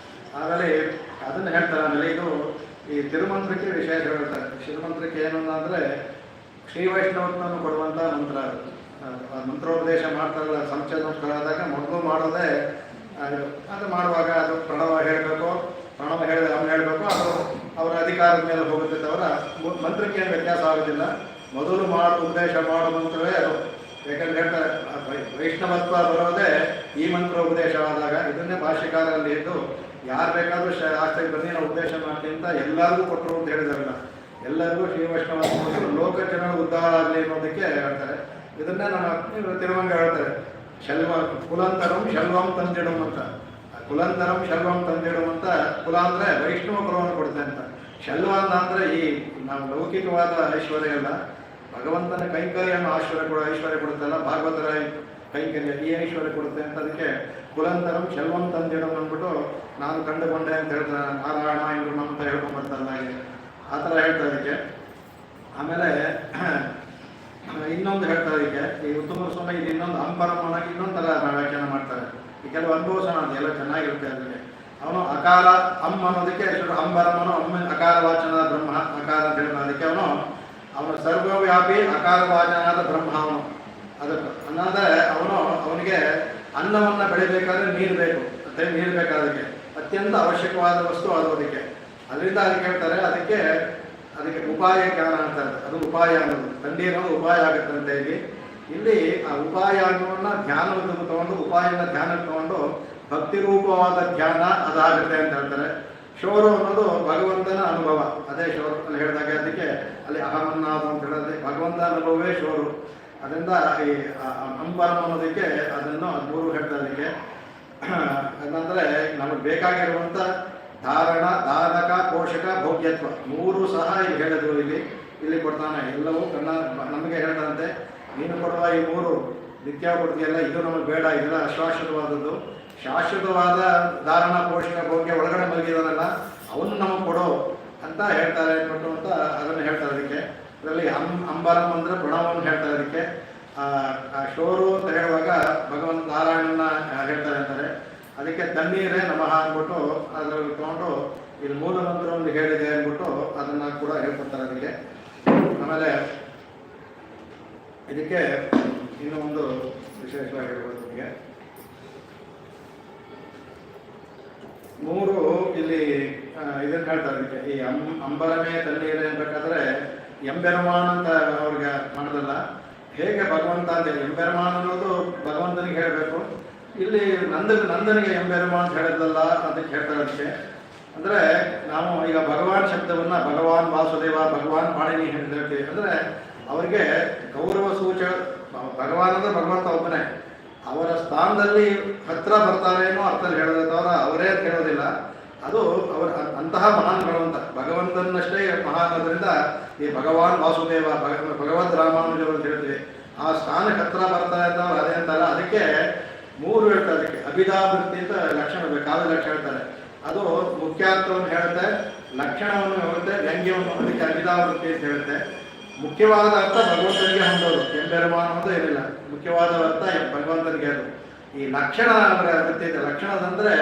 ಆಮೇಲೆ ಅದನ್ನು ಹೇಳ್ತಾರೆ. ಆಮೇಲೆ ಇದು ಈ ತಿರುಮಂತ್ರಕ್ಕೆ ವಿಶೇಷ ಹೇಳ್ತಾರೆ. ತಿರುಮಂತ್ರಕ್ಕೆ ಏನು ಅಂದರೆ ಶ್ರೀ ವೈಷ್ಣವತ್ವವನ್ನು ಕೊಡುವಂಥ ಮಂತ್ರ. ಮಂತ್ರೋಪದೇಶ ಮಾಡ್ತಾರಲ್ಲ, ಸಂಚಯ ನಮಸ್ಕಾರ ಆದಾಗ ಮೊದಲು ಮಾಡೋದೇ ಅದು ಮಾಡುವಾಗ ಅದು ಪ್ರಣವ ಹೇಳಬೇಕು, ಪ್ರಣವ ಅವನು ಹೇಳಬೇಕು, ಅದು ಅವರ ಅಧಿಕಾರದ ಮೇಲೆ ಹೋಗುತ್ತೆ. ಅವರ ಮಂತ್ರಕ್ಕೆ ಏನು ವ್ಯತ್ಯಾಸ ಆಗೋದಿಲ್ಲ. ಮೊದಲು ಉಪದೇಶ ಮಾಡೋ ಮಂತ್ರವೇ ಅದು. ಯಾಕಂದ್ರೆ ಹೇಳ್ತಾರೆ ವೈಷ್ಣವತ್ವ ಬರೋದೇ ಈ ಮಂತ್ರ ಉಪದೇಶವಾದಾಗ. ಇದನ್ನೇ ಭಾಷ್ಯಕಾರರಲ್ಲಿ ಇದ್ದು ಯಾರು ಬೇಕಾದರೂ ಆಸ್ತಿಗೆ ಬಂದು ನಾವು ಉಪದೇಶ ಮಾಡ್ತೀನಿ ಅಂತ ಎಲ್ಲರಿಗೂ ಕೊಟ್ಟರು ಅಂತ ಹೇಳಿದಾರಲ್ಲ. ಎಲ್ಲರಿಗೂ ಶ್ರೀ ವೈಷ್ಣವ ಲೋಕ ಜನರ ಉದ್ಧಾರ ಆಗಲಿ ಅನ್ನೋದಕ್ಕೆ ಹೇಳ್ತಾರೆ. ಇದನ್ನೇ ನಮ್ಮ ತಿರುವಂಗ ಹೇಳ್ತಾರೆ. ಕುಲಂತರಂ ಶಲ್ವಂ ತಂದಿಡಂ ಅಂತ. ಕುಲಂತರಂ ಶಲ್ವಂ ತಂದಿಡಂ ಅಂತ. ಕುಲ ಅಂದರೆ ವೈಷ್ಣವ ಕುಲವನ್ನು ಕೊಡುತ್ತೆ ಅಂತ. ಶಲ್ವ ಅಂದರೆ ಈ ನಾವು ಲೌಕಿಕವಾದ ಐಶ್ವರ್ಯ ಅಲ್ಲ, ಭಗವಂತನ ಕೈಂಕರ್ಯವನ್ನು ಐಶ್ವರ್ಯ ಕೊಡುತ್ತಲ್ಲ, ಭಾಗವತರ ಕೈಂಕರ್ಯ ಈ ಐಶ್ವರ್ಯ ಕೊಡುತ್ತೆ ಅಂತ. ಅದಕ್ಕೆ ಕುಲಂತರಂ ಶಲ್ವಂ ತಂದಿಡಂ ಅಂದ್ಬಿಟ್ಟು ನಾನು ಕಂಡುಕೊಂಡೆ ಅಂತ ಹೇಳ್ತಾರೆ. ನಾರಾಯಣ ಇಂದ್ರು ಅಂತ ಹೇಳ್ಕೊಂಡ್ಬರ್ತಾರಲ್ಲ, ಹಾಗೆ ಆ ಥರ ಹೇಳ್ತಾರೆ ಅದಕ್ಕೆ. ಆಮೇಲೆ ಇನ್ನೊಂದು ಹೇಳ್ತಾರೆ ಅದಕ್ಕೆ, ಈ ಉತ್ತಮ ಸ್ವಾಮಿ ಇದು ಇನ್ನೊಂದು ಅಂಬರಮನ ಇನ್ನೊಂದು ಥರ ವ್ಯಾಖ್ಯಾನ ಮಾಡ್ತಾರೆ. ಈ ಕೆಲವು ಅನುಭವಿಸೋಣ, ಅದೆಲ್ಲ ಚೆನ್ನಾಗಿರುತ್ತೆ. ಅದಕ್ಕೆ ಅವನು ಅಕಾಲ ಅಮ್ಮ ಅನ್ನೋದಕ್ಕೆ ಅಂಬರಮನು ಅಕಾಲ ವಾಚನದ ಬ್ರಹ್ಮ ಅಕಾಲ ಅಂತ ಹೇಳಿದ. ಅದಕ್ಕೆ ಅವನು ಸರ್ವವ್ಯಾಪಿ ಅಕಾಲ ವಾಚನಾದ ಬ್ರಹ್ಮ ಅವನು. ಅದಕ್ಕೆ ಅನ್ನಂದರೆ ಅವನಿಗೆ ಅನ್ನವನ್ನು ಬೆಳಿಬೇಕಾದ್ರೆ ನೀರು ಬೇಕು ಅಂತ. ನೀರು ಬೇಕಾದಕ್ಕೆ ಅತ್ಯಂತ ಅವಶ್ಯಕವಾದ ವಸ್ತು ಅದು. ಅದರಿಂದ ಅದಕ್ಕೆ ಹೇಳ್ತಾರೆ, ಅದಕ್ಕೆ ಉಪಾಯ ಜ್ಞಾನ ಅಂತಾರೆ. ಅದು ಉಪಾಯ ಅನ್ನೋದು. ತಂಡಿ ಅನ್ನೋದು ಉಪಾಯ ಆಗುತ್ತಂತೆ. ಇಲ್ಲಿ ಇಲ್ಲಿ ಆ ಉಪಾಯ ಅನ್ನೋನ್ನ ಧ್ಯಾನವನ್ನು ತಗೊಂಡು ಉಪಾಯನ ಧ್ಯಾನಕ್ಕೆ ತಗೊಂಡು ಭಕ್ತಿ ರೂಪವಾದ ಧ್ಯಾನ ಅದಾಗುತ್ತೆ ಅಂತ ಹೇಳ್ತಾರೆ. ಶೋರು ಅನ್ನೋದು ಭಗವಂತನ ಅನುಭವ, ಅದೇ ಶೋರು ಅಲ್ಲಿ ಹೇಳಿದಾಗ ಅದಕ್ಕೆ ಅಲ್ಲಿ ಅಹಮನ್ನಾದ ಅಂತ ಹೇಳಿದ್ರೆ ಭಗವಂತ ಅನುಭವವೇ ಶೋರು. ಅದರಿಂದ ಈ ಅಂಬರಂ ಅನ್ನೋದಕ್ಕೆ ಅದನ್ನು ಮೂರು ಹೇಳ್ತಾ ಅದಕ್ಕೆ ಅದಂದರೆ ನಮಗೆ ಬೇಕಾಗಿರುವಂಥ ಧಾರಣ, ಧಾರಕ, ಪೋಷಕ, ಭೋಗ್ಯತ್ವ ಮೂರು ಸಹ ಇಲ್ಲಿ ಹೇಳಿದ್ರು. ಇಲ್ಲಿ ಕೊಡ್ತಾನೆ ಎಲ್ಲವೂ ನಮಗೆ ಹೇಳ್ತಾನಂತೆ, ನೀನು ಕೊಡುವ ಈ ಮೂರು ನಿತ್ಯ ಕೊಡ್ತೀಯಲ್ಲ, ಇದು ನಮಗೆ ಬೇಡ, ಇದೆಲ್ಲ ಅಶಾಶ್ವತವಾದದ್ದು. ಶಾಶ್ವತವಾದ ಧಾರಣ, ಪೋಷಕ, ಭೋಗ್ಯ ಒಳಗಡೆ ಮಲಗಿದಾನಲ್ಲ ಅವನು ನಮಗೆ ಕೊಡೋ ಅಂತ ಹೇಳ್ತಾರೆ ಅಂದ್ಬಿಟ್ಟು ಅಂತ ಅದನ್ನು ಹೇಳ್ತಾರೆ. ಅದಕ್ಕೆ ಇದರಲ್ಲಿ ಅಂಬರಂ ಅಂದರೆ ಪ್ರಣವವನ್ನು ಹೇಳ್ತಾರೆ. ಅದಕ್ಕೆ ಶೋರು ಅಂತ ಹೇಳುವಾಗ ಭಗವಂತ ನಾರಾಯಣನ ಹೇಳ್ತಾರೆ ಅಂತಾರೆ. ಅದಕ್ಕೆ ತಣ್ಣೀರೇ ನಮಃ ಅಂದ್ಬಿಟ್ಟು ಅದರಲ್ಲಿ ತಗೊಂಡು ಇಲ್ಲಿ ಮೂಲ ಮಂತ್ರವನ್ನು ಹೇಳಿದೆ ಅಂದ್ಬಿಟ್ಟು ಅದನ್ನು ಕೂಡ ಹೇಳ್ಕೊಡ್ತಾರೆ. ಅದಕ್ಕೆ ಆಮೇಲೆ ಇದಕ್ಕೆ ಇನ್ನೂ ಒಂದು ವಿಶೇಷವಾಗಿ ಹೇಳ್ಬೋದು ನಿಮಗೆ. ಮೂರು ಇಲ್ಲಿ ಇದನ್ನು ಹೇಳ್ತಾರೆ. ಅದಕ್ಕೆ ಈ ಅಂಬರಮೇ ತಣ್ಣೀರೇ ಅನ್ಬೇಕಾದ್ರೆ ಎಂಬೆರಮಾನ್ ಅಂತ ಅವ್ರಿಗೆ ಮಾಡೋದಲ್ಲ, ಹೇಗೆ ಭಗವಂತ ಅಂತ ಎಂಬೆರಮಾನ್ ಅನ್ನೋದು ಭಗವಂತನಿಗೆ ಹೇಳಬೇಕು. ಇಲ್ಲಿ ನಂದನಿಗೆ ಎಂಬೆರಮಾನ್ ಅಂತ ಹೇಳಿದ್ಲಲ್ಲ ಅದಕ್ಕೆ ಹೇಳ್ತಾರೆ. ಅದಕ್ಕೆ ಅಂದರೆ ನಾವು ಈಗ ಭಗವಾನ್ ಶಬ್ದವನ್ನು ಭಗವಾನ್ ವಾಸುದೇವ, ಭಗವಾನ್ ಪಾಣಿನಿ ಹೇಳ್ತೀವಿ. ಅಂದರೆ ಅವರಿಗೆ ಗೌರವ ಸೂಚ, ಭಗವಾನ್ ಅಂದರೆ ಭಗವಂತ ಒಬ್ಬನೇ, ಅವರ ಸ್ಥಾನದಲ್ಲಿ ಹತ್ರ ಬರ್ತಾರೆ ಅನ್ನೋ ಅರ್ಥದಲ್ಲಿ ಹೇಳೋದೇ ತವರ ಅವರೇ ಅಂತ ಹೇಳೋದಿಲ್ಲ. ಅದು ಅವರ ಅಂತಹ ಮಹಾನ್ ಭಗವಂತನಷ್ಟೇ ಮಹಾನ್. ಅದರಿಂದ ಈ ಭಗವಾನ್ ವಾಸುದೇವ, ಭಗವದ್ ರಾಮಾನುಜ ಅಂತ ಹೇಳ್ತೀವಿ. ಆ ಸ್ಥಾನಕ್ಕೆ ಹತ್ರ ಬರ್ತಾರೆ ಅಂತ ಅದೇ ಅಂತಲ್ಲ. ಅದಕ್ಕೆ ಮೂರು ಹೇಳ್ತಾರೆ. ಅದಕ್ಕೆ ಅಭಿಧಾವೃತ್ತಿ ಅಂತ ಲಕ್ಷಣ ಬೇಕು, ಕಾವ್ಯ ಲಕ್ಷಣ ಹೇಳ್ತಾರೆ. ಅದು ಮುಖ್ಯಾರ್ಥವನ್ನು ಹೇಳುತ್ತೆ, ಲಕ್ಷಣವನ್ನು ಹೇಳುತ್ತೆ, ವ್ಯಂಗ್ಯವನ್ನು. ಅದಕ್ಕೆ ಅಭಿಧಾವೃತ್ತಿ ಅಂತ ಹೇಳುತ್ತೆ. ಮುಖ್ಯವಾದ ಅರ್ಥ ಭಗವಂತನಿಗೆ ಹೊಂದೋದು, ಎಂಬೆರಮಾನ ಅನ್ನೋದು ಏನಿಲ್ಲ. ಮುಖ್ಯವಾದ ಅರ್ಥ ಭಗವಂತನಿಗೆ ಅದು. ಈ ಲಕ್ಷಣ ವೃತ್ತಿ ಇದೆ. ಲಕ್ಷಣದಂದ್ರೆ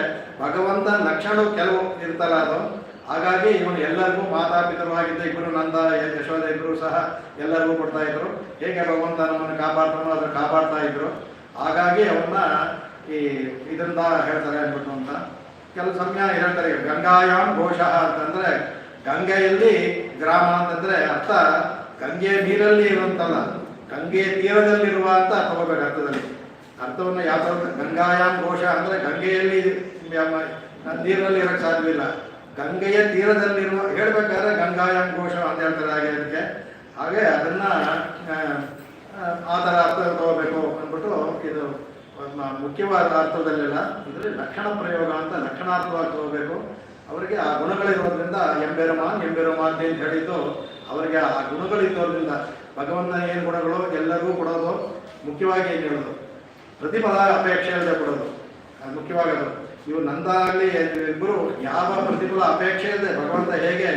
ಭಗವಂತನ ಲಕ್ಷಣವು ಕೆಲವು ಇರ್ತಲ್ಲ ಅದು. ಹಾಗಾಗಿ ಇವನು ಎಲ್ಲರಿಗೂ ಮಾತಾಪಿತರವಾಗಿದ್ದ, ಇಬ್ಬರು ನಂದ ಯಶೋಧ ಇಬ್ಬರು ಸಹ ಎಲ್ಲರಿಗೂ ಕೊಡ್ತಾ ಇದ್ರು. ಹೇಗೆ ಭಗವಂತ ನಮ್ಮನ್ನು ಕಾಪಾಡ್ತಾನೋ ಅದನ್ನು ಕಾಪಾಡ್ತಾ ಇದ್ರು. ಹಾಗಾಗಿ ಅವನ್ನ ಈ ಇದರಿಂದ ಹೇಳ್ತಾರೆ ಅಂದ್ಬಿಟ್ಟು ಅಂತ ಕೆಲವು ಸಮಯ ಹೇಳ್ತಾರೆ. ಗಂಗಾಯಾಮ್ ಘೋಷಃ ಅಂತಂದ್ರೆ ಗಂಗೆಯಲ್ಲಿ ಗ್ರಾಮ ಅಂತಂದ್ರೆ ಅರ್ಥ ಗಂಗೆಯ ನೀರಲ್ಲಿ ಇರುವಂತಲ್ಲ, ಗಂಗೆಯ ತೀರದಲ್ಲಿರುವ ಅಂತ ತಗೋಬೇಕು ಅರ್ಥದಲ್ಲಿ. ಅರ್ಥವನ್ನು ಯಾವ ಥರ ಗಂಗಾಯಾಮ್ ಘೋಷ ಅಂದರೆ ಗಂಗೆಯಲ್ಲಿ ನೀರಿನಲ್ಲಿ ಇರೋಕ್ಕೆ ಸಾಧ್ಯವಿಲ್ಲ, ಗಂಗೆಯ ತೀರದಲ್ಲಿರುವ ಹೇಳ್ಬೇಕಾದ್ರೆ ಗಂಗಾಯಾಮ್ ಘೋಷ ಅಂತ ಹೇಳ್ತಾರೆ. ಹಾಗೆ ಅದಕ್ಕೆ ಹಾಗೆ ಅದನ್ನ ಆ ಥರ ಅರ್ಥ ತಗೋಬೇಕು ಅಂದ್ಬಿಟ್ಟು ಇದು ಮುಖ್ಯವಾದ ಅರ್ಥದಲ್ಲೆಲ್ಲ ಇದರಲ್ಲಿ ಲಕ್ಷಣ ಪ್ರಯೋಗ ಅಂತ ಲಕ್ಷಣಾರ್ಥವಾಗಿ ತಗೋಬೇಕು. ಅವರಿಗೆ ಆ ಗುಣಗಳಿರೋದ್ರಿಂದ ಎಂಬೆರಮಾನ್ ಅಂತ ಹೇಳಿದ್ದು ಅವರಿಗೆ ಆ ಗುಣಗಳಿರೋದ್ರಿಂದ ಭಗವಂತನ ಏನು ಗುಣಗಳು ಎಲ್ಲರಿಗೂ ಕೊಡೋದು, ಮುಖ್ಯವಾಗಿ ಏನು ಹೇಳೋದು ಪ್ರತಿಫಲ ಅಪೇಕ್ಷೆ ಇಲ್ಲದೆ ಕೊಡೋದು ಅದು ಮುಖ್ಯವಾಗೋದು. ಇವು ನಂದಾಗಲಿ ಇಬ್ಬರು ಯಾವ ಪ್ರತಿಫಲ ಅಪೇಕ್ಷೆ ಇಲ್ಲದೆ ಭಗವಂತ ಹೇಗೆ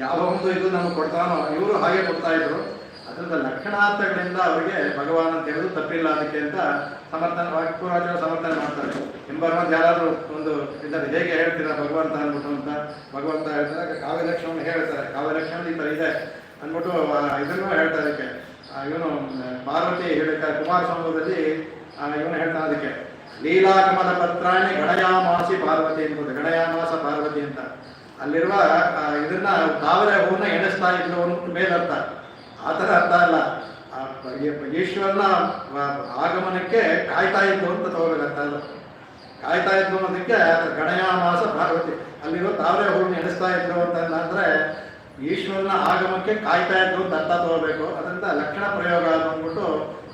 ಯಾವ ಒಂದು ಇದು ನಮಗೆ ಕೊಡ್ತಾನೋ ಇವರು ಹಾಗೆ ಕೊಡ್ತಾ ಇದ್ರು. ಅದರಿಂದ ಲಕ್ಷಣಾರ್ಥಗಳಿಂದ ಅವರಿಗೆ ಭಗವಾನ್ ಅಂತ ಹೇಳೋದು ತಪ್ಪಿಲ್ಲ ಅದಕ್ಕೆ ಅಂತ ಸಮರ್ಥನೆ ವಾಕ್ಯರಾಜರು ಸಮರ್ಥನೆ ಮಾಡ್ತಾರೆ. ಎಂಬರ್ಮಂದು ಯಾರಾದರೂ ಒಂದು ಇದನ್ನು ಹೇಗೆ ಹೇಳ್ತೀರಾ ಭಗವಂತ ಅಂದ್ಬಿಟ್ಟು ಅಂತ ಭಗವಂತ ಹೇಳ್ತಾರೆ. ಕಾವ್ಯಲಕ್ಷಣವನ್ನು ಹೇಳ್ತಾರೆ, ಕಾವ್ಯಲಕ್ಷಣ ಈ ಥರ ಇದೆ ಅಂದ್ಬಿಟ್ಟು ಇದನ್ನು ಹೇಳ್ತಾರೆ. ಅದಕ್ಕೆ ಇವನು ಪಾರ್ವತಿ ಹೇಳಿದ್ದಾರೆ ಕುಮಾರಸ್ವಾಮದಲ್ಲಿ ಇವನು ಹೇಳ್ತಾನೆ. ಅದಕ್ಕೆ ಲೀಲಾಕಮಲ ಪತ್ರಾಣಿ ಗಣಯಾಮಾಸಿ ಪಾರ್ವತಿ ಅನ್ಬೋದು, ಗಣಯಾಮಾಸ ಪಾರ್ವತಿ ಅಂತ ಅಲ್ಲಿರುವ ಇದನ್ನ ತಾವರೆ ಹೂವನ್ನ ಎಣಿಸ್ತಾ ಇದ್ರು ಮೇಲರ್ಥ. ಆ ಥರ ಅರ್ಥ ಅಲ್ಲ, ಈಶ್ವರನ ಆಗಮನಕ್ಕೆ ಕಾಯ್ತಾ ಇದ್ದು ಅಂತ ತಗೋಬೇಕಂತ ಅಲ್ಲ. ಕಾಯ್ತಾ ಇದ್ದು ಅನ್ನೋದಕ್ಕೆ ಗಣಯಾಮಾಸ ಪಾರ್ವತಿ ಅಲ್ಲಿರೋ ತಾವರೆ ಹೂವನ್ನ ಎಣಿಸ್ತಾ ಇದ್ರು ಅಂತ ಅಂದರೆ ಈಶ್ವರನ ಆಗಮಕ್ಕೆ ಕಾಯ್ತಾ ಇದ್ದು ಅಂತ ಅರ್ಥ ತಗೋಬೇಕು. ಅದರಿಂದ ಲಕ್ಷಣ ಪ್ರಯೋಗ ಅಂದ್ಬಿಟ್ಟು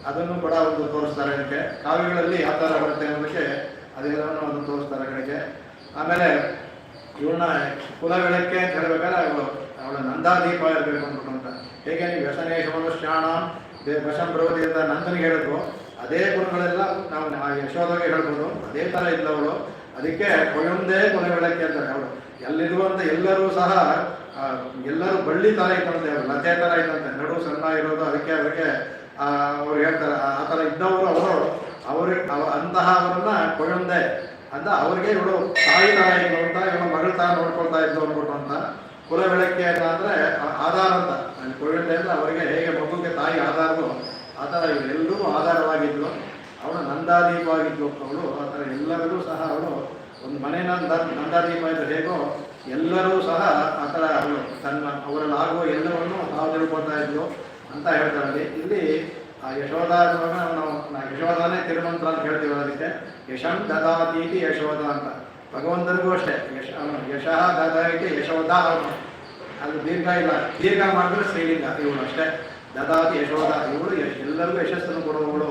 ಅದನ್ನು ಕೂಡ ಒಂದು ತೋರಿಸ್ತಾರೆ. ಅದಕ್ಕೆ ಕಾವ್ಯಗಳಲ್ಲಿ ಯಾವ ಥರ ಬರುತ್ತೆ ಅನ್ನೋದಕ್ಕೆ ಅದೆಲ್ಲವನ್ನು ಒಂದು ತೋರಿಸ್ತಾರೆ ಕಡೆಗೆ. ಆಮೇಲೆ ಇವಳನ್ನ ಕುಲಗಳಕ್ಕೆ ಅಂತ ಹೇಳ್ಬೇಕಾದ್ರೆ ಅವಳ ನಂದಾದೀಪ ಇರಬೇಕು ಅಂದ್ಬಿಟ್ಟು ಅಂತ. ಹೇಗೆ ನೀವು ವ್ಯಸನೇಶ ಮನುಷ್ಯಾಣ ವಶಂ ಪ್ರವೃತ್ತಿ ಅಂತ ನಂದನಿಗೆ ಹೇಳಿದ್ರು, ಅದೇ ಗುಣಗಳೆಲ್ಲ ನಾವು ಆ ಯಶೋಧಗೆ ಹೇಳ್ಬೋದು. ಅದೇ ಥರ ಇದ್ದವಳು. ಅದಕ್ಕೆ ಕೊಯೊಂದೇ ಕುಲಗಳಕ್ಕೆ ಅಂತಾರೆ. ಅವಳು ಎಲ್ಲಿರುವಂಥ ಎಲ್ಲರೂ ಸಹ ಎಲ್ಲರೂ ಬಳ್ಳಿ ಥರ ಇತ್ತಂತೆ, ಅವರು ಲತೆ ಥರ ಇತ್ತಂತೆ, ನಡು ಸಣ್ಣ ಇರೋದು. ಅದಕ್ಕೆ ಅವ್ರು ಹೇಳ್ತಾರೆ ಆ ಥರ ಇದ್ದವರು ಅವ್ರಿಗೆ ಅಂತಹವರನ್ನ ಕೊಯೊಂದೆ ಅಂತ ಅವ್ರಿಗೆ ಇವಳು ತಾಯಿ ಥರ ಇದ್ದು ಅಂತ, ಇವಳು ಮಗಳ ಥರ ನೋಡ್ಕೊಳ್ತಾ ಇದ್ದು ಅಂದ್ಬಿಟ್ಟು ಅಂತ. ಕುಲ ಬೆಳಕ್ಕೆ ಅಂತ ಅಂದರೆ ಆಧಾರ ಅಂತ ಕೊಯೊಂದೆ ಅಂದರೆ ಅವರಿಗೆ ಹೇಗೆ ಮಗುಗೆ ತಾಯಿ ಆಧಾರವು ಆ ಥರ ಎಲ್ಲರೂ ಆಧಾರವಾಗಿದ್ಲು. ಅವಳು ನಂದಾದೀಪವಾಗಿದ್ಲು ಅವಳು. ಆ ಥರ ಎಲ್ಲರಿಗೂ ಸಹ ಅವಳು ಒಂದು ಮನೆಯ ನಂದಾದೀಪ ಇದ್ದರೆ ಹೇಗೋ ಎಲ್ಲರೂ ಸಹ ಆ ಥರ ಅವಳು ತನ್ನ ಅವರಲ್ಲಿ ಆಗುವ ಎಲ್ಲವನ್ನು ತಾವು ತಿಳ್ಕೊಳ್ತಾ ಇದ್ಲು ಅಂತ ಹೇಳ್ತಾರೆ. ಇಲ್ಲಿ ಆ ಯಶೋಧ ನಾವು ಯಶೋಧನೇ ತಿರುಮಂತ್ರ ಅಂತ ಹೇಳ್ತೀವಿ. ಅದಕ್ಕೆ ಯಶಂ ದದಾತೀತಿ ಯಶೋಧ ಅಂತ. ಭಗವಂತನಿಗೂ ಅಷ್ಟೇ ಯಶಃ ದದಾಯಿತಿ ಯಶೋಧ ಅವನು. ಅದು ದೀರ್ಘ ಇಲ್ಲ, ದೀರ್ಘ ಮಾಡಿದ್ರೆ ಶ್ರೀಲಿಂಗ ಇವಳು ಅಷ್ಟೇ. ದದಾತಿ ಯಶೋಧ, ಇವಳು ಎಲ್ಲರಿಗೂ ಯಶಸ್ಸನ್ನು ಕೊಡುವವಳು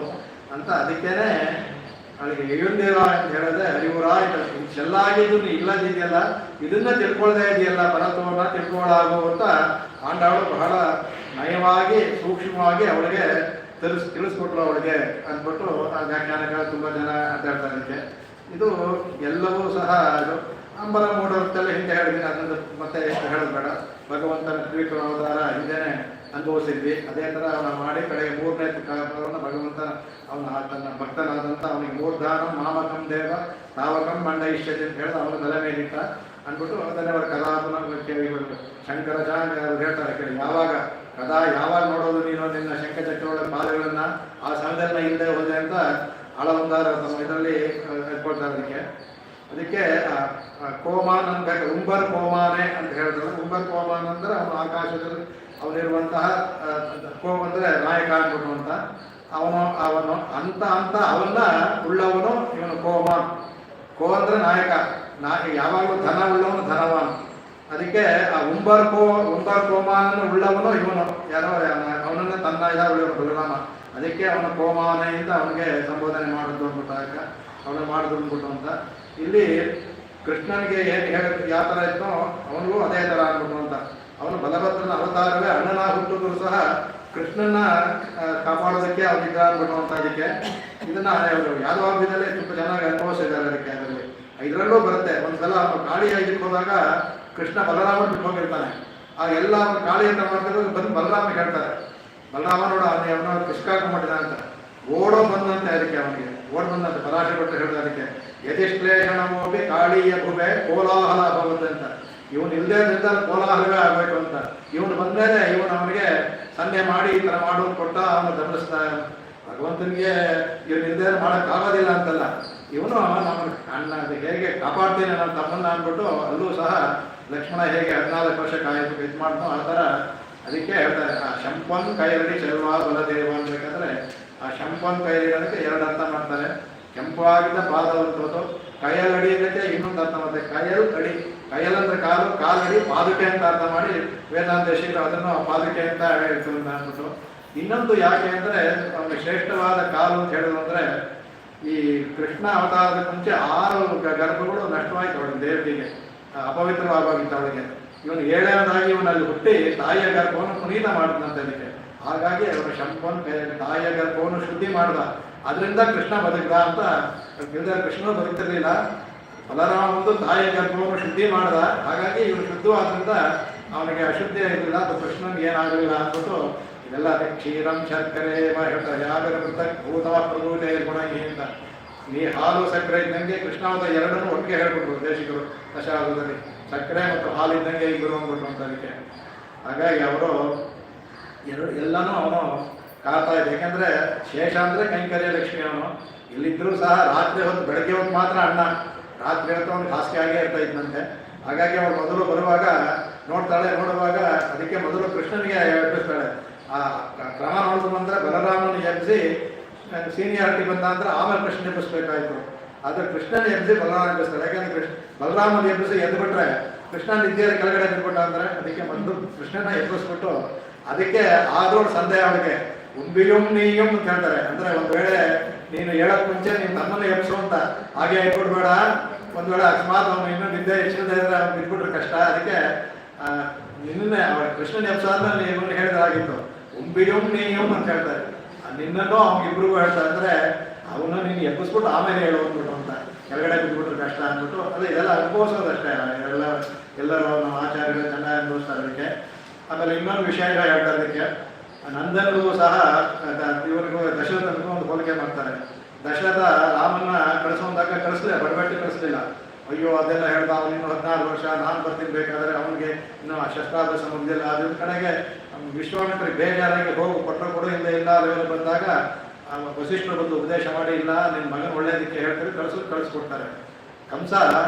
ಅಂತ. ಅದಕ್ಕೇನೆ ಅವಳಿಗೆ ಅಯ್ಯಂದೇವ ಅಂತ ಹೇಳಿದ್ರೆ ಅರಿವುರ ಚೆಲ್ಲಾಗಿದ್ದು ಇಲ್ಲದಿದೆಯಲ್ಲ, ಇದನ್ನ ತಿಳ್ಕೊಳ್ದೇ ಇದೆಯಲ್ಲ ಪರತ್ವವನ್ನು ತಿಳ್ಕೊಳ್ಳಾಗುವಂತ ಆಂಡಾಳು ಬಹಳ ನಯವಾಗಿ ಸೂಕ್ಷ್ಮವಾಗಿ ಅವಳಿಗೆ ತಿಳಿಸ್ಕೊಟ್ರು ಅವಳಿಗೆ ಅಂದ್ಬಿಟ್ಟು ಆ ವ್ಯಾಖ್ಯಾನಗಳ ತುಂಬ ಜನ ಅಂತ ಹೇಳ್ತಾರೆ. ಇದಕ್ಕೆ ಇದು ಎಲ್ಲವೂ ಸಹ ಅದು ಅಂಬರ ಮೂಢವೃತ್ತೆಲ್ಲ ಹಿಂದೆ ಹೇಳಿದ್ದೀನಿ, ಅದನ್ನು ಮತ್ತೆ ಹೇಳೋದು ಬೇಡ. ಭಗವಂತನ ತ್ರಿವಿಕ್ರಮ ಅವತಾರ ಹಿಂದೆನೆ ಅನುಭವಿಸಿದ್ವಿ. ಅದೇ ಥರ ಅವನ ಮಾಡಿ ಕಡೆಗೆ 3ನೇ ಕಾಲವನ್ನು ಭಗವಂತ ಅವನ ತನ್ನ ಭಕ್ತನಾದಂಥ ಅವನಿಗೆ ಮೂರ್ಧಾನಂ ಮಾಮಕಂ ದೇವ ತಾವಕಂ ಮಂಡ ಇಷ್ಯತೆ ಅಂತ ಹೇಳಿದ ಅವನ ತಲೆ ಮೇಲಿಟ್ಟ ಅಂದ್ಬಿಟ್ಟು ಅದನ್ನೇ ಅವರ ಕದಾಪುನ ಶಂಕರಾಚಾರ್ಯ ಹೇಳ್ತಾರೆ ಕೇಳಿ, ಯಾವಾಗ ನೋಡೋದು ನೀನು ನಿನ್ನ ಶಂಖಚಕ್ರಗಳ ಪಾದಗಳನ್ನು ಆ ಸಮಯದಲ್ಲಿ ಇಲ್ಲದೆ ಹೋದೆ ಅಂತ ಆಳವಂದಾರ ತಮ್ಮ ಇದರಲ್ಲಿ ಹೇಳ್ಕೊಳ್ತಾರೆ. ಅದಕ್ಕೆ ಕೋಮಾನ್ ಅಂತ ಉಂಬರ್ ಕೋಮಾನೆ ಅಂತ ಹೇಳಿದ್ರೆ, ಉಂಬರ್ ಕೋಮಾನ್ ಅಂದ್ರೆ ಅವನು ಆಕಾಶದಲ್ಲಿ ಅವನಿರುವಂತಹ ಅಂದರೆ ನಾಯಕ ಅಂದ್ಬಿಟ್ಟು ಅಂತ ಅವನು ಅಂತ ಅವನ್ನ ಉಳ್ಳವನು ಇವನು ಕೋಮಾನ್. ಕೋ ಅಂದ್ರೆ ನಾಯಕ, ಯಾವಾಗಲೂ ಧನ ಉಳ್ಳವನು ಧನವಾನ್. ಅದಕ್ಕೆ ಆ ಉಂಬರ್ ಕೋಮಾನನ್ನು ಉಳ್ಳವನು ಇವನು ಯಾರೋ ಅವನನ್ನ ತನ್ನ ಉಳ್ಳವನು ಬಲರಾಮ. ಅದಕ್ಕೆ ಅವನ ಕೋಮಾನೆಯಿಂದ ಅವನಿಗೆ ಸಂಬೋಧನೆ ಮಾಡಿದ್ದು ಅಂದ್ಬಿಟ್ಟಾಗ ಅವನು ಮಾಡಿದ್ರು ಅಂದ್ಬಿಟ್ಟು ಅಂತ. ಇಲ್ಲಿ ಕೃಷ್ಣನಿಗೆ ಏನು ಯಾವ ಥರ ಇತ್ತೋ ಅವನಿಗೂ ಅದೇ ಥರ ಅಂದ್ಬಿಟ್ಟು ಅಂತ. ಅವನು ಬಲಭದ್ರನ ಅವತಾರವೇ ಅಣ್ಣನ ಹುಟ್ಟಿದ್ರು ಸಹ ಕೃಷ್ಣನ ಕಾಪಾಡೋದಕ್ಕೆ ಅವನಿದ್ದ ಅಂದ್ಬಿಟ್ಟು ಅಂತ. ಅದಕ್ಕೆ ಇದನ್ನ ಯಾದವಾಭ್ಯದಲ್ಲೇ ತುಂಬ ಚೆನ್ನಾಗಿ ಅನುಭವಿಸಿದ್ದಾರೆ. ಅದಕ್ಕೆ ಅದರಲ್ಲಿ ಇದರಲ್ಲೂ ಬರುತ್ತೆ. ಒಂದ್ಸಲ ಅವನು ಕಾಳಿಯಾಗಿ ಹೋದಾಗ ಕೃಷ್ಣ ಬಲರಾಮನ್ ಬಿಟ್ಟು ಹೋಗಿರ್ತಾನೆ. ಆ ಎಲ್ಲ ಅವನು ಕಾಳಿ ಅಂತ ಮಾಡ್ತಿರೋದು ಬಂದು ಬಲರಾಮ ಹೇಳ್ತಾರೆ, ಬಲರಾಮ ನೋಡ ಅವನ ಕಿಸ್ಕಾಕೊಂಡ್ಬಿಟ್ಟಿದ ಅಂತ. ಓಡೋ ಬಂದಂತೆ ಅದಕ್ಕೆ ಅವನಿಗೆ ಬಂದಂತೆ ಪರಾಶರ ಭಟ್ರು ಹೇಳಿದ ಅದಕ್ಕೆ ಯತಿಶ್ಲೇಷಣಮೋಪಿ ಕಾಳಿಯ ಭುವೆ ಕೋಲಾಹಲ ಭವತೆ ಅಂತ. ಇವನು ಇಲ್ಲದೇ ಇದ್ದಾಗ ಕೋಲಾಹಲವೇ ಆಗಬೇಕು ಅಂತ. ಇವನು ಬಂದರೆ ಅವನಿಗೆ ಸನ್ನೆ ಮಾಡಿ ಈ ಥರ ಮಾಡೋದು ಕೊಟ್ಟ ಅವನು ಗಮನಿಸ್ತಾ. ಭಗವಂತನಿಗೆ ಇವನು ಇಲ್ಲದೇ ಮಾಡೋಕ್ಕಾಗೋದಿಲ್ಲ ಅಂತಲ್ಲ, ಇವನು ನಮ್ಮ ಅಣ್ಣ ಹೇಗೆ ಕಾಪಾಡ್ತೀನಿ ನನ್ನ ತಮ್ಮನ್ನ ಅಂದ್ಬಿಟ್ಟು ಅಲ್ಲೂ ಸಹ ಲಕ್ಷ್ಮಣ ಹೇಗೆ 14 ವರ್ಷ ಕಾಯ್ದು ಇದು ಮಾಡ್ತಾನೋ ಆ ಥರ. ಅದಕ್ಕೆ ಹೇಳ್ತಾರೆ ಆ ಶಂಪನ್ ಕೈರಡಿ ಚೆಲ್ವಾ ಬಲದೇವ ಅನ್ಬೇಕಾದ್ರೆ ಆ ಶಂಪನ್ ಕೈರಡಿ ಅದಕ್ಕೆ 2 ಅರ್ಥ ಮಾಡ್ತಾರೆ. ಕೆಂಪಾಗಿದ್ದ ಪಾದವಂತದ್ದು, ಕೈಯಲಡಿ ಅದಕ್ಕೆ ಇನ್ನೊಂದು ಅರ್ಥ ಮಾಡ್ತಾರೆ. ಕೈಯಲ್ ಅಂದ್ರೆ ಕಾಲಡಿ ಪಾದುಕೆ ಅಂತ ಅರ್ಥ ಮಾಡಿ ವೇದಾಂತ ಶ್ರೀಗಳು ಅದನ್ನು ಪಾದುಕೆ ಅಂತ ಹೇಳ್ತೀವಿ ಅಂದ್ಬಿಟ್ಟು. ಇನ್ನೊಂದು ಯಾಕೆ ಅಂದರೆ ಅವನಿಗೆ ಶ್ರೇಷ್ಠವಾದ ಕಾಲು ಅಂತ ಹೇಳಿದ್ರು ಅಂದರೆ ಈ ಕೃಷ್ಣ ಅವತಾರದ ಮುಂಚೆ 6 ಗರ್ಭಗಳು ನಷ್ಟವಾಯಿತು ಅವಳಿಗೆ, ದೇವತೆಗೆ ಅಪವಿತ್ರವಾಗಿತ್ತು ಅವಳಿಗೆ. ಇವನು 7ನೇದಾಗಿ ಇವನಲ್ಲಿ ಹುಟ್ಟಿ ತಾಯಿಯ ಗರ್ಭವನ್ನು ಪುನೀತ ಮಾಡಿದಂತೆ. ಅದಕ್ಕೆ ಹಾಗಾಗಿ ಅವರ ಶಂಪನ್ ತಾಯಿಯ ಗರ್ಭವನ್ನು ಶುದ್ಧಿ ಮಾಡ್ದ. ಅದರಿಂದ ಕೃಷ್ಣ ಬದುಕಿದ ಅಂತ. ಕೃಷ್ಣನು ಬದುಕ್ತಿರ್ಲಿಲ್ಲ, ಬಲರಾಮ ಒಂದು ತಾಯಿಯ ಗರ್ಭವನ್ನು ಶುದ್ಧಿ ಮಾಡ್ದ. ಹಾಗಾಗಿ ಇವನು ಶುದ್ಧವಾದ್ರಿಂದ ಅವನಿಗೆ ಅಶುದ್ಧಿ ಆಗಿರಲಿಲ್ಲ, ಅದು ಕೃಷ್ಣನಿಗೆ ಏನಾಗಲಿಲ್ಲ ಅಂದ್ಬಿಟ್ಟು ಇದೆಲ್ಲ ಕ್ಷೀರಂ ಶರ್ಕರೆ ಹೇಳ್ತಾರೆ. ಯಾವ್ಯಾವ ಭೂತ ಪ್ರಭೂತೆ ಗುಣಗಿ ಅಂತ. ನೀ ಹಾಲು ಸಕ್ಕರೆ ಇದ್ದಂಗೆ ಕೃಷ್ಣ ಅಂತ 2 ಒಟ್ಟಿಗೆ ಹೇಳ್ಬಿಟ್ರು ದೇಶಿಕರು ದಶಾವಧದಲ್ಲಿ. ಸಕ್ಕರೆ ಮತ್ತು ಹಾಲು ಇದ್ದಂಗೆ ಇಬ್ಬರು ಅಂದ್ಬಿಟ್ರು ಅಂತ. ಅದಕ್ಕೆ ಹಾಗಾಗಿ ಅವರು ಎಲ್ಲನೂ ಅವನು ಕಾಡ್ತಾ ಇದ್ದ. ಯಾಕೆಂದ್ರೆ ಶೇಷ ಅಂದ್ರೆ ಕೈಂಕರ್ಯ ಲಕ್ಷ್ಮಿ ಅವನು. ಇಲ್ಲಿದ್ದರೂ ಸಹ ರಾತ್ರಿ ಹೊತ್ತು ಬೆಳಗ್ಗೆ ಹೊತ್ತು ಮಾತ್ರ ಅಣ್ಣ, ರಾತ್ರಿ ಹೊತ್ತು ಅವನಿಗೆ ಹಾಸಿಗೆ ಆಗೇ ಇರ್ತಾ ಇದ್ದಂತೆ. ಹಾಗಾಗಿ ಅವಳು ಮೊದಲು ಬರುವಾಗ ನೋಡುವಾಗ ಅದಕ್ಕೆ ಮೊದಲು ಕೃಷ್ಣನಿಗೆ ಎಬ್ಬಿಸ್ತಾಳೆ. ಆ ಕ್ರಮ ನೋಡಿದ್ರು ಬಂದರೆ ಬಲರಾಮನ ಎಬ್ಬಿಸಿ ಸೀನಿಯಾರಿಟಿ ಬಂದ ಅಂದ್ರೆ ಆಮೇಲೆ ಕೃಷ್ಣ ಎಬ್ಬಿಸ್ಬೇಕಾಯ್ತು. ಆದರೆ ಕೃಷ್ಣನ ಎಬ್ಬಿಸಿ ಬಲರಾಮ ಎಬ್ಬಿಸ್ತಾರೆ. ಯಾಕೆಂದ್ರೆ ಬಲರಾಮನ ಎಬ್ಬಿಸಿ ಎದ್ದು ಬಿಟ್ರೆ ಕೃಷ್ಣ ನಿದ್ದೆಯಲ್ಲಿ ಕೆಳಗಡೆ ಬಿಟ್ಬಿಟ್ಟ ಅಂದ್ರೆ ಅದಕ್ಕೆ ಮೊದಲು ಕೃಷ್ಣನ ಎಬ್ಬಿಸ್ಬಿಟ್ಟು ಅದಕ್ಕೆ ಆದೋಳು ಸಂದೇಹ ಅವಳಿಗೆ ಉಂಬಿಯುಂ ನೀಯುಂ ಅಂತ ಹೇಳ್ತಾರೆ. ಅಂದ್ರೆ ಒಂದು ವೇಳೆ ನೀನು ಹೇಳಕ್ ಮುಂಚೆ ನೀನು ನಮ್ಮನ್ನು ಎಬ್ಸು ಅಂತ ಹಾಗೆ ಹೇಳ್ಕೊಡ್ಬೇಡ. ಒಂದು ವೇಳೆ ಅಕಸ್ಮಾತ್ ಅವನು ಇನ್ನೂ ನಿದ್ದೆ ಹೆಚ್ಚಿದೆ ಅಂದ್ರೆ ಅವ್ನು ಬಿಟ್ಬಿಟ್ರೆ ಕಷ್ಟ. ಅದಕ್ಕೆ ನಿನ್ನೆ ಅವಳ ಕೃಷ್ಣನ ಎಬ್ಸಾದ್ಮೇಲೆ ಇವನು ಹೇಳಿದಾಗಿತ್ತು ಉಂಬಿಯುಂ ನೀಯುಂ ಅಂತ ಹೇಳ್ತಾರೆ. ನಿನ್ನನ್ನು ಅವ್ನಿಗಿಬ್ರಿಗೂ ಹೇಳ್ತಾರೆ. ಅಂದ್ರೆ ಅವನು ನೀನು ಎಬ್ಬಿಸ್ಬಿಟ್ಟು ಆಮೇಲೆ ಹೇಳುವಂದ್ಬಿಟ್ಟು ಅಂತ, ಕೆಳಗಡೆ ಬಿಟ್ಬಿಟ್ರೆ ಕಷ್ಟ ಅಂದ್ಬಿಟ್ಟು. ಅದೇ ಇದೆಲ್ಲ ಅನುಭವಿಸೋದಷ್ಟೇ. ಎಲ್ಲರೂ ನಮ್ಮ ಆಚಾರ್ಯಗಳು ಚೆನ್ನಾಗಿ ಅನುಭವಿಸ್ತಾರೆ ಅದಕ್ಕೆ. ಆಮೇಲೆ ಇನ್ನೊಂದು ವಿಷಯ ಹೇಳ್ತಾರೆ ಅದಕ್ಕೆ. ನಂದನಿಗೂ ಸಹ ಇವರಿಗೂ ದಶರಥನಿಗೂ ಒಂದು ಹೋಲಿಕೆ ಮಾಡ್ತಾರೆ. ದಶರಥ ರಾಮನ್ನ ಕಳಿಸೋದಾಗ ಕಳಿಸ್ಲಿಲ್ಲ, ಬಡಬಟ್ಟಿ ಕಳಿಸ್ಲಿಲ್ಲ. ಅಯ್ಯೋ ಅದೆಲ್ಲ ಹೇಳ್ದ ಅವನು ಇನ್ನು 14 ವರ್ಷ ನಾನು ಬರ್ತೀನಿ ಬೇಕಾದ್ರೆ ಅವನಿಗೆ ಇನ್ನು ಶಸ್ತ್ರಾಭ್ಯಾಸ ಮುಗಿದಿಲ್ಲ. ಅದ್ರ ಕಡೆಗೆ ವಿಶ್ವಾಮಿತ್ರಿಗೆ ಬೇಜಾರಾಗಿ ಹೋಗು ಕೊಡು ಇಲ್ಲ ಅವೆಲ್ಲ ಬಂದಾಗ ವಸಿಷ್ಠರು ಬಂದು ಉಪದೇಶ ಮಾಡಿ ಇಲ್ಲ ನಿನ್ನ ಮಗನ ಒಳ್ಳೇದಕ್ಕೆ ಹೇಳ್ತಾರೆ ಕಳಿಸ್ಕೊಡ್ತಾರೆ. ಕಂಸ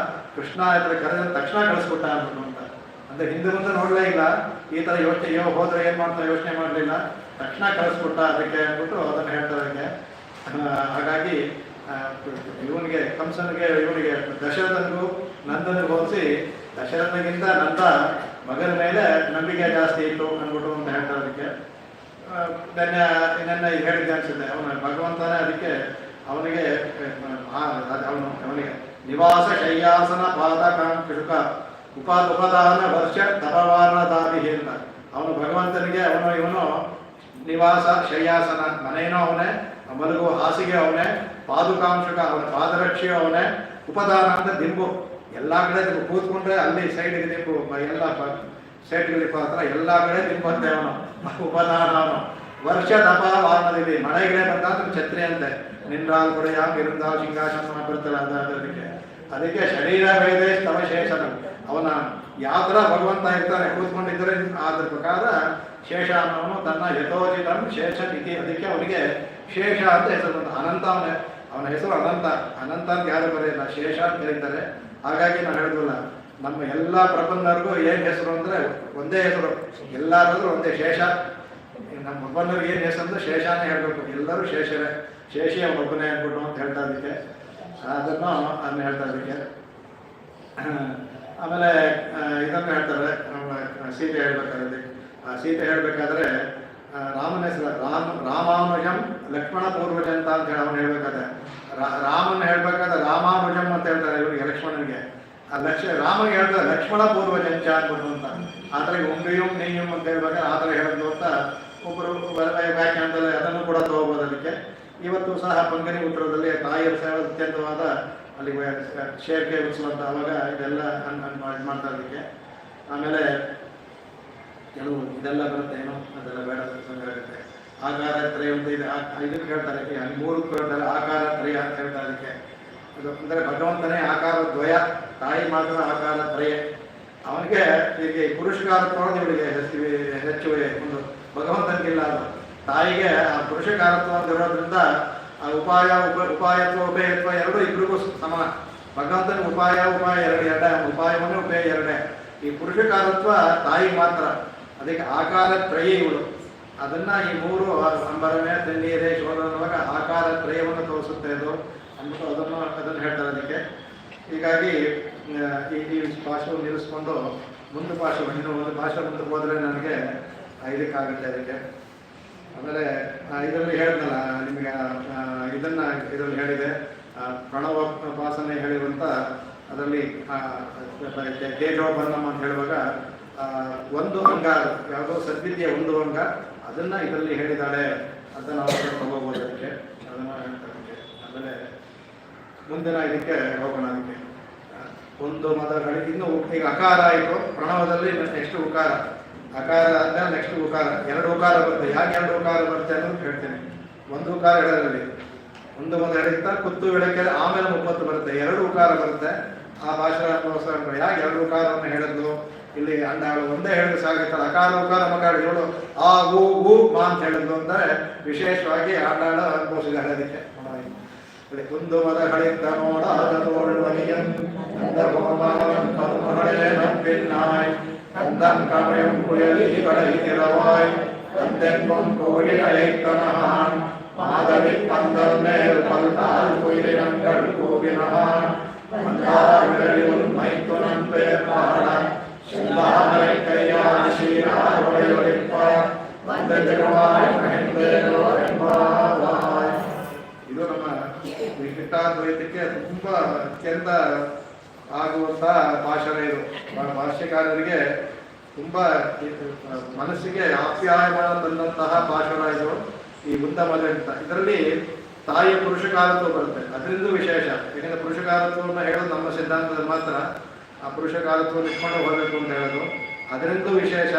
ಕೃಷ್ಣ ಹತ್ರ ಕರೆದ ತಕ್ಷಣ ಕಳಿಸ್ಕೊಟ್ಟ ಅಂದ್ಬಿಟ್ಟು ಅಂತ. ಅಂದರೆ ಹಿಂದೆ ಮುಂದೆ ನೋಡಲೇ ಇಲ್ಲ, ಈ ಥರ ಯೋಚನೆ ಹೋದ್ರೆ ಏನು ಮಾಡ್ತಾರೆ ಯೋಚನೆ ಮಾಡಲಿಲ್ಲ. ತಕ್ಷಣ ಕಳಿಸ್ಬಿಟ್ಟ ಅದಕ್ಕೆ ಅಂದ್ಬಿಟ್ಟು ಅದನ್ನು ಹೇಳ್ತಾರೆ ಅದಕ್ಕೆ. ಹಾಗಾಗಿ ಇವನಿಗೆ ಕಂಸನಿಗೆ ಇವನಿಗೆ ದಶರಥನಿಗೂ ನಂದನಿಗೆ ಹೋಲಿಸಿ ದಶರಥನಿಗಿಂತ ನಂದ ಮಗನ ಮೇಲೆ ನಂಬಿಕೆ ಜಾಸ್ತಿ ಇತ್ತು ಅಂದ್ಬಿಟ್ಟು ಅಂತ ಹೇಳ್ತಾರೆ ಅದಕ್ಕೆ. ನೆನ್ನೆ ಈಗ ಹೇಳಿದ್ದೆ ಅನ್ಸುತ್ತೆ, ಅವನ ಭಗವಂತನೇ ಅದಕ್ಕೆ ಅವನಿಗೆ ಅವನಿಗೆ ನಿವಾಸ ಶಯ್ಯಾಸನ ಪಾದಕಾಂಕ್ಷುಕ ಉಪದಾನ ವರ್ಷ ತಪವಾನದಾದಿ ಅಂತ ಅವನು ಭಗವಂತನಿಗೆ ಇವನು ನಿವಾಸ ಶಯ್ಯಾಸನ ಮನೆಯೂ ಅವನೇ, ಮಲಗುವ ಹಾಸಿಗೆ ಅವನೇ, ಪಾದುಕಾಂಶಕ ಅವನ ಪಾದರಕ್ಷೆಯು ಅವನೇ, ಉಪದಾನ ಅಂತ ದಿಂಬು ಎಲ್ಲ ಕಡೆ ಕೂತ್ಕೊಂಡ್ರೆ ಅಲ್ಲಿ ಸೈಡ್ಗೆ ದಿಂಬು ಎಲ್ಲ ಸೈಡ್ಗಳಿಗೆ ಪಾತ್ರ ಎಲ್ಲ ಕಡೆ ದಿಂಬಂತೆ ಅವನು ಉಪದಾನ ಅವನು. ವರ್ಷ ತಪ ವಾರಣದಲ್ಲಿ ಮಳೆಗಳೇ ಬಂದಾದ್ರೆ ಛತ್ರಿ ಅಂತೆ, ನಿನ್ರಾಲ್ ಕೊಡೆಯಾಮ್ ಇರುಂದಾಲ್ ಸಿಂಹಾಸನ ಬರ್ತಲ್ಲ ಅದಕ್ಕೆ ಶರೀರ ಭೇದೇ ಸ್ತವಶೇಷನ ಅವನ ಯಾವ ಥರ ಭಗವಂತ ಇರ್ತಾನೆ ಕೂತ್ಕೊಂಡಿದ್ದರೆ ಅದ್ರ ಪ್ರಕಾರ ಶೇಷ ಅನ್ನೋನು ತನ್ನ ಯಥೋಚಿತಂ ಶೇಷ ಇತಿ, ಅದಕ್ಕೆ ಅವನಿಗೆ ಶೇಷ ಅಂತ ಹೆಸರು. ಅನಂತ ಅವನ ಹೆಸರು ಅನಂತ ಅಂತ ಯಾರು ಬರೆಯಲ್ಲ, ಶೇಷ ಅಂತ ಕರೀತಾರೆ. ಹಾಗಾಗಿ ನಾವು ಹೇಳಿದ್ವಲ್ಲ, ನಮ್ಮ ಎಲ್ಲ ಪ್ರಬಂಧರಿಗೂ ಏನು ಹೆಸರು ಅಂದರೆ ಒಂದೇ ಹೆಸರು, ಎಲ್ಲಾದ್ರೂ ಒಂದೇ ಶೇಷ. ನಮ್ಮ ಒಬ್ಬನಿಗೆ ಏನು ಹೆಸರು ಅಂದರೆ ಶೇಷಾನೇ ಹೇಳಬೇಕು, ಎಲ್ಲರೂ ಶೇಷರೇ, ಶೇಷಿ ಅವನೊಬ್ಬನೇ ಅಂದ್ಬಿಟ್ಟು ಅಂತ ಹೇಳ್ತಾ ಇದಕ್ಕೆ ಅದನ್ನು ಹೇಳ್ತಾ ಇದಕ್ಕೆ. ಆಮೇಲೆ ಇದನ್ನು ಹೇಳ್ತಾರೆ ಸೀತೆ ಹೇಳ್ಬೇಕಾದ್ರೆ, ಸೀತೆ ಹೇಳಬೇಕಾದ್ರೆ ರಾಮನ ಹೆಸರು ರಾಮಾನುಜಂ ಲಕ್ಷ್ಮಣ ಪೂರ್ವಜಂತ ಅಂತ ಹೇಳಿ ಅವನು ಹೇಳ್ಬೇಕಾದ್ರೆ, ರಾಮನ ಹೇಳ್ಬೇಕಾದ್ರೆ ರಾಮಾನುಜಂ ಅಂತ ಹೇಳ್ತಾರೆ ಇವರಿಗೆ ಲಕ್ಷ್ಮಣನಿಗೆ. ರಾಮನಿಗೆ ಹೇಳ್ತಾರೆ ಲಕ್ಷ್ಮಣ ಪೂರ್ವಜಂಚ ಅಂದ್ಬಿಟ್ಟು ಅಂತ. ಆ ಥರ ಉಂಗಿಯುಂ ನೀಯುಂ ಅಂತ ಹೇಳ್ಬೇಕಾದ್ರೆ ಆ ಥರ ಹೇಳಿದ್ರು ಅಂತ ಒಬ್ಬರು ವ್ಯಾಖ್ಯಾನದಲ್ಲಿ ಅದನ್ನು ಕೂಡ ತಗೋಬೋದು. ಅದಕ್ಕೆ ಇವತ್ತು ಸಹ ಪಂಗನಿ ಉತ್ತರದಲ್ಲಿ ತಾಯಿಯ ಸೇವೆ ಅತ್ಯಂತವಾದ ಅಲ್ಲಿ ಶೇರ್ಕೆ ಉತ್ಸವ ಅಂತ ಅವಾಗ ಇದೆಲ್ಲ ಮಾಡ್ತಾ ಇದಕ್ಕೆ. ಆಮೇಲೆ ಕೆಲವು ಇದೆಲ್ಲ ಬರುತ್ತೆ, ಏನೋ ಅದೆಲ್ಲ ಬೇಡ ಆಗುತ್ತೆ. ಆಕಾರ ತ್ರಯ ಅಂತ ಇದೆ, ಇದಕ್ಕೆ ಹೇಳ್ತಾರೆ, ಮೂರು ಹೇಳ್ತಾರೆ ಆಕಾರ ತ್ರಯ ಅಂತ ಹೇಳ್ತಾರೆ ಅದಕ್ಕೆ. ಅದು ಅಂದರೆ ಭಗವಂತನೇ ಆಕಾರ ದ್ವಯ, ತಾಯಿ ಮಾತ್ರ ಆಕಾರ ತ್ರಯ. ಅವನಿಗೆ ಹೀಗೆ ಪುರುಷಕಾರತ್ವ ಇವಳಿಗೆ ಹೆಚ್ಚು ಒಂದು ಭಗವಂತನಿಗಿಲ್ಲ. ಅದು ತಾಯಿಗೆ ಆ ಪುರುಷಕಾರತ್ವ ಅಂತ ಇರೋದ್ರಿಂದ ಆ ಉಪಾಯತ್ವ ಉಪೇಯತ್ವ ಎರಡೂ ಇಬ್ಬರಿಗೂ ಸಮಾನ. ಭಗವಂತನ ಉಪಾಯ ಎರಡೇ, ಉಪಾಯವನ್ನೇ ಉಪೇಯ ಎರಡೇ. ಈ ಪುರುಷಕಾರತ್ವ ತಾಯಿ ಮಾತ್ರ, ಅದಕ್ಕೆ ಆಕಾರ ತ್ರಯ ಇವಳು. ಅದನ್ನು ಈ ಮೂರು ಅಂಬರಮೇ ತಣ್ಣೀರೇ ಶೋಧ ಅನ್ನುವಾಗ ಆಕಾರ ತ್ರಯವನ್ನು ತೋರಿಸುತ್ತೆ ಅದು ಅಂದ್ಬಿಟ್ಟು ಅದನ್ನು ಹೇಳ್ತಾರೆ ಅದಕ್ಕೆ. ಹೀಗಾಗಿ ಈ ಭಾಷೆಯನ್ನು ನಿಲ್ಲಿಸ್ಕೊಂಡು ಮುಂದೆ ಭಾಷೆ ಇನ್ನು ಒಂದು ಭಾಷೆ ಮುಂದಕ್ಕೆ ಹೋದರೆ ನನಗೆ ಇದಕ್ಕಾಗುತ್ತೆ ಅದಕ್ಕೆ. ಆಮೇಲೆ ಇದರಲ್ಲಿ ಹೇಳಿದ್ನಲ್ಲ ನಿಮಗೆ, ಇದರಲ್ಲಿ ಹೇಳಿದೆ ಪ್ರಣವೋಪಾಸನೆ ಹೇಳಿರುವಂಥ ಅದರಲ್ಲಿ ತೇಜೋಬರ್ಣಂ ಅಂತ ಹೇಳುವಾಗ ಒಂದು ಅಂಗ ಯಾವುದೋ ಸದ್ವಿದ್ಯೆ ಒಂದು ಅಂಗ, ಅದನ್ನು ಇದರಲ್ಲಿ ಹೇಳಿದ್ದಾಳೆ ಅಂತ ನಾವು ತಗೋಬೋದು ಅದಕ್ಕೆ. ಅದನ್ನು ಹೇಳ್ತಾರೆ. ಆಮೇಲೆ ಮುಂದಿನ ಇದಕ್ಕೆ ಹೋಗೋಣ. ಅದಕ್ಕೆ ಒಂದು ಮದಗಳಿಗೆ ಇನ್ನು ಈಗ ಅಕಾರ ಆಯಿತು, ಪ್ರಣವದಲ್ಲಿ ನೆಕ್ಸ್ಟ್ ಉಕಾರ, ಅಕಾರ ಆದ್ಮೇಲೆ ನೆಕ್ಸ್ಟ್ ಉಕಾರ, ಎರಡು ಉಕಾರ ಬರುತ್ತೆ. ಯಾಕೆ ಎರಡು ಉಕಾರ ಬರುತ್ತೆ ಅನ್ನೋದು ಹೇಳ್ತೇನೆ. ಒಂದು ಉಕಾರ ಎಡದಲ್ಲಿ, ಒಂದು ಮದ ಎಡಕ್ಕಿಂತ ಕುತ್ತು ಎಡಕ್ಕೆ ಆಮೇಲೆ 30 ಬರುತ್ತೆ, ಎರಡು ಉಕಾರ ಬರುತ್ತೆ. ಆ ಭಾಷಾ ಯಾಕೆ ಎರಡು ಉಕಾರವನ್ನು ಹೇಳಿದ್ದು ಇಲ್ಲಿ ಅಂಡಾಳು ಒಂದೇ ಹೇಳಿದ್ರೆ ಸಾಗುತ್ತಲ್ಲ. ಅಕಾರ ಉಕಾರ ಮಕಾರ ಹೇಳು ಆ ಊ ಮಾ ಅಂತ ಹೇಳಿದ್ದು ಅಂದರೆ ವಿಶೇಷವಾಗಿ ಆಂಡಾಳ ಅನುಭವಿಸಿದ ಅದಕ್ಕೆ. ಒಂದು ಮದ ಹಳಿತ ನೋಡಾದ ತೋಳ್ವಲಿಯನ್ ನಂಬಿನ್ನಾಯ್ கந்தன் கமயம் புயலி கடைகிறவாய் கந்தெங்கும் கோயில் அழைத்தனகான் மாதவி பந்தல் மேல் பல்தால் குயிலினங்கள் கூவினகான் மந்தாவிடலில் மைத்துனன் பேர் பாட செல்லாமலை கையால் சீரார் ஒளியொலிப்பார் வந்த திருவாய் மகிழ்ந்தேனோ என்பாவாய். ಇದು ನಮ್ಮ ಗಿಟ್ಟಾದ್ವೈತಕ್ಕೆ ತುಂಬ ಅತ್ಯಂತ ಆಗುವಂಥ ಭಾಷಣ. ಇದು ಭಾಷ್ಯಕಾರರಿಗೆ ತುಂಬ ಮನಸ್ಸಿಗೆ ಆಪ್ಯಾಯಮಾನ ತಂದಂತಹ ಭಾಷಣ ಇದು ಈ ಉತ್ತಮದ ಅಂತ. ಇದರಲ್ಲಿ ತಾಯಿಯ ಪುರುಷಕಾರತ್ವ ಬರುತ್ತೆ, ಅದರಿಂದ ವಿಶೇಷ. ಯಾಕಂದರೆ ಪುರುಷಕಾರತ್ವವನ್ನು ಹೇಳೋದು ನಮ್ಮ ಸಿದ್ಧಾಂತದಲ್ಲಿ ಮಾತ್ರ, ಆ ಪುರುಷಕಾರತ್ವವನ್ನು ಇಟ್ಕೊಂಡು ಹೋಗಬೇಕು ಅಂತ ಹೇಳೋದು ಅದರಿಂದ ವಿಶೇಷ.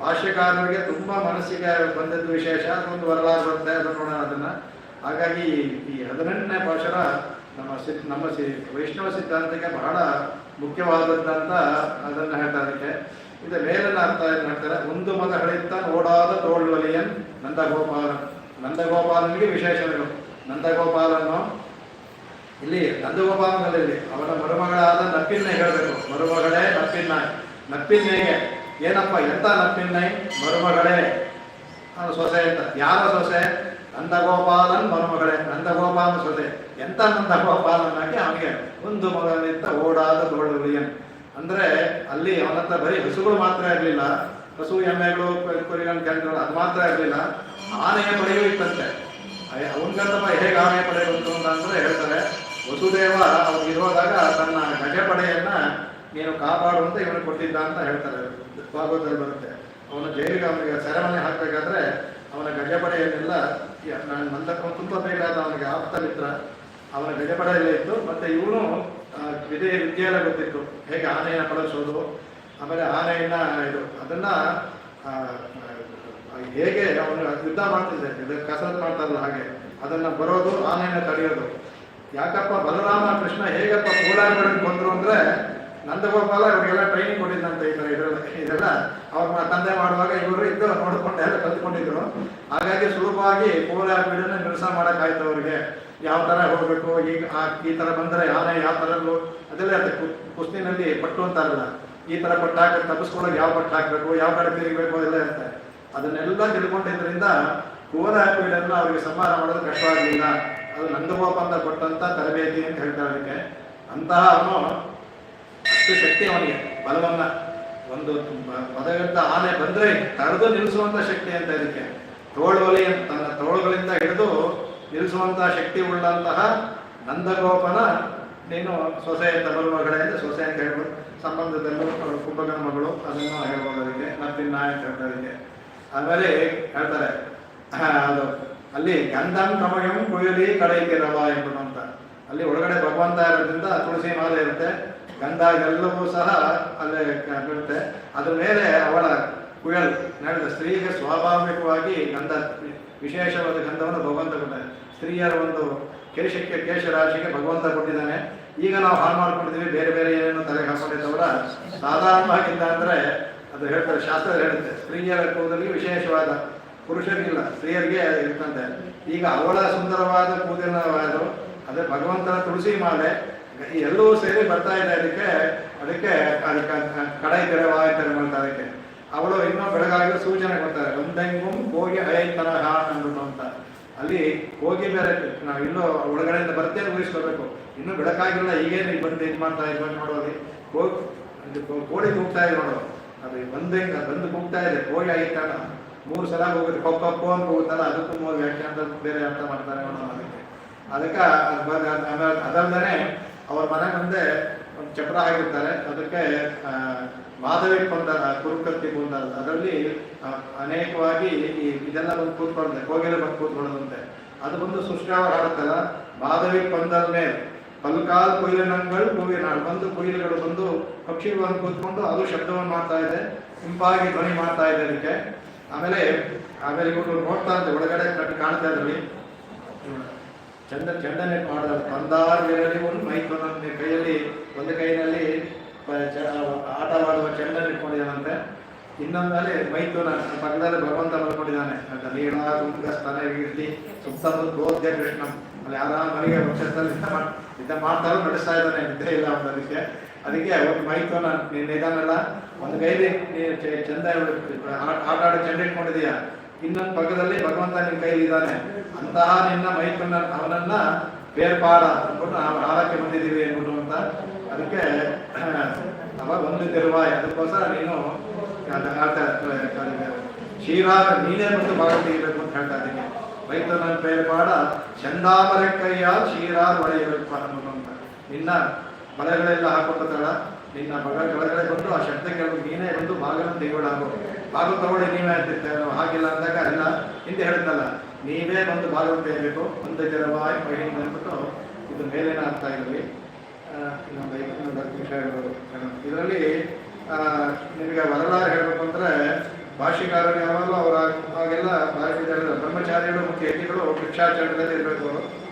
ಭಾಷ್ಯಕಾರರಿಗೆ ತುಂಬ ಮನಸ್ಸಿಗೆ ಬಂದದ್ದು ವಿಶೇಷ, ಅದೊಂದು ವರಲಾರ ಬರುತ್ತೆ, ಅದನ್ನು ನೋಡೋಣ ಅದನ್ನು. ಹಾಗಾಗಿ ಈ 18ನೇ ಭಾಷಣ ನಮ್ಮ ವೈಷ್ಣವ ಸಿದ್ಧಾಂತಕ್ಕೆ ಬಹಳ ಮುಖ್ಯವಾದದ್ದಂತ ಅದನ್ನು ಹೇಳ್ತಾರೆ ಅದಕ್ಕೆ. ಇದು ಮೇಲಿನ ಅರ್ಥ ಏನು ಹೇಳ್ತಾರೆ, ಒಂದು ಮದ ಹಳಿತ ಓಡಾದ ತೋಳ್ವಲಿಯನ್ ನಂದಗೋಪಾಲನಿಗೆ ವಿಶೇಷಗಳು. ನಂದಗೋಪಾಲನು ಇಲ್ಲಿ ನಂದಗೋಪಾಲನಲ್ಲಿ ಅವನ ಮರುಮಗಳಾದ ನಪ್ಪಿನ್ನೇ ಹೇಳಬೇಕು. ಮರುಮಗಳೇ ನಪ್ಪಿನ್ನಾಯ್. ನಪ್ಪಿನ್ನೆಗೆ ಏನಪ್ಪ ಎಂತ ನಪ್ಪಿನ್ನೈ ಮರುಮಗಳೇ ಅವನು ಸೊಸೆ ಅಂತ. ಯಾರ ಸೊಸೆ? ನಂದಗೋಪಾಲನ್ ಮರುಮಗಳೇ. ನಂದಗೋಪಾಲನ ಸೊಸೆ. ಎಂತ ನಂದಗೋಪಾಲನಾಗಿ ಅವನಿಗೆ ಒಂದು ಮಗನಿಂದ ಓಡಾದ ದೋಳುಳಿಯನ್. ಅಂದರೆ ಅಲ್ಲಿ ಅವನ ಹತ್ರ ಬರೀ ಹಸುಗಳು ಮಾತ್ರ ಇರಲಿಲ್ಲ, ಹಸು ಎಮ್ಮೆಗಳು ಕುರಿಗಳು ಕೆಂಗಳು ಅದು ಮಾತ್ರ ಇರಲಿಲ್ಲ, ಆನೆಯ ಪಡೆಯೂ ಇತ್ತಂತೆ. ಅವನಿಗಂತಪ್ಪ ಹೇಗೆ ಆನೆಯ ಪಡೆ ಬಂತು ಅಂತಂದ್ರೆ ಹೇಳ್ತಾರೆ, ವಸುದೇವ ಅವ್ರಿಗಿರುವಾಗ ತನ್ನ ಗಜಪಡೆಯನ್ನ ನೀನು ಕಾಪಾಡುವಂತ ಇವನು ಕೊಟ್ಟಿದ್ದ ಅಂತ ಹೇಳ್ತಾರೆ. ಭಾಗವತದಲ್ಲಿ ಬರುತ್ತೆ. ಅವನ ಜೈಲಿಗೆ ಅವನಿಗೆ ಸೆರೆಮನೆ ಹಾಕಬೇಕಾದ್ರೆ ಅವನ ಗಜಪಡೆಯನ್ನೆಲ್ಲ ತುಂಬ ಬೇಕಾದ ಅವನಿಗೆ ಆಪ್ತ ಮಿತ್ರ ಅವನ ಗಜಪಡೆಯಲ್ಲೇ ಇತ್ತು. ಮತ್ತೆ ಇವನು ವಿದ್ಯೆ ಎಲ್ಲ ಗೊತ್ತಿತ್ತು, ಹೇಗೆ ಆನೆಯನ್ನು ಬಳಸೋದು, ಆಮೇಲೆ ಆನೆಯನ್ನ ಅದನ್ನ ಹೇಗೆ ಅವನು ಯುದ್ಧ ಮಾಡ್ತಿದ್ದೆ, ಕಸರತ್ತು ಮಾಡ್ತಾರಲ್ಲ ಹಾಗೆ ಅದನ್ನ ಬರೋದು, ಆನೆಯನ್ನು ತಡೆಯೋದು. ಯಾಕಪ್ಪ ಬಲರಾಮ ಕೃಷ್ಣ ಹೇಗಪ್ಪ ಕೋಲಾರಗಳಿಗೆ ಬಂದರು ಅಂದ್ರೆ ನಂದಗೋಪಾಲ ಇವರಿಗೆಲ್ಲ ಟ್ರೈನಿಂಗ್ ಕೊಟ್ಟಿದ್ದಂತೆ. ಇದೆಲ್ಲ ಅವ್ರ ತಂದೆ ಮಾಡುವಾಗ ಇವರು ಇದ್ದು ನೋಡ್ಕೊಂಡು ಎಲ್ಲ ಕಲ್ತ್ಕೊಂಡಿದ್ರು. ಹಾಗಾಗಿ ಸುಲಭವಾಗಿ ಕೋಲಾರಗಳನ್ನ ಕೆಲಸ ಮಾಡೋಕ್ಕಾಯ್ತು ಅವ್ರಿಗೆ. ಯಾವ ಥರ ಹೋಗ್ಬೇಕು, ಈಗ ಈ ಥರ ಬಂದರೆ ಆನೆ ಯಾವ ಥರ ಅದೆಲ್ಲ ಕುಸ್ತಿನಲ್ಲಿ ಪಟ್ಟು ಅಂತಾರಲ್ಲ, ಈ ಥರ ಪಟ್ಟು ಹಾಕಿ ತಪ್ಪಿಸ್ಕೊಳ್ಳೋಕೆ ಯಾವ ಪಟ್ಟು ಹಾಕಬೇಕು, ಯಾವ ಕಡೆ ತಿರುಗಬೇಕು ಅದೆಲ್ಲ ಇರುತ್ತೆ. ಅದನ್ನೆಲ್ಲ ತಿಳ್ಕೊಂಡಿದ್ದರಿಂದ ಕೋಲಾರಗಳನ್ನ ಅವ್ರಿಗೆ ಸಂಹಾರ ಮಾಡೋದು ಕಷ್ಟವಾಗಲಿಲ್ಲ. ಅದು ನಂದಗೋಪಾಲ ಕೊಟ್ಟಂತ ತರಬೇತಿ ಅಂತ ಹೇಳ್ತಾರೆ ಅದಕ್ಕೆ. ಅಂತಹ ಅವನು ಅಷ್ಟು ಶಕ್ತಿ ಅವನಿಗೆ, ಬಲವನ್ನ ಒಂದು ಪದಗಂತ ಆನೆ ಬಂದ್ರೆ ತಡೆದು ನಿಲ್ಲಿಸುವಂತ ಶಕ್ತಿ ಅಂತ ಇದಕ್ಕೆ. ತೋಳುವಲಿ ತನ್ನ ತೋಳುಗಳಿಂದ ಹಿಡಿದು ನಿಲ್ಲಿಸುವಂತ ಶಕ್ತಿ ಉಳ್ಳಂತಹ ನಂದಗೋಪನ ನೀನು ಸೊಸೆ ಅಂತ ಮರುಮಗಳೇ ಸೊಸೆ ಅಂತ ಹೇಳ್ಬೋದು. ಸಂಬಂಧದಲ್ಲೂ ಕುಂಭಕನ ಮಗಳು ಅದನ್ನು ಹೇಳ್ಬೋದು ಅದಕ್ಕೆ. ನಪ್ಪಿನ ಅಂತ ಹೇಳ್ತಾರೆ. ಆಮೇಲೆ ಹೇಳ್ತಾರೆ ಅದು ಅಲ್ಲಿ ಗಂಧಂ ಕಮಯಂ ಕುಯಲಿ ಕಡೈಕೆ ರವ ಎಂಬುದು ಅಂತ. ಅಲ್ಲಿ ಒಳಗಡೆ ಭಗವಂತ ಇರೋದ್ರಿಂದ ತುಳಸಿ ಮಾಲೆ ಇರುತ್ತೆ, ಗಂಧ ಎಲ್ಲವೂ ಸಹ ಅಲ್ಲೇ ಬೀಳುತ್ತೆ. ಅದ್ರ ಮೇಲೆ ಅವಳ ಕುಯಲ್ ನಡೆದ ಸ್ತ್ರೀಗೆ ಸ್ವಾಭಾವಿಕವಾಗಿ ಗಂಧ, ವಿಶೇಷವಾದ ಗಂಧವನ್ನು ಭಗವಂತ ಕೊಟ್ಟಾನೆ. ಸ್ತ್ರೀಯರ ಒಂದು ಕೇಶಕ್ಕೆ ಕೇಶರಾಶಿಗೆ ಭಗವಂತ ಕೊಟ್ಟಿದ್ದಾನೆ. ಈಗ ನಾವು ಹಾಳು ಮಾಡ್ಕೊಂಡಿದ್ದೀವಿ, ಬೇರೆ ಬೇರೆ ಏನೇನೋ ತಲೆಗೆ ಹಾಕೊಂಡಿದ್ದವರ ಸಾಧಾರಣವಾಗಿಲ್ಲ ಅಂದರೆ ಅದು ಹೇಳ್ತಾರೆ, ಶಾಸ್ತ್ರ ಹೇಳುತ್ತೆ ಸ್ತ್ರೀಯರ ಕೂದಲಿಗೆ ವಿಶೇಷವಾದ, ಪುರುಷರಿಗಿಲ್ಲ, ಸ್ತ್ರೀಯರಿಗೆ ಇರ್ತಂತೆ. ಈಗ ಅವಳ ಸುಂದರವಾದ ಕೂದಲವಾದ ಅದೇ ಭಗವಂತನ ತುಳಸಿ ಮಾಲೆ ಎಲ್ಲವೂ ಸೇರಿ ಬರ್ತಾ ಇದೆ. ಅದಕ್ಕೆ ಕಡೈ ತೆರವಾಯ್ತಾರೆ ಮಾಡ್ತಾರೆ. ಅದಕ್ಕೆ ಅವಳು ಇನ್ನೂ ಬೆಳಗಾಗಲು ಸೂಚನೆ ಕೊಡ್ತಾರೆ, ಒಂದೆಂಗುಂ ಹೋಗಿ ಅಯೈತನ ಹಾನ್ ಅಂದ್ಬಿಟ್ಟು ಅಂತ. ಅಲ್ಲಿ ಹೋಗಿ ಬೇರೆ ನಾವು ಇನ್ನೂ ಒಳಗಡೆಯಿಂದ ಬರ್ತೇನೆ ಊಹಿಸ್ಕೋಬೇಕು, ಇನ್ನೂ ಬೆಳಕಾಗಿಲ್ಲ, ಈಗೇನು ಬಂದು ಇದು ಮಾಡ್ತಾ ಇದ್ವಿ ನೋಡೋದು. ಕೋಳಿ ಕೂಗ್ತಾ ಇದೆ ನೋಡೋ, ಅದು ಬಂದು ಕೂಗ್ತಾ ಇದೆ, ಕೋಳಿ ಆಯ್ತಾನ 3 ಸಲ ಹೋಗುತ್ತೆ, ಕೊಕ್ಕಪ್ಪು ಅಂತ ಹೋಗುತ್ತಲ್ಲ, ಅದಕ್ಕೂ 3 ವ್ಯಾಖ್ಯಾನ ಬೇರೆ ಅರ್ಥ ಮಾಡ್ತಾರೆ ನೋಡೋಣ. ಅದಕ್ಕೆ ಅದಲ್ಲದೆ ಅವ್ರ ಮನೆ ಮುಂದೆ ಒಂದು ಚಪ್ರ ಹಾಕಿರ್ತಾರೆ, ಅದಕ್ಕೆ ಮಾಧವಿ ಪೊಂದಲ, ಕುರುಕತ್ತಿ ಪೊಂದಲ, ಅದರಲ್ಲಿ ಅನೇಕವಾಗಿ ಇದೆಲ್ಲ ಬಂದು ಕೂತ್ಕೊಳ್ಳುತ್ತೆ, ಕೋಗಿಲೆ ಬಂದು ಕೂತ್ಕೊಳ್ಳೋದಂತೆ. ಅದು ಬಂದು ಸೃಷ್ಟಿಯವರು ಹಾಡುತ್ತಲ್ಲ, ಮಾಧವಿ ಪೊಂದಲ್ ಮೇಲೆ ಪಲ್ಕಾಲ್ ಕೊಯ್ಲಿನಂಗಳು ಹೂವಿನಾಳು ಬಂದು ಕೊಯ್ಲುಗಳು ಬಂದು ಪಕ್ಷಿಗಳು ಬಂದು ಕೂತ್ಕೊಂಡು ಅದು ಶಬ್ದವನ್ನು ಮಾಡ್ತಾ ಇದೆ, ಇಂಪಾಗಿ ಧ್ವನಿ ಮಾಡ್ತಾ ಇದೆ ಅದಕ್ಕೆ. ಆಮೇಲೆ ಇವರು ನೋಡ್ತಾ ಇದ್ದೆ ಒಳಗಡೆ ಕಾಣ್ತಾ ಇದ್ರಲ್ಲಿ ಚೆಂಡನೆ ಮಾಡೋದು. ಬಂದಾರದಲ್ಲಿ ಒಂದು ಮೈಕ್ ಕೈಯಲ್ಲಿ ಒಂದು ಕೈನಲ್ಲಿ ಆಟವಾಡುವ ಚೆಂಡನ್ನು ಇಟ್ಕೊಂಡಿದ್ದಾನಂತೆ, ಇನ್ನೊಂದಲ್ಲಿ ಮೈಥುನ ಪಕ್ಕದಲ್ಲಿ ಭಗವಂತ ಮಲ್ಕೊಂಡಿದ್ದಾನೆ. ನೀಳ ತುಂಗ ಸ್ತನ ಇರ್ತಿ ಸುತ್ತಮುತ್ತ ಗೋದ್ಯ ಕೃಷ್ಣ ಅಲ್ಲಿ ಯಾರ ಮನೆಗೆ ಪಕ್ಷದಲ್ಲಿ ಯುದ್ಧ ಮಾಡ್ತಾರೋ ನಡೆಸ್ತಾ ಇದ್ದಾನೆ, ನಿದ್ದೆ ಇಲ್ಲ ಅದಕ್ಕೆ. ಒಂದು ಮೈಥುನ ನಿಧಾನಲ್ಲ, ಒಂದು ಕೈಲಿ ಚಂದ ಆಟ ಆಡೋ ಚೆಂಡ ಇಟ್ಕೊಂಡಿದೀಯಾ, ಇನ್ನೊಂದು ಪಕ್ಕದಲ್ಲಿ ಭಗವಂತ ನಿನ್ನ ಕೈಲಿ ಇದ್ದಾನೆ. ಅಂತಹ ನಿನ್ನ ಮೈಥುನ ಅವನನ್ನ ಬೇರ್ಪಾಡ ಅಂದ್ಬಿಟ್ಟು ನಾವು ಆಳಕ್ಕೆ ಬಂದಿದ್ದೀವಿ ಅಂದ್ಬಿಟ್ಟು ಅಂತ. ಅದಕ್ಕೆ ಅವಾಗ ಒಂದು ತಿರುವಾಯ, ಅದಕ್ಕೋಸ್ಕರ ನೀನು ಶ್ರೀರಾಮ ನೀನೇ ಬಂದು ಭಾಗ ತೆಗಿಬೇಕು ಅಂತ ಹೇಳ್ತಾ ಇದ್ದೀನಿ. ಮೈಥುನ ಬೇರ್ಪಾಡ ಚಂದಾಮರ ಕೈಯ ಶ್ರೀರಾಮ ಒಳೆಯಬೇಕು ಅನ್ನೋದು ಅಂತ. ನಿನ್ನ ಬಳೆಗಳೆಲ್ಲ ಹಾಕೊಟ್ಟದಲ್ಲ, ನಿನ್ನ ಬಳೆಗಳೇ ಬಂದು ಆ ಶಬ್ದ ಕೇಳಬೇಕು, ನೀನೇ ಬಂದು ಭಾಗನ ತೆಗೊಳ್ಳಾಗು, ಭಾಗ ತಗೊಳ್ಳಿ ನೀವೇ ಅಂತಿರ್ತೇವೆ. ಹಾಗಿಲ್ಲ ಅಂದಾಗ ಎಲ್ಲ ಹಿಂದೆ ಹೇಳಿದ್ನಲ್ಲ, ನೀವೇ ಬಂದು ಭಾಗವನ್ನು ತೆಗಿಬೇಕು. ಒಂದು ಜಲವಾಯ್ ಮಹಿಳೆ ಅಂದ್ಬಿಟ್ಟು ಇದು ಮೇಲೇನ ಆಗ್ತಾ ಇರಲಿ. ಇನ್ನೊಂದು 5 ನಿಮಿಷ ಹೇಳ್ಬೋದು. ಇದರಲ್ಲಿ ನಿಮಗೆ ವರಲಾರ ಹೇಳಬೇಕು ಅಂದರೆ ಭಾಷೆಕಾರರು ಯಾವಾಗಲೂ ಅವರ ಹಾಗೆಲ್ಲ ಭಾಷೆ ಬ್ರಹ್ಮಚಾರಿಗಳು ಮತ್ತು ಯತಿಗಳು ಭಿಕ್ಷಾಚರಣೆಯಲ್ಲಿ ಇರಬೇಕು.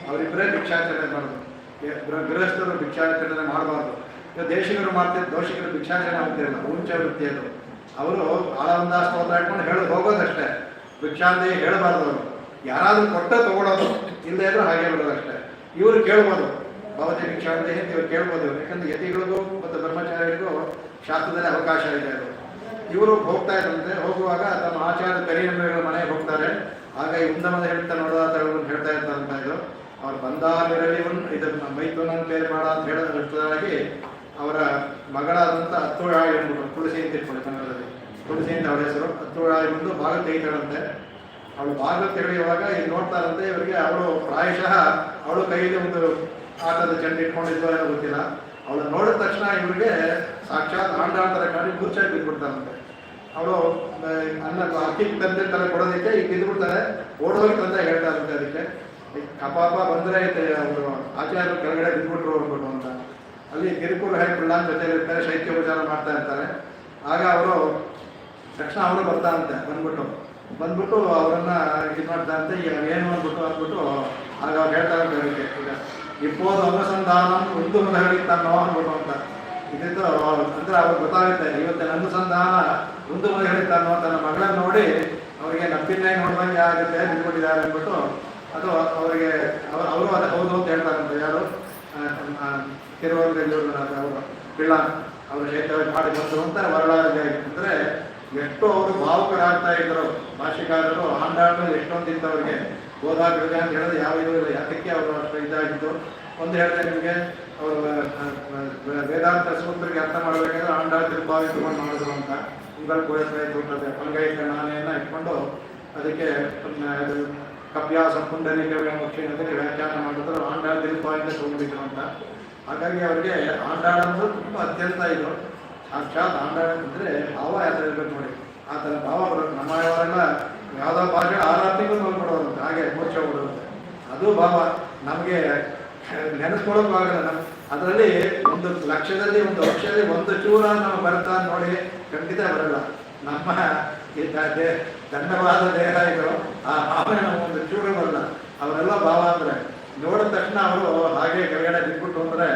ಅವರಿಬ್ಬರೇ ಭಿಕ್ಷಾಚರಣೆ ಮಾಡೋದು, ಗೃಹಸ್ಥರು ಭಿಕ್ಷಾಚರಣೆ ಮಾಡಬಾರ್ದು. ದೇಶಿಗರು ಮಾಡ್ತಿದ್ದು, ದೋಷಿಗರು ಭಿಕ್ಷಾಚರಣೆ ಆಗ್ತಿರಲ್ಲ, ಉಂಚ ವೃತ್ತಿ ಅದು. ಅವರು ಆಳವಂದ ಸ್ತೋತ್ರ ಇಟ್ಕೊಂಡು ಹೇಳೋದು ಹೋಗೋದಷ್ಟೇ, ಭಿಕ್ಷಾಂತಿ ಹೇಳಬಾರ್ದು. ಅವರು ಯಾರಾದರೂ ಕೊಟ್ಟ ತಗೊಳ್ಳೋದು, ಇಲ್ಲದೇ ಇದ್ರೂ ಹಾಗೆ ಬಿಡೋದಷ್ಟೇ. ಇವರು ಕೇಳ್ಬೋದು, ಭವತಿ ಭಿಕ್ಷಾಂತಿ ಅಂತ ಇವ್ರು ಕೇಳ್ಬೋದು. ಯಾಕಂದ್ರೆ ಯತಿಗಳಿಗೂ ಮತ್ತು ಬ್ರಹ್ಮಚಾರಿಗಳಿಗೂ ಶಾಸ್ತ್ರದಲ್ಲಿ ಅವಕಾಶ ಇದೆ. ಅದು ಇವರು ಹೋಗ್ತಾ ಇದ್ದಂತೆ. ಹೋಗುವಾಗ ತಮ್ಮ ಆಚಾರ್ಯ ಕರಿಯಂಬೆಗಳ ಮನೆಗೆ ಹೋಗ್ತಾರೆ. ಆಗ ಈ ಉಂದಮದ ಹೇಳ್ತಾ ನೋಡೋದನ್ನು ಹೇಳ್ತಾ ಇದ್ದಂತ ಇದು ಅವ್ರು ಬಂದಾಗಿರಲಿ ಇದನ್ನ ಮೈಥುನನ್ ಪೇರ್ ಮಾಡ ಅಂತ ಹೇಳೋದ್ರಾಗಿ ಅವರ ಮಗಳಾದಂಥ ಅತ್ತುಳಾಯಿ ಅಂದ್ಬಿಟ್ಟು ತುಳಸಿ ಅಂತ ಇಟ್ಕೊಂಡು ಕನ್ನಡದಲ್ಲಿ ತುಳಸಿ ಅಂತ ಅವಳ ಹೆಸರು. ಅತ್ತುಳಾಯಿ ಬಂದು ಭಾಗ ತೆಗಿತಾಳಂತೆ. ಅವಳು ಭಾಗ ತೆಗೆಯುವಾಗ ಈಗ ನೋಡ್ತಾರಂತೆ ಇವರಿಗೆ ಅವಳು ಪ್ರಾಯಶಃ ಅವಳು ಕೈಯಲ್ಲಿ ಒಂದು ಆಟದ ಚೆಂಡು ಇಟ್ಕೊಂಡಿದ್ವ ಏನೋ ಗೊತ್ತಿಲ್ಲ. ಅವಳು ನೋಡಿದ ತಕ್ಷಣ ಇವರಿಗೆ ಸಾಕ್ಷಾತ್ ಆಂಡಾಳ್ತರ ಕಾಡಿ ಮೂರ್ಛಾಗಿ ಬಿದ್ದುಬಿಡ್ತಾರಂತೆ. ಅವಳು ಅಕ್ಕಿ ತಂದೆ ತಲೆ ಕೊಡೋದಕ್ಕೆ ಈಗ ಬಿದ್ದುಬಿಡ್ತಾರೆ. ಓಡೋಗಿ ತಂದೆ ಹೇಳ್ತಾರಂತೆ ಅದಕ್ಕೆ ಕಪಾಪ ಬಂದರೆ ಅವರು ಆಚಾರ್ಯರು ಕೆಳಗಡೆ ಬಿದ್ದುಬಿಟ್ರು ಅಂದ್ಬಿಟ್ಟು ಅಂತ. ಅಲ್ಲಿ ಕಿರುಕುರು ಹೇಳ್ಬಿಡಲ್ಲ ಅಂತ ಜೊತೆಲಿ ಇರ್ತಾರೆ, ಶೈತ್ಯ ಉಪಚಾರ ಮಾಡ್ತಾ ಇರ್ತಾರೆ. ಆಗ ಅವರು ತಕ್ಷಣ ಅವರು ಬರ್ತಾರಂತೆ. ಬಂದ್ಬಿಟ್ಟು ಅವರನ್ನ ಇದು ಮಾಡ್ತಾರಂತೆ. ಈಗ ಏನು ಅಂದ್ಬಿಟ್ಟು ಆಗ ಅವ್ರು ಹೇಳ್ತಾರಂತೆ ಅದಕ್ಕೆ ಈಗ ಇಪ್ಪೋದು ಅನುಸಂಧಾನ ಒಂದು ಹೇಳಿತ್ತನ್ನೋ ಅಂದ್ಬಿಟ್ಟು ಅಂತ. ಇದಿದ್ದು ಅಂದ್ರೆ ಅವ್ರಿಗೆ ಗೊತ್ತಾಗುತ್ತೆ ಇವತ್ತಿನ ಅನುಸಂಧಾನ ಒಂದು ಹೇಳಿತ್ತನ್ನೋ ತನ್ನ ಮಗಳನ್ನ ನೋಡಿ ಅವರಿಗೆ ನಪ್ಪಿನ್ನೇ ನೋಡ್ದಂಗೆ ಆಗುತ್ತೆ ನಿಂತ್ಕೊಂಡಿದ್ದಾರೆ ಅಂದ್ಬಿಟ್ಟು ಅದು ಅವರಿಗೆ ಅವರು ಅದು ಹೌದು ಅಂತ ಹೇಳ್ತಾರಂತೆ. ಯಾರು ತಿರುವನಂತಪುರ ಅವರು ಪಿಳ್ಳ ಅವರು ಶೈತ್ಯವಾಗಿ ಮಾಡಿ ಬಂದರು ಅಂತ ವರಳಾರಿಗೆ. ಅಂದರೆ ಎಷ್ಟು ಅವರು ಭಾವುಕರಾಗ್ತಾ ಇದ್ರು ಭಾಷೆಗಾರರು. ಆಂಡಾಳು ಎಷ್ಟೊಂದಿತ್ತು ಅವರಿಗೆ ಗೋದಾಗ್ರಜ ಅಂತ ಹೇಳೋದು ಯಾವ ಇದು ಇಲ್ಲ. ಯಾತಕ್ಕೆ ಅವರು ಅಷ್ಟು ಇದಾಗಿದ್ದು ಒಂದು ಹೇಳಿದೆ ನಿಮಗೆ. ಅವರು ವೇದಾಂತ ಸೂತ್ರಕ್ಕೆ ಅರ್ಥ ಮಾಡಬೇಕಾದ್ರೆ ಆಂಡಾಳು ತಿರುಪಾವಿ ಇಟ್ಕೊಂಡು ಮಾಡಿದ್ರು ಅಂತ. ಉಂಗಲ್ ಕೋಯತ್ರೆ ತೋಟದೆ ಪಂಗೈ ನಾನೆಯನ್ನು ಇಟ್ಕೊಂಡು ಅದಕ್ಕೆ ಕಪ್ಯಾಸ ಪುಂಡರಿಕ ಕ್ಷೀಣದಲ್ಲಿ ವ್ಯಾಖ್ಯಾನ ಮಾಡಿದ್ರು. ಆಂಡಾಳು ತಿರುಪಾವಿಂದ ತಗೊಂಡಿದ್ರು ಅಂತ. ಹಾಗಾಗಿ ಅವರಿಗೆ ಆಂಡಾಳಂದು ತುಂಬ ಅತ್ಯಂತ ಇದು ಸಾಕ್ಷಾತ್ ಆಂಡಾಳ ಅಂದರೆ ಭಾವ ಯಾವ ಥರ ಇರ್ಬೇಕು ನೋಡಿ. ಆ ಥರ ಭಾವ ಬರುತ್ತೆ. ನಮ್ಮವರೆಲ್ಲ ಯಾವುದೋ ಭಾಷೆ 6 ತಿಂಗಳು ನೋಡ್ಬಿಡೋದಂತೆ, ಹಾಗೆ ಮೋಕ್ಷ ಬಿಡೋದಂತೆ. ಅದು ಭಾವ ನಮಗೆ ನೆನೆಸ್ಕೊಳ್ಳೋಕ್ಕೂ ಆಗಲ್ಲ. ಅದರಲ್ಲಿ 1,00,000ದಲ್ಲಿ 1,00,000ದಲ್ಲಿ 1 ಚೂರ ನಾವು ಬರ್ತಾ ನೋಡಿ ಖಂಡಿತ ಬರಲ್ಲ. ನಮ್ಮ ದಂಡವಾದ ದೇಹ ಇದು ಆ ಭಾವನೆ ನಾವು 1 ಚೂರ ಬರಲ್ಲ. ಅವರೆಲ್ಲ ಭಾವ ಅಂದರೆ ನೋಡಿದ ತಕ್ಷಣ ಅವರು ಹಾಗೆ ಕೆಳಗಡೆ ಬಿಟ್ಬಿಟ್ಟು ಅಂದರೆ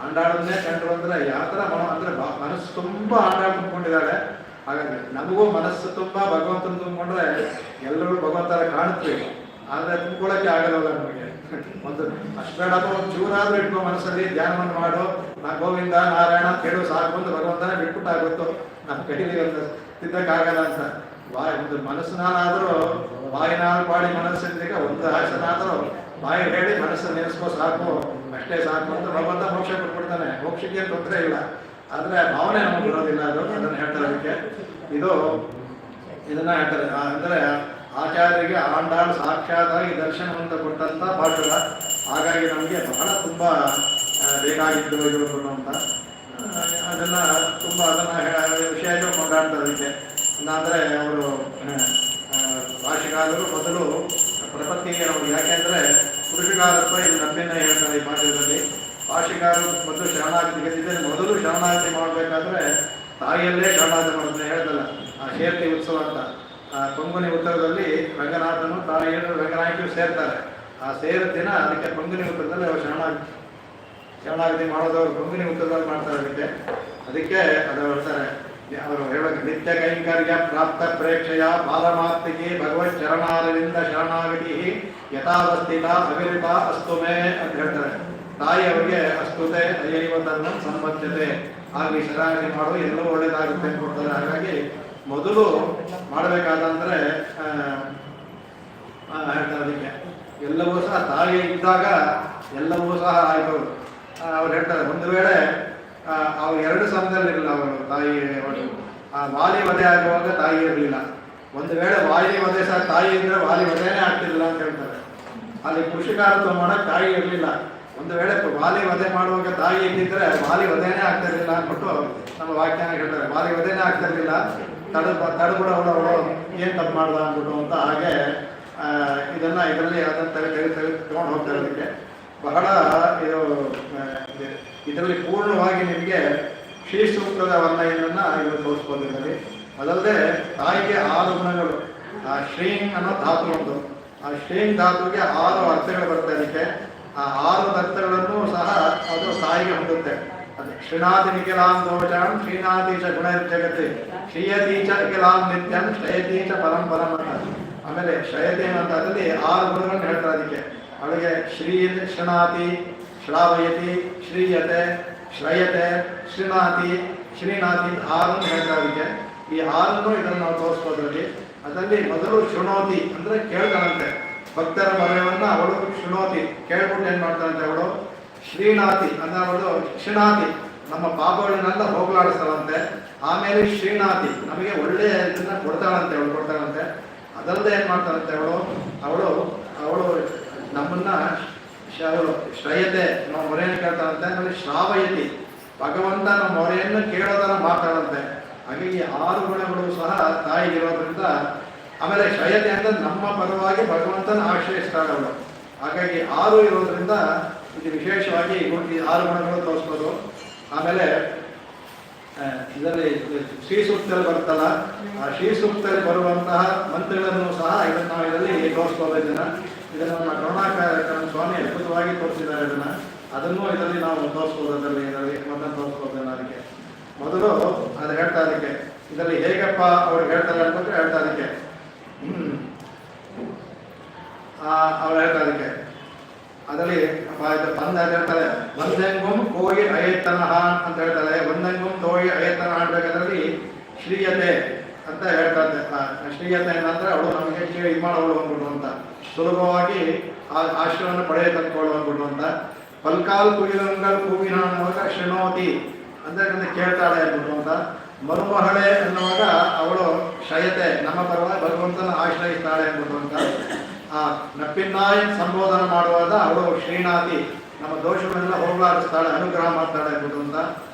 ಆಂಡಾಳನ್ನೇ ಕಂಡ್ರು ಅಂದರೆ ಯಾವ ಥರ ಅಂದರೆ ಮನಸ್ಸು ತುಂಬ ಆಂಡಾಳು ತುಂಬಿಕೊಂಡಿದ್ದಾಳೆ. ಹಾಗಾಗಿ ನಮಗೂ ಮನಸ್ಸು ತುಂಬ ಭಗವಂತನ ತುಂಬಿಕೊಂಡ್ರೆ ಎಲ್ಲರೂ ಭಗವಂತರ ಕಾಣುತ್ತೀವಿ. ಆದರೆ ತುಂಬ್ಕೊಳ್ಳೋಕ್ಕೆ ಆಗಲ್ಲ ನಮಗೆ. ಒಂದು ಅಷ್ಟೇಡಪ್ಪ ಒಂದು ಚೂರಾದ್ರೂ ಇಟ್ಕೋ ಮನಸ್ಸಲ್ಲಿ ಧ್ಯಾನವನ್ನು ಮಾಡು. ಗೋವಿಂದ ನಾರಾಯಣ ಕೇಳು ಸಾಕು ಅಂತ ಭಗವಂತನೇ ಬಿಟ್ಬಿಟ್ಟಾಗುತ್ತೋ ನಮ್ಮ ಕೈಲಿ ಒಂದು ತಿದ್ದಕ್ಕಾಗಲ್ಲ ಅಂತ. ಒಂದು ಮನಸ್ಸಿನಾದ್ರೂ ಬಾಯಿನಾಲ್ ಪಾಡಿ ಮನಸ್ಸಿಂದ ಒಂದು ಆಸನಾದರೂ ಬಾಯಿ ಹೇಳಿ ಮನಸ್ಸನ್ನು ನೆನೆಸ್ಕೋ ಸಾಕು, ಅಷ್ಟೇ ಸಾಕು ಅಂತ ಭಗವಂತ ಮೋಕ್ಷ ಕೊಟ್ಬಿಡ್ತಾನೆ. ಮೋಕ್ಷಕ್ಕೆ ತೊಂದರೆ ಇಲ್ಲ. ಆದರೆ ಭಾವನೆ ನಮಗೆ ಬರೋದಿಲ್ಲ. ಅದನ್ನು ಹೇಳ್ತಾರೆ. ಅದಕ್ಕೆ ಇದನ್ನ ಹೇಳ್ತಾರೆ ಅಂದರೆ ಆಚಾರ್ಯರಿಗೆ ಆಂಡಾಳು ಸಾಕ್ಷಾತ್ತಾಗಿ ದರ್ಶನವಂತ ಕೊಟ್ಟಂಥ ಭಾಷಣ. ಹಾಗಾಗಿ ನಮಗೆ ಬಹಳ ತುಂಬ ಬೇಕಾಗಿದ್ದು ಇದು ಅಂತ ಅದನ್ನು ತುಂಬ ವಿಷಯಗಳು ಕೊಂಡಾಡ್ತಾರೆ. ಅದಕ್ಕೆ ಅಂದರೆ ಅವರು ಭಾಷೆಗಾರರು ಮೊದಲು ಪ್ರಪತ್ತಿಗೆ ಅವರು ಯಾಕೆಂದರೆ ಪುರುಷಗಾರತ್ವ ಇದು ನಮ್ಮೇನೆ ಹೇಳ್ತಾರೆ ಈ ಭಾಷೆಯಲ್ಲಿ. ಭಾಷೆಗಾರರು ಮೊದಲು ಶರಣಾಗತಿ ಗೆದ್ದಿದ್ದರೆ ಮೊದಲು ಶರಣಾಗತಿ ಮಾಡಬೇಕಾದ್ರೆ ತಾಯಿಯಲ್ಲೇ ಶರಣಾಗತಿ ಮಾಡೋದನ್ನ ಹೇಳ್ತಲ್ಲ. ಆ ಶೇರ್ತಿ ಉತ್ಸವ ಅಂತ ಪಂಗುನಿ ಉತ್ತರದಲ್ಲಿ ರಂಗನಾಥನು ತಾಯಿಯನ್ನು ರಂಗನಾಯಕಿಯರು ಸೇರ್ತಾರೆ. ಆ ಸೇರ ದಿನ ಅದಕ್ಕೆ ಪಂಗುನಿ ಉತ್ತರದಲ್ಲಿ ಅವರು ಶರಣಾಗತಿ ಮಾಡೋದವ್ರು ಪಂಗುನಿ ಉತ್ತರದಲ್ಲಿ ಮಾಡ್ತಾರೆ. ಅದಕ್ಕೆ ಅದು ಹೇಳ್ತಾರೆ ಅವರು ಹೇಳೋದು ನಿತ್ಯ ಕೈಂಕರ್ಯ ಪ್ರಾಪ್ತ ಪ್ರೇಕ್ಷೆಯ ಬಾಲಮಾತ್ಮಿಗೆ ಭಗವತ್ ಚರಣಾರವಿಂದ ಶರಣಾಗತಿ ಯಥಾವಸ್ಥಿತ ಅವಿರಿತ ಅಸ್ತುಮೆ ಅಂತ ಹೇಳ್ತಾರೆ. ತಾಯಿ ಅವರಿಗೆ ಅಸ್ತುತೆ ಅಯ್ಯೈವತನ್ನು ಸಂಬದ್ಧತೆ ಆಗಲಿ ಶರಣಾಗತಿ ಮಾಡೋ ಎಲ್ಲವೂ ಒಳ್ಳೇದಾಗುತ್ತೆ ಅಂತ ಕೊಡ್ತಾರೆ. ಹಾಗಾಗಿ ಮೊದಲು ಮಾಡಬೇಕಾದಂದ್ರೆ ಹೇಳ್ತಾರೆ ಅದಕ್ಕೆ ಎಲ್ಲವೂ ಸಹ ತಾಯಿ ಇದ್ದಾಗ ಎಲ್ಲವೂ ಸಹ ಆಯ್ತು. ಅವ್ರು ಹೇಳ್ತಾರೆ ಒಂದು ವೇಳೆ ಅವ್ರು 2 ಸಮಯದಲ್ಲಿರಲಿಲ್ಲ. ಅವರು ತಾಯಿ ವಾಲಿ ವಧೆ ಆಗುವಾಗ ತಾಯಿ ಇರಲಿಲ್ಲ. ಒಂದು ವೇಳೆ ವಾಲಿ ವಧೆ ಸಹ ತಾಯಿ ಇದ್ರೆ ವಾಲಿ ವಧೆನೇ ಆಗ್ತಿರ್ಲಿಲ್ಲ ಅಂತ ಹೇಳ್ತಾರೆ. ಅಲ್ಲಿ ಕೃಷಿಕಾರತ್ವ ಮಾಡಕ್ಕೆ ತಾಯಿ ಇರಲಿಲ್ಲ. ಒಂದು ವೇಳೆ ವಾಲಿ ವಧೆ ಮಾಡುವಾಗ ತಾಯಿ ಇದ್ದಿದ್ರೆ ವಾಲಿ ವಧೆನೇ ಆಗ್ತಿರ್ಲಿಲ್ಲ ಅಂದ್ಬಿಟ್ಟು ನಮ್ಮ ವ್ಯಾಖ್ಯಾನ ಹೇಳ್ತಾರೆ. ವಾಲಿ ವಧೆನೇ ಆಗ್ತಿರ್ಲಿಲ್ಲ, ತಡಬಿಡ ಅವಳು ಏನು ತಪ್ಪು ಮಾಡ್ದ ಅಂದ್ಬಿಟ್ಟು ಅಂತ. ಹಾಗೆ ಇದರಲ್ಲಿ ಅದನ್ನು ತಗೊಂಡು ಹೋಗ್ತಾರೆ. ಅದಕ್ಕೆ ಬಹಳ ಇದರಲ್ಲಿ ಪೂರ್ಣವಾಗಿ ನಿಮಗೆ ಶ್ರೀ ಸೂಕ್ತದ ವರ್ಣನೆಯನ್ನು ಇದು ತೋರಿಸ್ಬೋದಿರಲಿ. ಅದಲ್ಲದೆ ತಾಯಿಗೆ 6 ಗುಣಗಳು. ಆ ಶ್ರೀಂಗ್ ಅನ್ನೋ ಧಾತು ಒಂದು. ಆ ಶ್ರೀಂಗ್ ಧಾತುವಿಗೆ 6 ಅರ್ಥಗಳು ಬರುತ್ತೆ. ಅದಕ್ಕೆ ಆ 6 ಅರ್ಥಗಳನ್ನು ಸಹ ಅದು ತಾಯಿಗೆ ಹೊಂದುತ್ತೆ. ಅದು ಶ್ರೀನಾಥಿ ನಿಖಿಲಾಂ ದೋಷಾಂ ಶ್ರೀನಾಥೀಚ ಗುಣ ಜಗತಿ ಶ್ರೀಯತೀಚ ನಿಖಿಲಾಂ ನಿತ್ಯಂ ಶ್ರೇಯತೀಚ ಪರಂಪರಂ ಅಂತ. ಆಮೇಲೆ ಶ್ರೇಯತಿ ಅಂತ ಅದರಲ್ಲಿ 6 ಗುಣಗಳನ್ನು ಹೇಳ್ತಾರೆ. ಅದಕ್ಕೆ ಅವಳಿಗೆ ಶ್ರೀನಾಥಿ, ಶ್ರಾವಯತಿ, ಶ್ರೀಯತೆ, ಶ್ರಯತೆ, ಶ್ರೀನಾಥಿ, ಶ್ರೀನಾಥಿ 6 ಹೇಳ್ತಾರೆ. ಅದಕ್ಕೆ ಈ ಆರನ್ನು ಇದನ್ನು ನಾವು ತೋರಿಸ್ಬೋದ್ರಲ್ಲಿ. ಅದರಲ್ಲಿ ಮೊದಲು ಶೃಣೋತಿ ಅಂದರೆ ಕೇಳ್ತಾಳಂತೆ, ಭಕ್ತರ ಮೊರೆಯನ್ನ ಅವಳು ಶೃಣೋತಿ, ಕೇಳ್ಬಿಟ್ಟು ಏನು ಮಾಡ್ತಾಳಂತೆ ಅವಳು. ಶ್ರೀನಾಥಿ ಅಂದರೆ ಅವಳು ಕ್ಷಿಣಾತಿ, ನಮ್ಮ ಪಾಪಗಳನ್ನೆಲ್ಲ ಹೋಗಲಾಡಿಸ್ತಾಳಂತೆ. ಆಮೇಲೆ ಶ್ರೀನಾಥಿ, ನಮಗೆ ಒಳ್ಳೆಯ ಇದನ್ನ ಕೊಡ್ತಾಳಂತೆ. ಅದಲ್ಲದೆ ಏನು ಮಾಡ್ತಾಳಂತೆ ಅವಳು ನಮ್ಮನ್ನ ಶ್ರಯತೆ, ನಾವು ಮೊರೆಯನ್ನು ಕೇಳ್ತಾಳಂತೆ. ಆಮೇಲೆ ಶ್ರಾವಯತಿ, ಭಗವಂತ ನಮ್ಮ ಮೊರೆಯನ್ನು ಕೇಳೋದರ ಮಾತಾಡಂತೆ. ಹಾಗೆ ಈ 6 ಗುಣಗಳು ಸಹ ತಾಯಿಗಿರೋದ್ರಿಂದ. ಆಮೇಲೆ ಶ್ರಯತೆ ಅಂದರೆ ನಮ್ಮ ಪರವಾಗಿ ಭಗವಂತನ ಆಶ್ರಯಿಸ್ತಾಳೆ ಅವಳು. ಹಾಗಾಗಿ 6 ಇರೋದ್ರಿಂದ ಇದು ವಿಶೇಷವಾಗಿ ಈ 6 ಗುಣಗಳು ತೋರಿಸ್ಬೋದು. ಆಮೇಲೆ ಇದರಲ್ಲಿ ಶ್ರೀ ಸೂಕ್ತದಲ್ಲಿ ಬರುತ್ತಲ್ಲ, ಆ ಶ್ರೀ ಸೂಕ್ತದಲ್ಲಿ ಬರುವಂತಹ ಮಂತ್ರಗಳನ್ನು ಸಹ ಇದನ್ನು ನಾವು ಇದರಲ್ಲಿ ತೋರಿಸ್ಬೋದು. ಇದನ್ನು ನಮ್ಮ ಕರುಣಾಕರ ಸ್ವಾಮಿ ಅದ್ಭುತವಾಗಿ ತೋರಿಸಿದ್ದಾರೆ. ಅದನ್ನು ಇದರಲ್ಲಿ ನಾವು ತೋರಿಸ್ಬೋದು. ಇದರಲ್ಲಿ ಮೊದಲು ತೋರಿಸ್ಬೋದು. ಅದಕ್ಕೆ ಮೊದಲು ಅದು ಹೇಳ್ತಾ ಅದಕ್ಕೆ ಇದರಲ್ಲಿ ಹೇಗಪ್ಪ ಅವ್ರು ಹೇಳ್ತಾರೆ ಅಂತಂದ್ರೆ ಹೇಳ್ತಾ ಅದಕ್ಕೆ ಅವ್ರು ಹೇಳ್ತಾ ಅದಕ್ಕೆ ಅದರಲ್ಲಿ ಬಂದ ಹೇಳ್ತಾರೆ, ಒಂದಂಗುಂ ಕೋಯಿ ಅಯತನಃ ಅಂತ ಹೇಳ್ತಾರೆ. ಒಂದಂಗುಂ ತೋಯಿ ಅಯತನಃ ಅನ್ಬೇಕಾದ್ರಲ್ಲಿ ಶ್ರೀಯತೆ ಅಂತ ಹೇಳ್ತಾರೆ. ಶ್ರೀಯತೆ ಏನಂದ್ರೆ ಅವಳು ನಮಗೆ ಇದು ಮಾಡೋಳು ಅಂದ್ಬಿಟ್ಟು ಅಂತ, ಸುಲಭವಾಗಿ ಆ ಆಶ್ರಯವನ್ನು ಪಡೆಯ ತಂದ್ಕೊಳ್ಳು ಅಂದ್ಬಿಟ್ಟು ಅಂತ. ಪಲ್ಕಾಲ್ ಕುಯಿರಂಗಲ್ ಕೂವಿನ ಅನ್ನುವಾಗ ಶೃಣೋತಿ ಅಂದ್ರೆ ಕೇಳ್ತಾಳೆ ಅಂದ್ಬಿಟ್ಟು ಅಂತ. ಮರುಮಹಳೆ ಅನ್ನುವಾಗ ಅವಳು ಶಯತೆ, ನಮ್ಮ ಪರವಾಗಿ ಭಗವಂತನ ಆಶ್ರಯಿಸ್ತಾಳೆ ಅಂದ್ಬಿಟ್ಟು ಅಂತ. ಆ ನಪ್ಪಿನಾಯಿ ಸಂಬೋಧನ ಮಾಡುವಾಗ ಅವಳು ಶ್ರೀನಾಥಿ, ನಮ್ಮ ದೋಷಗಳನ್ನೆಲ್ಲ ಹೋಗಲಾಡಿಸ್ತಾಳೆ, ಅನುಗ್ರಹ ಮಾಡ್ತಾಳೆ ಅಂದ್ಬಿಟ್ಟು ಅಂತ.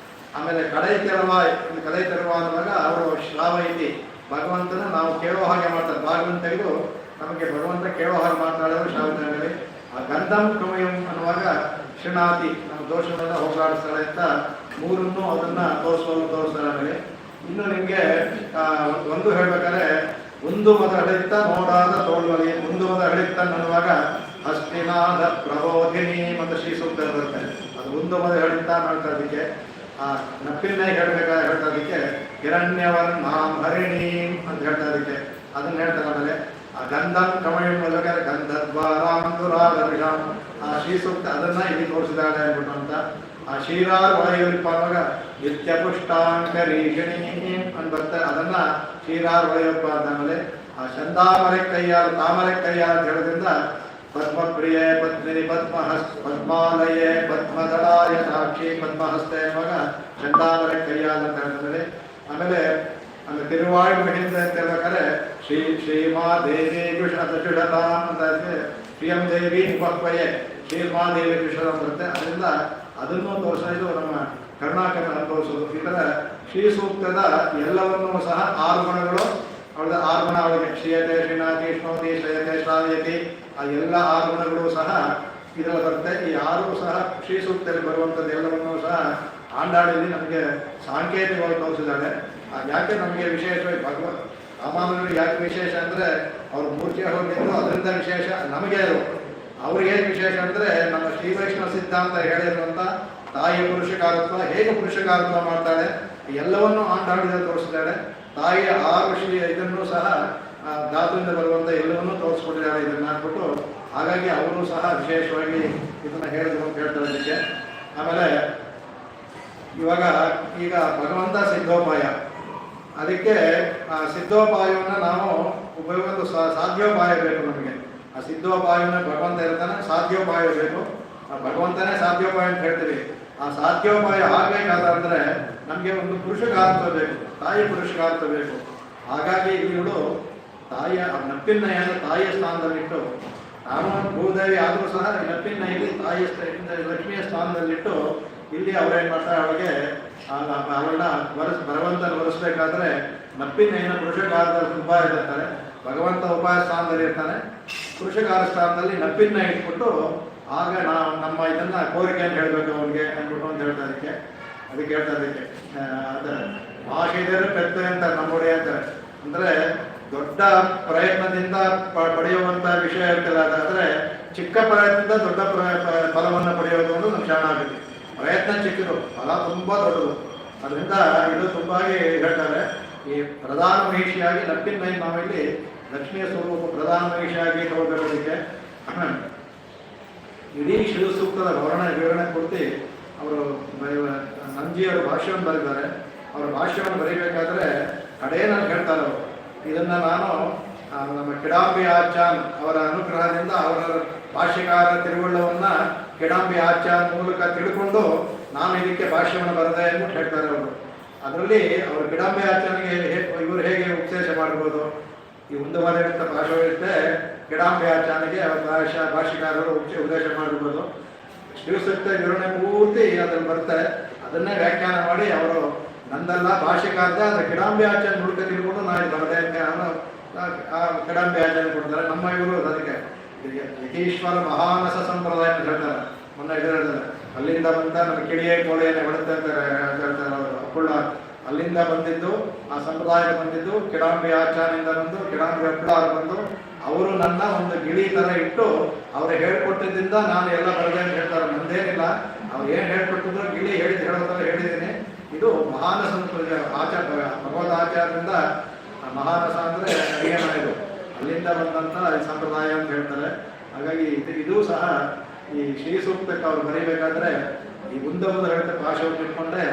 ಆಮೇಲೆ ಕಡೈ ತೆರವ ಅನ್ನುವಾಗ ಅವಳು ಶ್ರಾವೈತಿ, ಭಗವಂತನ ನಾವು ಕೇಳೋ ಹಾಗೆ ಮಾಡ್ತಾರೆ. ಭಾಗವನ್ನು ತೆಗೆದು ನಮಗೆ ಭಗವಂತ ಕೇಳೋ ಹಾಗೆ ಮಾಡ್ತಾಳೆ ಶ್ರಾವಣಿ. ಆ ಗಂಧಂ ಕಮಯಂ ಅನ್ನುವಾಗ ಶ್ರೀನಾಥಿ, ನಮ್ಮ ದೋಷಗಳನ್ನ ಹೋಗಲಾಡಿಸ್ತಾಳೆ ಅಂತ. 3 ಅದನ್ನ ತೋರಿಸ್ತಾರೆ. ಆಮೇಲೆ ಇನ್ನು ನಿಮಗೆ ಒಂದು ಹೇಳ್ಬೇಕಾದ್ರೆ, ಒಂದು ಮದ ಹಳಿತ ನೋಡಾದ ತೋಳ್ವಲಿ, ಒಂದು ಮದ ಹಳಿತ ಅನ್ನುವಾಗ ಹಸ್ತಿನಾದ ಪ್ರಬೋಧಿನಿ ಮತ್ತು ಶ್ರೀ ಸೂಕ್ತ ಬರುತ್ತೆ. ಅದು ಒಂದು ಮದ ಹಳಿತ ಮಾಡ್ತಾ ಇದಕ್ಕೆ. ಆ ನಪ್ಪಿನ ಹೇಳ್ತಾ ಇದಕ್ಕೆ ಹಿರಣ್ಯವರ್ಣಾಂ ಹರಿಣೀಂ ಅಂತ ಹೇಳ್ತಾ ಇದಕ್ಕೆ. ಅದನ್ನ ಹೇಳ್ತಾರೆ. ಆಮೇಲೆ ಆ ಗಂಧಂ ಕಮಯಂ ಬೇಕಾದ್ರೆ ಗಂಧದ್ವಾರಾಂಧುರಾಗರಿಷಾಂ, ಆ ಶ್ರೀ ಸೂಕ್ತ ಅದನ್ನ ಇಲ್ಲಿ ತೋರಿಸಿದಾಳೆ ಅಂದ್ಬಿಟ್ಟು ಅಂತ. ಆ ಶ್ರೀರಾರ್ ಒಳೆಯಲಿಪ್ಪ ಅನ್ನುವಾಗ ನಿತ್ಯ ಪುಷ್ಟಾಂಕರೀಷಣಿ ಅಂತ ಬರ್ತಾರೆ. ಅದನ್ನ ಶ್ರೀರಾರ್ ಒಳೆಯಪ್ಪ ಅಂತಾಮೇಲೆ ಆ ಚಂದಾಮರೆ ಕೈಯಾರ ತಾಮರೆ ಕೈಯಾರ ಅಂತ ಹೇಳೋದ್ರಿಂದ ಪದ್ಮಪ್ರಿಯೆ ಪದ್ಮಿನಿ ಪದ್ಮಾಲಯೇ ಪದ್ಮದಳಾಯ ಸಾಕ್ಷಿ ಪದ್ಮಹಸ್ತೆ ಅನ್ನುವಾಗ ಚಂದಾಮರೆ ಕೈಯಾರ ಅಂತ ಹೇಳಿದ್ರೆ. ಆಮೇಲೆ ತಿರುವಾಯು ಮಹಿಂದ ಅಂತ ಹೇಳ್ಬೇಕಾದ್ರೆ ಶ್ರೀಮಾದೇವಿ ದುಷತ ಅಂತ ಪ್ರಿಯಂ ದೇವಿ ಉಪಕ್ವಯೆ ಶ್ರೀಮಾದೇವಿ ದುಷತ ಬರುತ್ತೆ. ಅದರಿಂದ ಅದನ್ನು ತೋರಿಸೋದು ನಮ್ಮ ಕರುಣಾಕರ ತೋರಿಸೋದು. ಈ ಥರ ಶ್ರೀ ಸೂಕ್ತದ ಎಲ್ಲವನ್ನೂ ಸಹ 6 ಗುಣಗಳು ಅವಳ 6 ಗುಣ ಅವಳಿಗೆ ಶ್ರೀಯತೆ, ಶ್ರೀನಾಥಿ, ಶ್ರೋತಿ, ಶ್ರೇಯತೆ, ಶ್ರಾವ್ಯತಿ, ಆ ಎಲ್ಲ 6 ಗುಣಗಳು ಸಹ ಇದರಲ್ಲಿ ಬರುತ್ತೆ. ಈ 6 ಸಹ ಶ್ರೀ ಸೂಕ್ತದಲ್ಲಿ ಬರುವಂಥದ್ದು ಎಲ್ಲವನ್ನೂ ಸಹ ಆಂಡಾಳಲ್ಲಿ ನಮಗೆ ಸಾಂಕೇತಿಕವಾಗಿ ತೋರಿಸಿದ್ದಾಳೆ. ಯಾಕೆ ನಮಗೆ ವಿಶೇಷವಾಗಿ ರಾಮಾನುಜರು ಯಾಕೆ ವಿಶೇಷ ಅಂದರೆ ಅವ್ರು ಮೂರ್ತಿ ಹೋಗಿದ್ದು ಅದರಿಂದ ವಿಶೇಷ ನಮಗೆ. ಅವ್ರಿಗೇನು ವಿಶೇಷ ಅಂದರೆ ನಮ್ಮ ಶ್ರೀ ವೈಷ್ಣವ ಸಿದ್ಧಾಂತ ಹೇಳಿರುವಂಥ ತಾಯಿಯ ಪುರುಷಕಾರತ್ವ ಹೇಗೆ ಪುರುಷಕಾರತ್ವ ಮಾಡ್ತಾಳೆ ಎಲ್ಲವನ್ನೂ ಆಂಡಾಳಿದಲ್ಲಿ ತೋರಿಸಿದ್ದಾಳೆ. ತಾಯಿಯ 6 ಇದನ್ನು ಸಹ ಧಾತುವಿಂದ ಬರುವಂಥ ಎಲ್ಲವನ್ನೂ ತೋರಿಸ್ಕೊಟ್ಟಿದ್ದಾರೆ ಇದನ್ನು ಹಾಕ್ಬಿಟ್ಟು. ಹಾಗಾಗಿ ಅವರು ಸಹ ವಿಶೇಷವಾಗಿ ಇದನ್ನು ಹೇಳಿದ್ರು ಅಂತ ಹೇಳ್ತಾರೆ ಇದಕ್ಕೆ. ಆಮೇಲೆ ಈಗ ಭಗವಂತ ಸಿದ್ಧೋಪಾಯ, ಅದಕ್ಕೆ ಆ ಸಿದ್ಧೋಪಾಯವನ್ನು ನಾವು ಉಪಯೋಗ ಸಾಧ್ಯೋಪಾಯ ಬೇಕು ನಮಗೆ. ಆ ಸಿದ್ಧೋಪಾಯವನ್ನು ಭಗವಂತ ಇರ್ತಾನೆ, ಸಾಧ್ಯೋಪಾಯ ಬೇಕು. ಆ ಭಗವಂತನೇ ಸಾಧ್ಯೋಪಾಯ ಅಂತ ಹೇಳ್ತೀವಿ. ಆ ಸಾಧ್ಯೋಪಾಯ ಆಗಬೇಕಾದ್ರೆ ನಮಗೆ ಒಂದು ಪುರುಷಕಾರತ್ವ ಬೇಕು, ತಾಯಿ ಪುರುಷಕಾರತ್ವ ಬೇಕು. ಹಾಗಾಗಿ ಇವಳು ತಾಯಿಯ ನಪ್ಪಿನ್ನಯ್ಯನ ತಾಯಿಯ ಸ್ಥಾನದಲ್ಲಿಟ್ಟು, ನಾನು ಭೂದೇವಿ ಆದರೂ ಸಹ ನಪ್ಪಿನ್ನಯ್ಯಲ್ಲಿ ತಾಯಿಯ ಲಕ್ಷ್ಮಿಯ ಸ್ಥಾನದಲ್ಲಿಟ್ಟು ಇಲ್ಲಿ ಅವ್ರೇನು ಮಾಡ್ತಾರೆ, ಅವಳಿಗೆ ಅವಳನ್ನ ಭಗವಂತನ ಒರೆಸ್ಬೇಕಾದ್ರೆ ನಪ್ಪಿನ್ನಯ್ಯನ ಪುರುಷಕಾರದಲ್ಲಿ ಉಪಾಯ ಇರ್ತಾರೆ. ಭಗವಂತ ಉಪಾಯ ಸ್ಥಾನದಲ್ಲಿ ಇರ್ತಾನೆ, ಪುರುಷಕಾರ ಸ್ಥಾನದಲ್ಲಿ ನಪ್ಪಿನ್ನ ಇಟ್ಬಿಟ್ಟು ಆಗ ನಾವು ನಮ್ಮ ಇದನ್ನ ಕೋರಿಕೆಯನ್ನು ಹೇಳಬೇಕು ಅವನಿಗೆ ಅಂದ್ಬಿಟ್ಟು ಅಂತ ಹೇಳ್ತಾ ಅದಕ್ಕೆ ಹೇಳ್ತಾ ಇದಕ್ಕೆ ಭಾಷೆದರು ಪೆತ್ತ ಅಂತಾರೆ ನಮ್ಮೊಡೆ ಅಂತಾರೆ. ಅಂದರೆ ದೊಡ್ಡ ಪ್ರಯತ್ನದಿಂದ ಪಡೆಯುವಂಥ ವಿಷಯ ಇರ್ತಲ್ಲ, ಅದಾದರೆ ಚಿಕ್ಕ ಪ್ರಯತ್ನದಿಂದ ದೊಡ್ಡ ಫಲವನ್ನು ಪಡೆಯೋದು ಒಂದು ನಮ್ಮ ಕ್ಷಣ ಆಗುತ್ತೆ. ಪ್ರಯತ್ನ ಚಿಕ್ಕದು, ಫಲ ತುಂಬ ದೊಡ್ಡದು. ಅದರಿಂದ ಇದು ತುಂಬಾಗಿ ಹೇಳ್ತಾರೆ. ಈ ಪ್ರಧಾನ ಮಹಿಷಿಯಾಗಿ ನಪ್ಪಿನ ನಾವಿಲ್ಲಿ ಲಕ್ಷ್ಮಿಯ ಸ್ವರೂಪ ಪ್ರಧಾನ ಮಹಿಷಿಯಾಗಿ ತಗೊಳ್ಬೇಕೋದಕ್ಕೆ ಇಡೀ ಶಿವ ಸೂಕ್ತದ ವಿವರಣೆ ಕೊಡ್ತಿ ಅವರು ನಂಜಿಯವರು ಭಾಷ್ಯವನ್ನು ಬರೆದಿದ್ದಾರೆ. ಅವರ ಭಾಷ್ಯವನ್ನು ಬರೀಬೇಕಾದ್ರೆ ಕಡೆಯಲ್ಲಿ ಹೇಳ್ತಾರೆ ಅವರು. ಇದನ್ನು ನಾನು ನಮ್ಮ ಕಿಡಾಂಬಿ ಆಚಾನ್ ಅವರ ಅನುಗ್ರಹದಿಂದ ಅವರ ಭಾಷ್ಯಕಾರ ತಿರುವಳ್ಳವನ್ನು ಕಿಡಾಂಬಿ ಆಚಾನ್ ಮೂಲಕ ತಿಳ್ಕೊಂಡು ನಾನು ಇದಕ್ಕೆ ಭಾಷ್ಯವನ್ನು ಬರದೆ ಅಂತ ಹೇಳ್ತಾರೆ ಅವರು. ಅದರಲ್ಲಿ ಅವರು ಕಿಡಾಂಬಿ ಆಚಾರ್ಯನಿಗೆ ಇವರು ಹೇಗೆ ಉಪದೇಶ ಮಾಡ್ಬೋದು, ಈ ಮುಂದುವರೆದಂಥ ಭಾಷೆ ಕಿಡಾಂಬಿ ಆಚಾರ್ಯನಿಗೆ ಅವರ ಭಾಷೆಕಾರರು ಉಪದೇಶ ಮಾಡಿರ್ಬೋದು. ಶ್ರೀಸೂಕ್ತ ವಿವರಣೆ ಪೂರ್ತಿ ಅದ್ರಲ್ಲಿ ಬರ್ತಾರೆ. ಅದನ್ನೇ ವ್ಯಾಖ್ಯಾನ ಮಾಡಿ ಅವರು ನಂದಲ್ಲ ಭಾಷೆಕಾರ್ದ ಅದು ಕಿಡಾಂಬಿ ಆಚಾರ್ಯ ಮೂಲಕ ತಿಳ್ಕೊಂಡು ನಾನು ಬರದೆ ಅಂತ ಆ ಕಿಡಾಂಬಿ ಆಚಾರ್ಯ ಕೊಡ್ತಾರೆ. ನಮ್ಮ ಇವರು ಅದಕ್ಕೆ ಯತೀಶ್ವರ ಮಹಾನಸ ಸಂಪ್ರದಾಯ ಅಂತ ಹೇಳ್ತಾರೆ. ಮೊನ್ನೆ ಹೇಳಿದ್ದಾರೆ ಅಲ್ಲಿಂದ ಬಂದ ನಮ್ಮ ಕಿಡಿಯೇ ಕೋಳೆಯನ್ನು ಹೊಡೆದ ಹೇಳ್ತಾರೆ ಅವರು. ಅಪ್ಪುಳ್ಳ ಅಲ್ಲಿಂದ ಬಂದಿದ್ದು, ಆ ಸಂಪ್ರದಾಯ ಬಂದಿದ್ದು ಕಿಡಾಂಬಿ ಆಚಾರ್ಯನಿಂದ ಬಂದು ಕಿಡಾಂಬಿ ಅಪ್ಪುಳ್ಳಾರು ಬಂದು ಅವರು ನನ್ನ ಒಂದು ಗಿಳಿ ಥರ ಇಟ್ಟು ಅವರು ಹೇಳ್ಕೊಟ್ಟಿದ್ದರಿಂದ ನಾನು ಎಲ್ಲ ಬರದೆ ಅಂತ ಹೇಳ್ತಾರೆ. ನಂದೇನಿಲ್ಲ, ಅವ್ರು ಏನು ಹೇಳ್ಕೊಟ್ಟಿದ್ರು ಗಿಳಿ ಹೇಳೋ ಥರ ಹೇಳಿದ್ದೀನಿ. ಇದು ಮಹಾನಸ ಭಗವದ್ ಆಚಾರ್ಯದಿಂದ ಮಹಾನಸ ಅಂದರೆ ಅಡಿಯನ ಇದು ಅಲ್ಲಿಂದ ಬಂದಂಥ ಸಂಪ್ರದಾಯ ಅಂತ ಹೇಳ್ತಾರೆ. ಹಾಗಾಗಿ ಇದು ಸಹ ಈ ಶ್ರೀ ಸೂಕ್ತಕ್ಕೆ ಅವ್ರು ಬರೀಬೇಕಾದ್ರೆ ಈ ಮುಂದೆ ಹೇಳ್ತಾ ಭಾಷೆಯನ್ನು ಇಟ್ಕೊಂಡೆ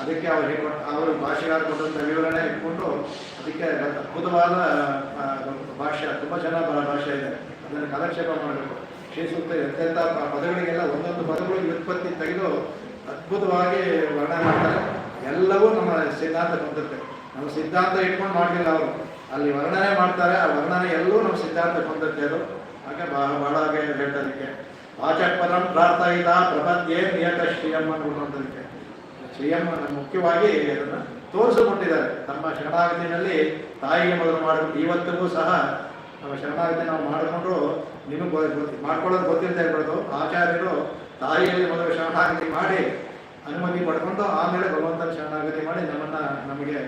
ಅದಕ್ಕೆ ಅವ್ರು ಅವರು ಭಾಷೆಗಾರ ಕೊಟ್ಟಂಥ ವಿವರಣೆ ಇಟ್ಕೊಂಡು ಅದಕ್ಕೆ ಅದ್ಭುತವಾದ ಭಾಷೆ, ತುಂಬ ಚೆನ್ನಾಗಿ ಭಾಷೆ ಇದೆ. ಅದನ್ನು ಕಾಲಕ್ಷೇಪ ಮಾಡಬೇಕು. ಶ್ರೀ ಸೂಕ್ತ ಎಂತೆಂಥ ಪದಗಳಿಗೆಲ್ಲ ಒಂದೊಂದು ಪದಗಳಿಗೆ ವ್ಯುತ್ಪತ್ತಿ ತೆಗೆದು ಅದ್ಭುತವಾಗಿ ವರ್ಣನೆ ಮಾಡ್ತಾರೆ. ಎಲ್ಲವೂ ನಮ್ಮ ಸಿದ್ಧಾಂತ ಹೊಂದುತ್ತೆ. ನಮ್ಮ ಸಿದ್ಧಾಂತ ಇಟ್ಕೊಂಡು ಮಾಡಲಿಲ್ಲ ಅವರು, ಅಲ್ಲಿ ವರ್ಣನೆ ಮಾಡ್ತಾರೆ. ಆ ವರ್ಣನೆ ಎಲ್ಲವೂ ನಮ್ಮ ಸಿದ್ಧಾಂತ ಹೊಂದುತ್ತೆ. ಅದು ಹಾಗೆ ಬಹಳ ಹೇಳ್ತದಕ್ಕೆ ವಾಚಪರಂ ಪ್ರಾರ್ಥಯಿತ ಪ್ರಪಂಚೇ ನಿಯತ ಶ್ರೀಯಂ ಅನ್ನುವಂಥದಕ್ಕೆ ಶ್ರೀಯಂ ಮುಖ್ಯವಾಗಿ ಅದನ್ನು ತೋರಿಸಿಕೊಟ್ಟಿದ್ದಾರೆ. ತಮ್ಮ ಶರಣಾಗತಿನಲ್ಲಿ ತಾಯಿಗೆ ಮೊದಲು ಮಾಡಬೇಕು. ಇವತ್ತಿಗೂ ಸಹ ನಮ್ಮ ಶರಣಾಗತಿ ನಾವು ಮಾಡಿಕೊಂಡು ನಿಮಗೆ ಮಾಡ್ಕೊಳ್ಳೋದು ಗೊತ್ತಿಲ್ಲದೆ ಇರ್ಬಾರ್ದು. ಆಚಾರ್ಯರು ತಾಯಿಯಲ್ಲಿ ಮೊದಲು ಶರಣಾಗತಿ ಮಾಡಿ ಅನುಮತಿ ಪಡ್ಕೊಂಡು ಆಮೇಲೆ ಭಗವಂತನ ಶರಣಾಗತಿ ಮಾಡಿ ನಮಗೆ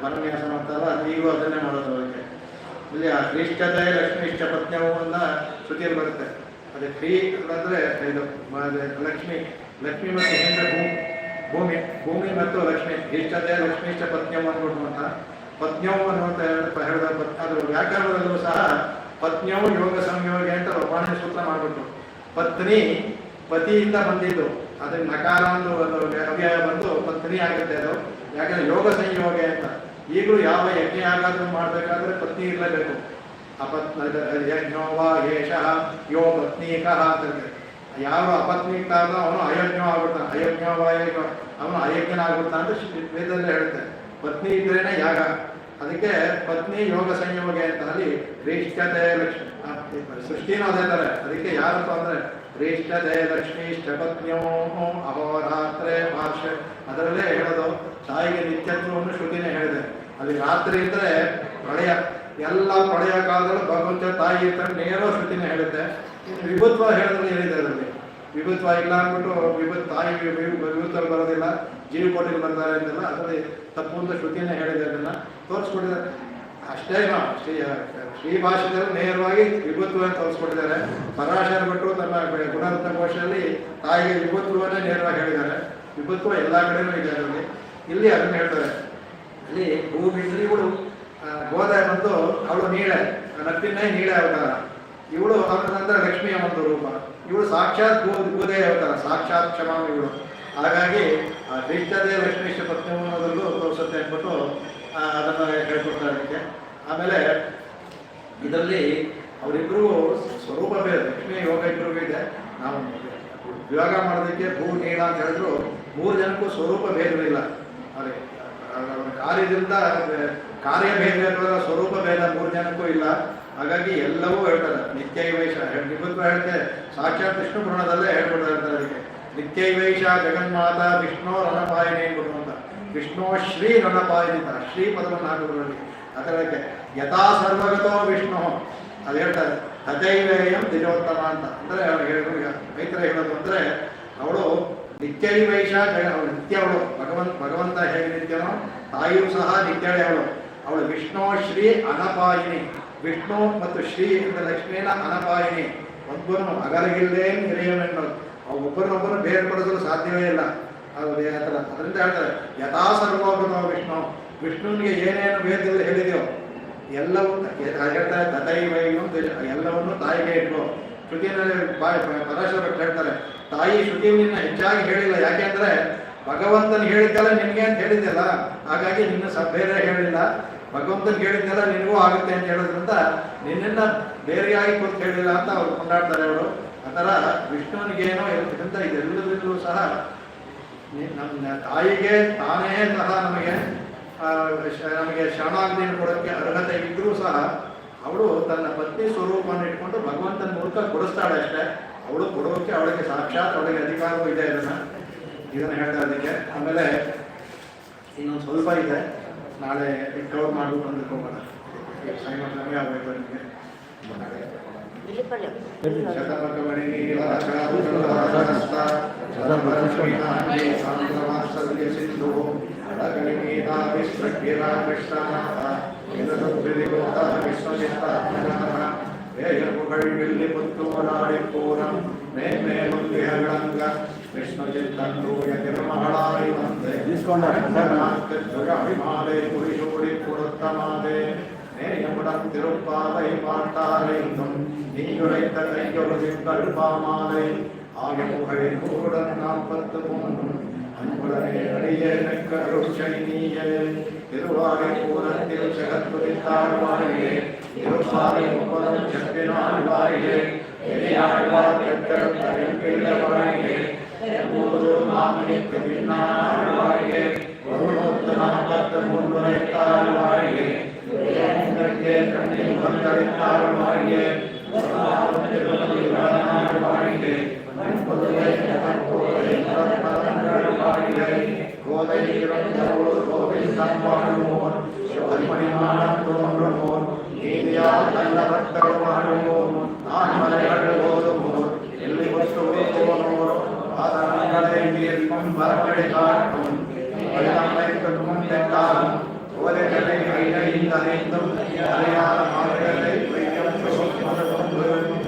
ಪರನ್ಯಾಸ ಮಾಡ್ತಾರಲ್ಲ, ಈಗಲೂ ಅದನ್ನೇ ಮಾಡೋದು. ಅವರಿಗೆ ಇಲ್ಲಿ ಆ ಶ್ರೇಷ್ಠತೆ ಲಕ್ಷ್ಮೀಷ್ಟ ಪತ್ನ್ಯವು ಅನ್ನ ಶ್ರುತಿಯಲ್ಲಿ ಬರುತ್ತೆ. ಅದೇ ಶ್ರೀ ಅಂದರೆ ಇದು ಲಕ್ಷ್ಮಿ ಮತ್ತು ಹೇಂದ್ರ ಭೂಮಿ ಮತ್ತು ಲಕ್ಷ್ಮಿ ಇಷ್ಟತೆ ಲಕ್ಷ್ಮೀಷ್ಟ ಪತ್ನ್ಯವು ಅಂದ್ಬಿಟ್ಟು ಅಂತ ಪತ್ನ್ಯವು ಅನ್ನುವಂತ ಹೇಳಿದ ಅದ್ರ ವ್ಯಾಕರಣದಲ್ಲೂ ಸಹ ಪತ್ನ್ಯವು ಯೋಗ ಸಂಯೋಗ ಅಂತ ವಾಣಿಜ್ಯ ಸೂತ್ರ ಮಾಡಿಬಿಟ್ಟು ಪತ್ನಿ ಪತಿಯಿಂದ ಬಂದಿದ್ದು ಅದಕ್ಕೆ ನಕಾರ ಒಂದು ಅವ್ಯಯ ಬಂದು ಪತ್ನಿ ಆಗುತ್ತೆ. ಅದು ಯಾಕಂದ್ರೆ ಯೋಗ ಸಂಯೋಗ ಅಂತ. ಈಗಲೂ ಯಾವ ಯಜ್ಞ ಆಗಾದ್ರೂ ಮಾಡಬೇಕಾದ್ರೆ ಪತ್ನಿ ಇರಲೇಬೇಕು. ಯಜ್ಞೋವಾ ಯೇಷಃ ಯೋ ಪತ್ನೀಕಃ ಅಂತ ಯಾವ ಅಪತ್ನೀಕ ಅವನು ಅಯಜ್ಞ ಆಗ್ಬಿಡ್ತಾನೆ, ಅವನು ಅಯಜ್ಞನಾಗ್ಬಿಡ್ತಾನೆ ಅಂತ ವೇದದಲ್ಲಿ ಹೇಳುತ್ತೆ. ಪತ್ನಿ ಇದ್ರೇನೆ ಯಾಗ. ಅದಕ್ಕೆ ಪತ್ನಿ ಯೋಗ ಸಂಯೋಗ ಅಂತ. ಅಲ್ಲಿ ಶ್ರೇಷ್ಠತೆ ಲಕ್ಷ್ಮಿ ಸೃಷ್ಟಿನೂ ಅದೇ ಥರ. ಅದಕ್ಕೆ ಯಾರಪ್ಪ ಅಂದರೆ ಶ್ರೇಷ್ಠತೆ ಲಕ್ಷ್ಮೀಷ್ಟ ಪತ್ನ್ಯೋ ಅಹೋರಾತ್ರೆ ಭಾಷೆ ಅದರಲ್ಲೇ ಹೇಳೋದು. ತಾಯಿಗೆ ನಿತ್ಯತ್ವವನ್ನು ಶ್ರುತಿನೇ ಹೇಳಿದೆ. ಅಲ್ಲಿ ರಾತ್ರಿ ಇದ್ದರೆ ಪ್ರಳಯ, ಎಲ್ಲ ಪ್ರಳಯ ಕಾಲದಲ್ಲೂ ಭಗವಂತ ತಾಯಿ ಇರ್ತಾರೆ ನೇರ ಶ್ರುತಿನೇ ಹೇಳುತ್ತೆ. ಇನ್ನು ವಿಭುತ್ವ ಹೇಳೋದ್ರಲ್ಲಿ ಹೇಳಿದೆ. ಅದರಲ್ಲಿ ವಿಭುತ್ವ ಇಲ್ಲ ಅಂದ್ಬಿಟ್ಟು ತಾಯಿ ವಿಭುತ್ವ ಬರೋದಿಲ್ಲ, ಜೀವಕೋಟಿಗೆ ಬರ್ತಾರೆ ಅಂತೆಲ್ಲ ಅದರಲ್ಲಿ ತಪ್ಪು ಅಂತ ಶ್ರುತಿನೇ ಹೇಳಿದೆ. ಅದನ್ನು ತೋರಿಸ್ಕೊಟ್ಟಿದ್ದಾರೆ. ಅಷ್ಟೇನೋ ಶ್ರೀ ಭಾಷೆಯಲ್ಲಿ ನೇರವಾಗಿ ವಿಭುತ್ವವನ್ನು ತೋರಿಸ್ಕೊಟ್ಟಿದ್ದಾರೆ. ಪರಾಶರ ಭಟ್ರು ತಮ್ಮ ಗುಣರತ್ನ ಕೋಶದಲ್ಲಿ ತಾಯಿಗೆ ವಿಭುತ್ವವನ್ನೇ ನೇರವಾಗಿ ಹೇಳಿದ್ದಾರೆ. ವಿಭುತ್ವ ಎಲ್ಲ ಕಡೆನೂ ಇದೆ ಅದರಲ್ಲಿ. ಇಲ್ಲಿ ಅದನ್ನು ಹೇಳ್ತಾರೆ. ಅಲ್ಲಿ ಭೂಮಿಗಳು ಗೋದೆ ಬಂದು ಅವಳು ನೀಳೆ, ನಪ್ಪಿನೇ ನೀಳೆ ಅವತಾರ. ಇವಳು ಅವರ ನಂತರ ಲಕ್ಷ್ಮಿಯ ಒಂದು ರೂಪ. ಇವಳು ಸಾಕ್ಷಾತ್ ಗೋದೆಯ ಅವತಾರ, ಸಾಕ್ಷಾತ್ ಕ್ಷಮಾಮ ಇವಳು. ಹಾಗಾಗಿ ಆ ಶ್ರೇಷ್ಠತೆ ಲಕ್ಷ್ಮೀಷ್ಟ ಪತ್ನಿ ಅನ್ನೋದರಲ್ಲೂ ತೋರಿಸುತ್ತೆ ಅಂದ್ಬಿಟ್ಟು ಅದನ್ನು ಹೇಳ್ಕೊಡ್ತಾರೆ ಅದಕ್ಕೆ. ಆಮೇಲೆ ಇದರಲ್ಲಿ ಅವರಿಬ್ಬರಿಗೂ ಸ್ವರೂಪ ಬೇರೆ, ಲಕ್ಷ್ಮೀ ಯೋಗ ಇಬ್ಬರಿಗೂ ಇದೆ. ನಾವು ವಿವಾಹ ಮಾಡೋದಕ್ಕೆ ಭೂ ನೀಳ ಅಂತ ಹೇಳಿದ್ರು 3 ಜನಕ್ಕೂ ಸ್ವರೂಪ ಭೇದವಿಲ್ಲ. ಅದೇ ಕಾರ್ಯದಿಂದ ಕಾರ್ಯಭೇದ ಇರುವಾಗ ಸ್ವರೂಪ ಭೇದ 3 ಜನಕ್ಕೂ ಇಲ್ಲ. ಹಾಗಾಗಿ ಎಲ್ಲವೂ ಹೇಳ್ತಾರೆ. ನಿತ್ಯೈವೈಷ ನಿಬುತ್ವ ಹೇಳುತ್ತೆ. ಸಾಕ್ಷಾತ್ ವಿಷ್ಣು ಪುರಾಣದಲ್ಲೇ ಹೇಳ್ಕೊಡ್ತಾ ಇರ್ತಾರೆ ಅದಕ್ಕೆ. ನಿತ್ಯೈವೈಷ ಜಗನ್ಮಾತ ವಿಷ್ಣು ರಣಪಾಯಿನಿ ಅಂದ್ಬಿಟ್ಟು ಅಂತ. ವಿಷ್ಣು ಶ್ರೀ ರಣಪಾಯಿನಿ ಅಂತ ಶ್ರೀ ಪದವನ್ನು ಹಾಕಿದ್ರಲ್ಲಿ ಅದಕ್ಕೆ ಯಥಾ ಸರ್ವಗತೋ ವಿಷ್ಣು ಅದು ಹೇಳ್ತಾರೆ. ತಥೈವೇಯಂ ದ್ವಿಜೋತ್ತಮ ಅಂತ. ಅಂದರೆ ಅವ್ರು ಹೇಳಿದ್ರು, ರೈತರ ಹೇಳೋದು ಅಂದರೆ ಅವಳು ನಿತ್ಯೈವೈಷ ಅವಳು ನಿತ್ಯ. ಅವಳು ಭಗವಂತ ಹೇಗೆ ನಿತ್ಯನೋ ತಾಯಿಯೂ ಸಹ ನಿತ್ಯಳೇ. ಅವಳು ವಿಷ್ಣು ಶ್ರೀ ಅನಪಾಯಿನಿ. ವಿಷ್ಣು ಮತ್ತು ಶ್ರೀ ಅಂತ ಲಕ್ಷ್ಮೀನ ಅನಪಾಯಿನಿ. ಒಬ್ಬರನ್ನು ಅಗಲಗಿಲ್ಲೇ ಹಿರಿಯವೆನ್ನೋದು. ಒಬ್ಬರನ್ನೊಬ್ಬರು ಬೇರ್ಪಡಿಸಲು ಸಾಧ್ಯವೇ ಇಲ್ಲ. ಅದು ಆ ಥರ. ಅದರಿಂದ ಹೇಳ್ತಾರೆ ಯಥಾ ಸರ್ವೋಗತೋ ವಿಷ್ಣು. ವಿಷ್ಣುವಿಗೆ ಏನೇನು ವೇದದಲ್ಲಿ ಹೇಳಿದೆಯೋ ಎಲ್ಲವೂ ಹೇಳ್ತಾರೆ. ತಥೈವೈಯಂ ಎಲ್ಲವನ್ನು ತಾಯಿಗೆ ಇಟ್ಕೋ. ಶ್ರುತಿಯಲ್ಲಿ ಪರಾಶರ ಹೇಳ್ತಾರೆ ತಾಯಿ ಶ್ರುತಿಯನ್ನ ಹೆಚ್ಚಾಗಿ ಹೇಳಿಲ್ಲ. ಯಾಕೆಂದ್ರೆ ಭಗವಂತನ ಹೇಳಿದ್ದೆಲ್ಲ ನಿನಗೆ ಅಂತ ಹೇಳಿದ್ದೆಲ್ಲ, ಹಾಗಾಗಿ ನಿನ್ನ ಬೇರೆ ಹೇಳಿಲ್ಲ, ಭಗವಂತನ ಹೇಳಿದ್ದೆಲ್ಲ ನಿನಗೂ ಆಗುತ್ತೆ ಅಂತ ಹೇಳೋದ್ರಿಂದ ನಿನ್ನನ್ನು ಬೇರೆಯಾಗಿ ಕೂತು ಹೇಳಿಲ್ಲ ಅಂತ ಅವ್ರು ಕೊಂಡಾಡ್ತಾರೆ ಅವರು. ಆ ಥರ ವಿಷ್ಣುವನಿಗೇನೋ ಇರೋದ್ರಿಂದ ಇದೆಲ್ಲದರಲ್ಲೂ ಸಹ ನಮ್ಮ ತಾಯಿಗೆ ತಾನೇ ಸಹ ನಮಗೆ ಶರಣಾಗತಿಯನ್ನು ಕೊಡೋಕ್ಕೆ ಅರ್ಹತೆ ಇದ್ದರೂ ಸಹ ಅವಳು ತನ್ನ ಪತ್ನಿ ಸ್ವರೂಪವನ್ನು ಇಟ್ಕೊಂಡು ಭಗವಂತನ ಮೂಲಕ ಕೊಡಿಸ್ತಾಳೆ ಅಷ್ಟೇ. ಅವಳು ಕೊಡೋಕ್ಕೆ ಅವಳಿಗೆ ಸಾಕ್ಷಾತ್ ಅವಳಿಗೆ ಅಧಿಕಾರವೂ ಇದೆ. ಇದನ್ನು ಹೇಳ್ತಾ ಅದಕ್ಕೆ. ಆಮೇಲೆ ಇನ್ನೊಂದು ಸ್ವಲ್ಪ ಇದೆ, ನಾಳೆ ಕವರ್ ಮಾಡ್ಬಿಟ್ಟು ಬಂದಕ್ಕೆ ಹೋಗೋಣ. ಸಮಯ ಆಗಬೇಕು ನಿಮಗೆ. வேயர்புகழ்வில்லி புத்தூராடி பூரம் மேன்மேலுங்கிழங்க விஷ்ணு சித்தூய திருமகளாய் வந்து அபிமாலே குறிசூடி கொடுத்தமாதே நேயமுடன் திருப்பாவை பாட்டாரைந்தும் நீயுரைத்த கையொழுதிங்கள் பாமாலை ஆகிய புகழின் கூடன் 43 அன்புடனே அடியேனுக்கு அருள் செய்தியே திருவாரை பூரத்தில் ஜெகத்துதித்தாள் வாழியே திருப்பாலை முப்பதும் செப்பினாள் வாழியே எரியாழ்வார் பெற்றெடுத்தரின் பிள்ளை வாழியே எப்போது மாமணிக்கு பின்னால் வாழியே 143 உரைத்தாள் வாழியே உரையே கண்ணில் வந்தளித்தாள் வாழியே வாழியே கோதை இறந்தோர் கோவிந்தன் வாழ்வோர் சிவமணிமானம் தோன்றுமோர் நீதியால் நல்ல பக்தர் வாழ்வோர் நான் மலைகள் ஓதுவோர் எல்லை ஒத்து போனோர் ஆதரங்களை தீர்க்கும் வரவழி காட்டும் வைக்கும் தெட்டாலும் கோதைகளை ஐந்தும் அறையாத மாடுகளை வைக்கும் திருவடி